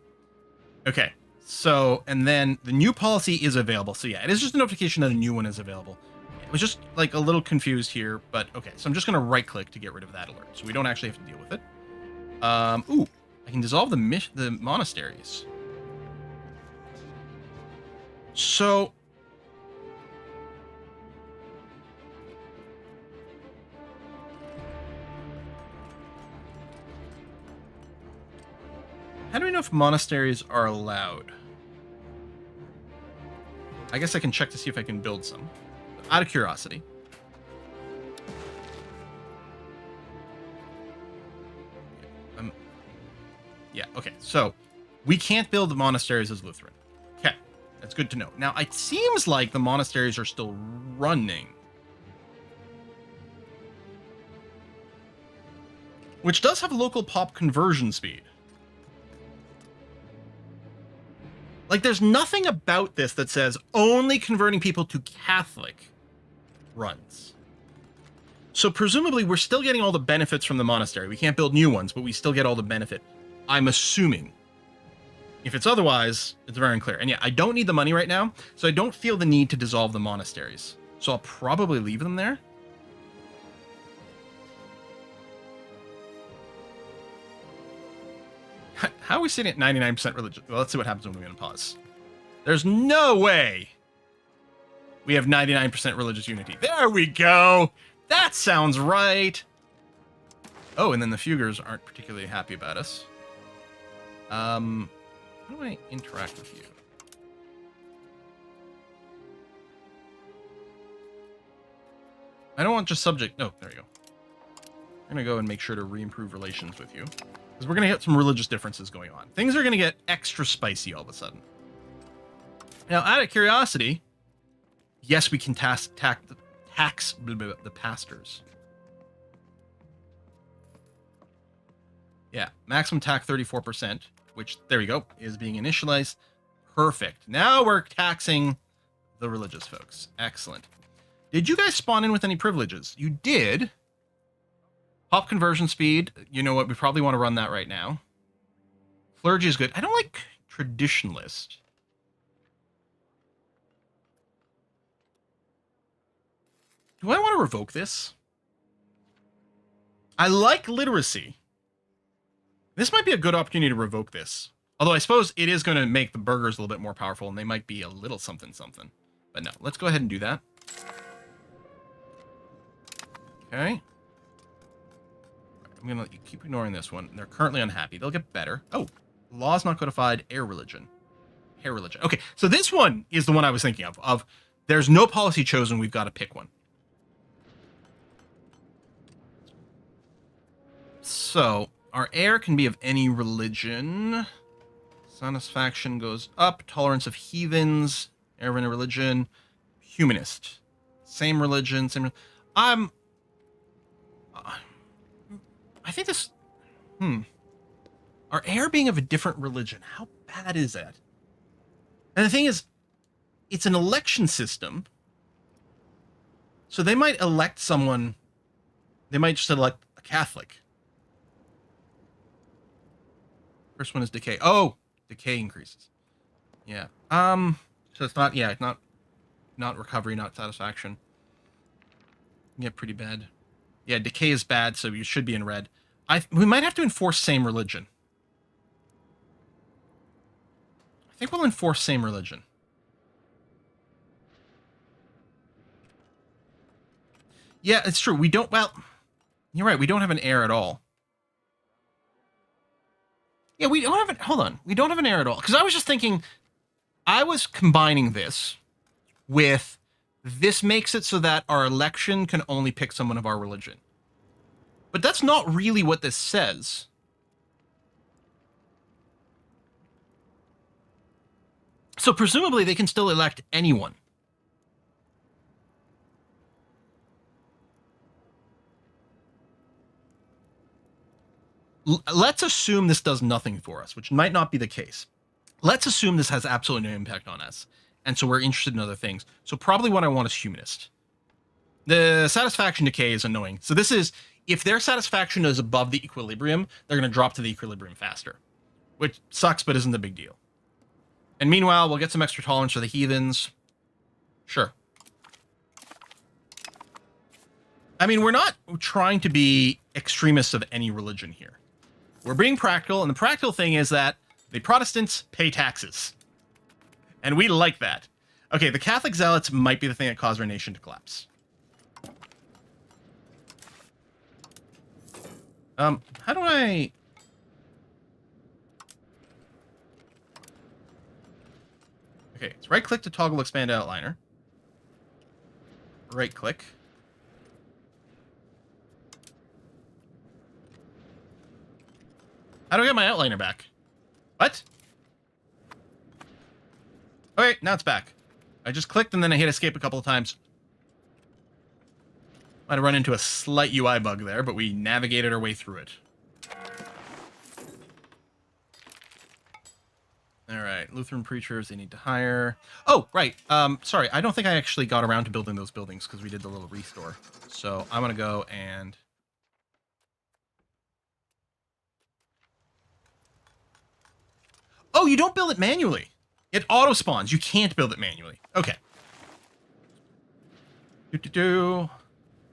Okay. So, and then the new policy is available. So yeah, it is just a notification that a new one is available. It was just like a little confused here, but okay. So I'm just going to right click to get rid of that alert. So we don't actually have to deal with it. Ooh, I can dissolve the monasteries. So how do we know if monasteries are allowed? I guess I can check to see if I can build some. Out of curiosity. Yeah, okay. So, we can't build the monasteries as Lutheran. Okay, that's good to know. Now, it seems like the monasteries are still running. Which does have local pop conversion speed. Like, there's nothing about this that says only converting people to Catholic runs. So presumably we're still getting all the benefits from the monastery. We can't build new ones, but we still get all the benefit. I'm assuming. If it's otherwise, it's very unclear. And yeah, I don't need the money right now, so I don't feel the need to dissolve the monasteries. So I'll probably leave them there. How are we sitting at 99% religion? Well, let's see what happens when we unpause. There's no way we have 99% religious unity. There we go. That sounds right. Oh, and then the Fugers aren't particularly happy about us. How do I interact with you? I don't want just subject. No, there you go. I'm going to go and make sure to re-improve relations with you. Because we're going to get some religious differences going on. Things are going to get extra spicy all of a sudden. Now, out of curiosity, yes, we can tax the pastors. Yeah, maximum tax 34%, which, there we go, is being initialized. Perfect. Now we're taxing the religious folks. Excellent. Did you guys spawn in with any privileges? You did. Pop conversion speed. You know what? We probably want to run that right now. Clergy is good. I don't like traditionalist. Do I want to revoke this? I like literacy. This might be a good opportunity to revoke this. Although I suppose it is going to make the burgers a little bit more powerful, and they might be a little something something. But no, let's go ahead and do that. Okay. I'm going to keep ignoring this one. They're currently unhappy. They'll get better. Oh, laws not codified, air religion. Hair religion. Okay, so this one is the one I was thinking of there's no policy chosen, we've got to pick one. So, our heir can be of any religion. Satisfaction goes up. Tolerance of heathens. Heir of any religion. Humanist. Same religion. Same. I think this. Our heir being of a different religion. How bad is that? And the thing is, it's an election system. So they might elect someone. They might just elect a Catholic. First one is decay. Oh, decay increases. Yeah. So it's not. Yeah, it's not recovery, not satisfaction. Yeah, pretty bad. Yeah, decay is bad, so you should be in red. We might have to enforce same religion. I think we'll enforce same religion. Yeah, it's true. We don't. Well, you're right. We don't have an heir at all. Yeah, we don't have it. Hold on. We don't have an heir at all. Because I was just thinking, I was combining this with this makes it so that our election can only pick someone of our religion. But that's not really what this says. So presumably they can still elect anyone. Let's assume this does nothing for us, which might not be the case. Let's assume this has absolutely no impact on us. And so we're interested in other things. So probably what I want is humanist. The satisfaction decay is annoying. So this is, if their satisfaction is above the equilibrium, they're going to drop to the equilibrium faster. Which sucks, but isn't a big deal. And meanwhile, we'll get some extra tolerance for the heathens. Sure. I mean, we're not trying to be extremists of any religion here. We're being practical, and the practical thing is that the Protestants pay taxes. And we like that. Okay, the Catholic zealots might be the thing that caused our nation to collapse. How do I... Okay, it's right-click to toggle expand outliner. Right-click. How do I get my outliner back? What? Okay, now it's back. I just clicked and then I hit escape a couple of times. Might have run into a slight UI bug there, but we navigated our way through it. All right, Lutheran preachers, they need to hire. Oh, right. Sorry, I don't think I actually got around to building those buildings because we did the little restore. So I'm going to go and... Oh, you don't build it manually. It auto-spawns. You can't build it manually. Okay.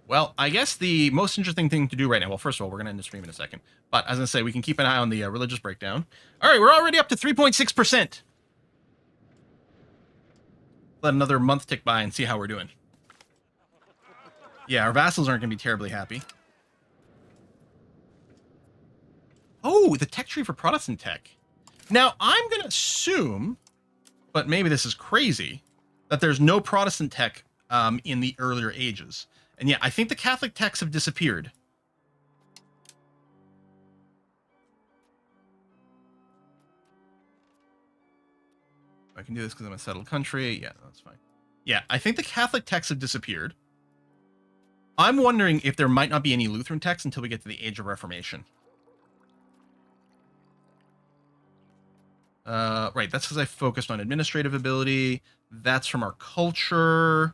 Well, I guess the most interesting thing to do right now... Well, first of all, we're going to end the stream in a second. But as I say, we can keep an eye on the religious breakdown. All right, we're already up to 3.6%. Let another month tick by and see how we're doing. Yeah, our vassals aren't going to be terribly happy. Oh, the tech tree for Protestant tech. Now, I'm going to assume, but maybe this is crazy, that there's no Protestant tech in the earlier ages. And yeah, I think the Catholic techs have disappeared. I can do this because I'm a settled country. Yeah, that's fine. Yeah, I think the Catholic texts have disappeared. I'm wondering if there might not be any Lutheran texts until we get to the Age of Reformation. Right, that's because I focused on administrative ability. That's from our culture.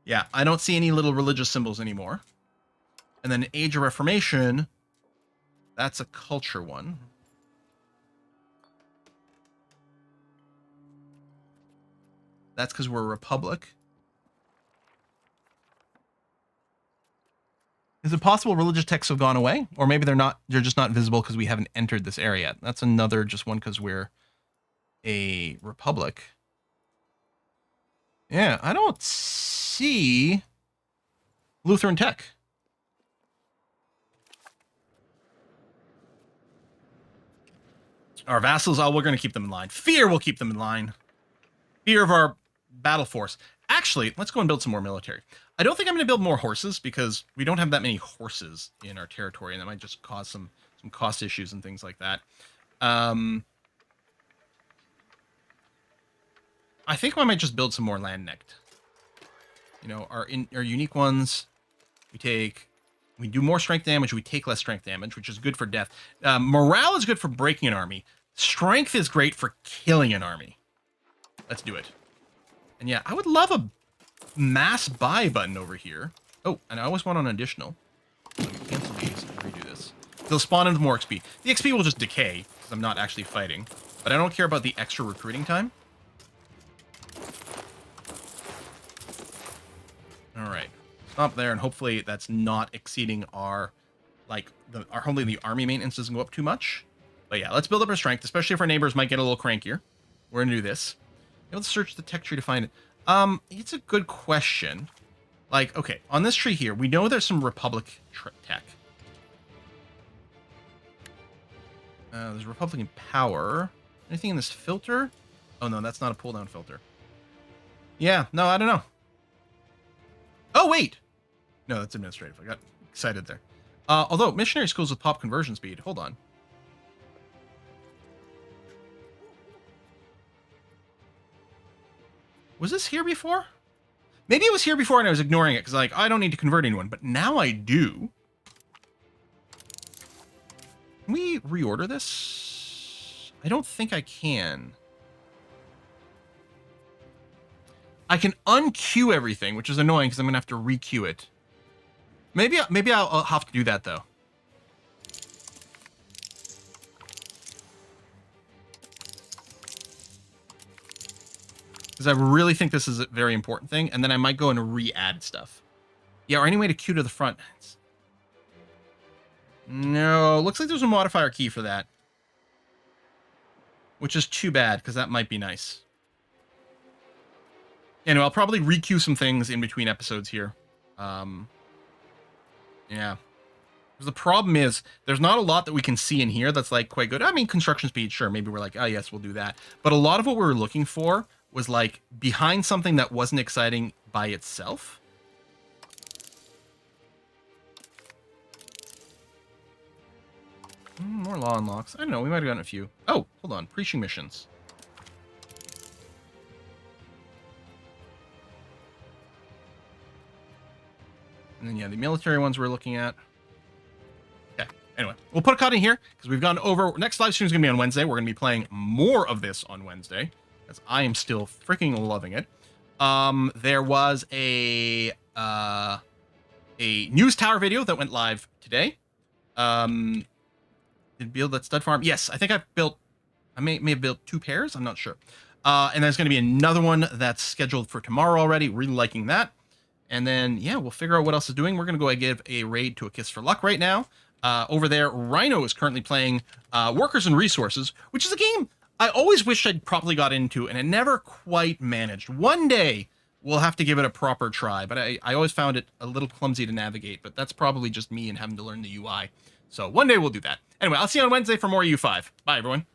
Yeah, I don't see any little religious symbols anymore. And then Age of Reformation, that's a culture one. That's because we're a republic. Is it possible religious texts have gone away? Or maybe they're just not visible because we haven't entered this area yet. That's another just one because we're a republic. Yeah, I don't see Lutheran tech. Our vassals, we're going to keep them in line. Fear will keep them in line. Fear of our battle force. Actually, let's go and build some more military. I don't think I'm going to build more horses because we don't have that many horses in our territory, and that might just cause some cost issues and things like that. I think I might just build some more land necked. You know, our unique ones, we do more strength damage, we take less strength damage, which is good for death. Morale is good for breaking an army. Strength is great for killing an army. Let's do it. And yeah, I would love a mass buy button over here. Oh, and I always want an additional. So we cancel these and redo this. They'll spawn into more XP. The XP will just decay because I'm not actually fighting. But I don't care about the extra recruiting time. All right. Stop there, and hopefully that's not exceeding our, hopefully the army maintenance doesn't go up too much. But yeah, let's build up our strength, especially if our neighbors might get a little crankier. We're gonna do this. Let's search the tech tree to find it. It's a good question. Like, okay, on this tree here, we know there's some Republic tech. There's Republican power. Anything in this filter? Oh no, that's not a pull-down filter. Yeah, no, I don't know. Oh, wait! No, that's administrative. I got excited there. Although, missionary schools with pop conversion speed. Hold on. Was this here before? Maybe it was here before and I was ignoring it because, like, I don't need to convert anyone. But now I do. Can we reorder this? I don't think I can. I can unqueue everything, which is annoying because I'm going to have to requeue it. Maybe I'll have to do that, though. Because I really think this is a very important thing, and then I might go and re-add stuff. Yeah, or any way to queue to the front. No, looks like there's a modifier key for that. Which is too bad, because that might be nice. Anyway, I'll probably requeue some things in between episodes here. Yeah. Because the problem is, there's not a lot that we can see in here that's, like, quite good. I mean, construction speed, sure, maybe we're like, oh, yes, we'll do that. But a lot of what we were looking for was, like, behind something that wasn't exciting by itself. More law unlocks. I don't know, we might have gotten a few. Oh, hold on. Preaching missions. And then, yeah, the military ones we're looking at. Okay, anyway, we'll put a cut in here because we've gone over. Next live stream is going to be on Wednesday. We're going to be playing more of this on Wednesday because I am still freaking loving it. There was a news tower video that went live today. Did build that stud farm? Yes, I think I may have built 2 pairs. I'm not sure. And there's going to be another one that's scheduled for tomorrow already. Really liking that. And then, yeah, we'll figure out what else is doing. We're going to go and give a raid to A Kiss for Luck right now. Over there, Rhino is currently playing Workers and Resources, which is a game I always wished I'd properly got into, and I never quite managed. One day, we'll have to give it a proper try, but I always found it a little clumsy to navigate, but that's probably just me and having to learn the UI. So one day we'll do that. Anyway, I'll see you on Wednesday for more U5. Bye, everyone.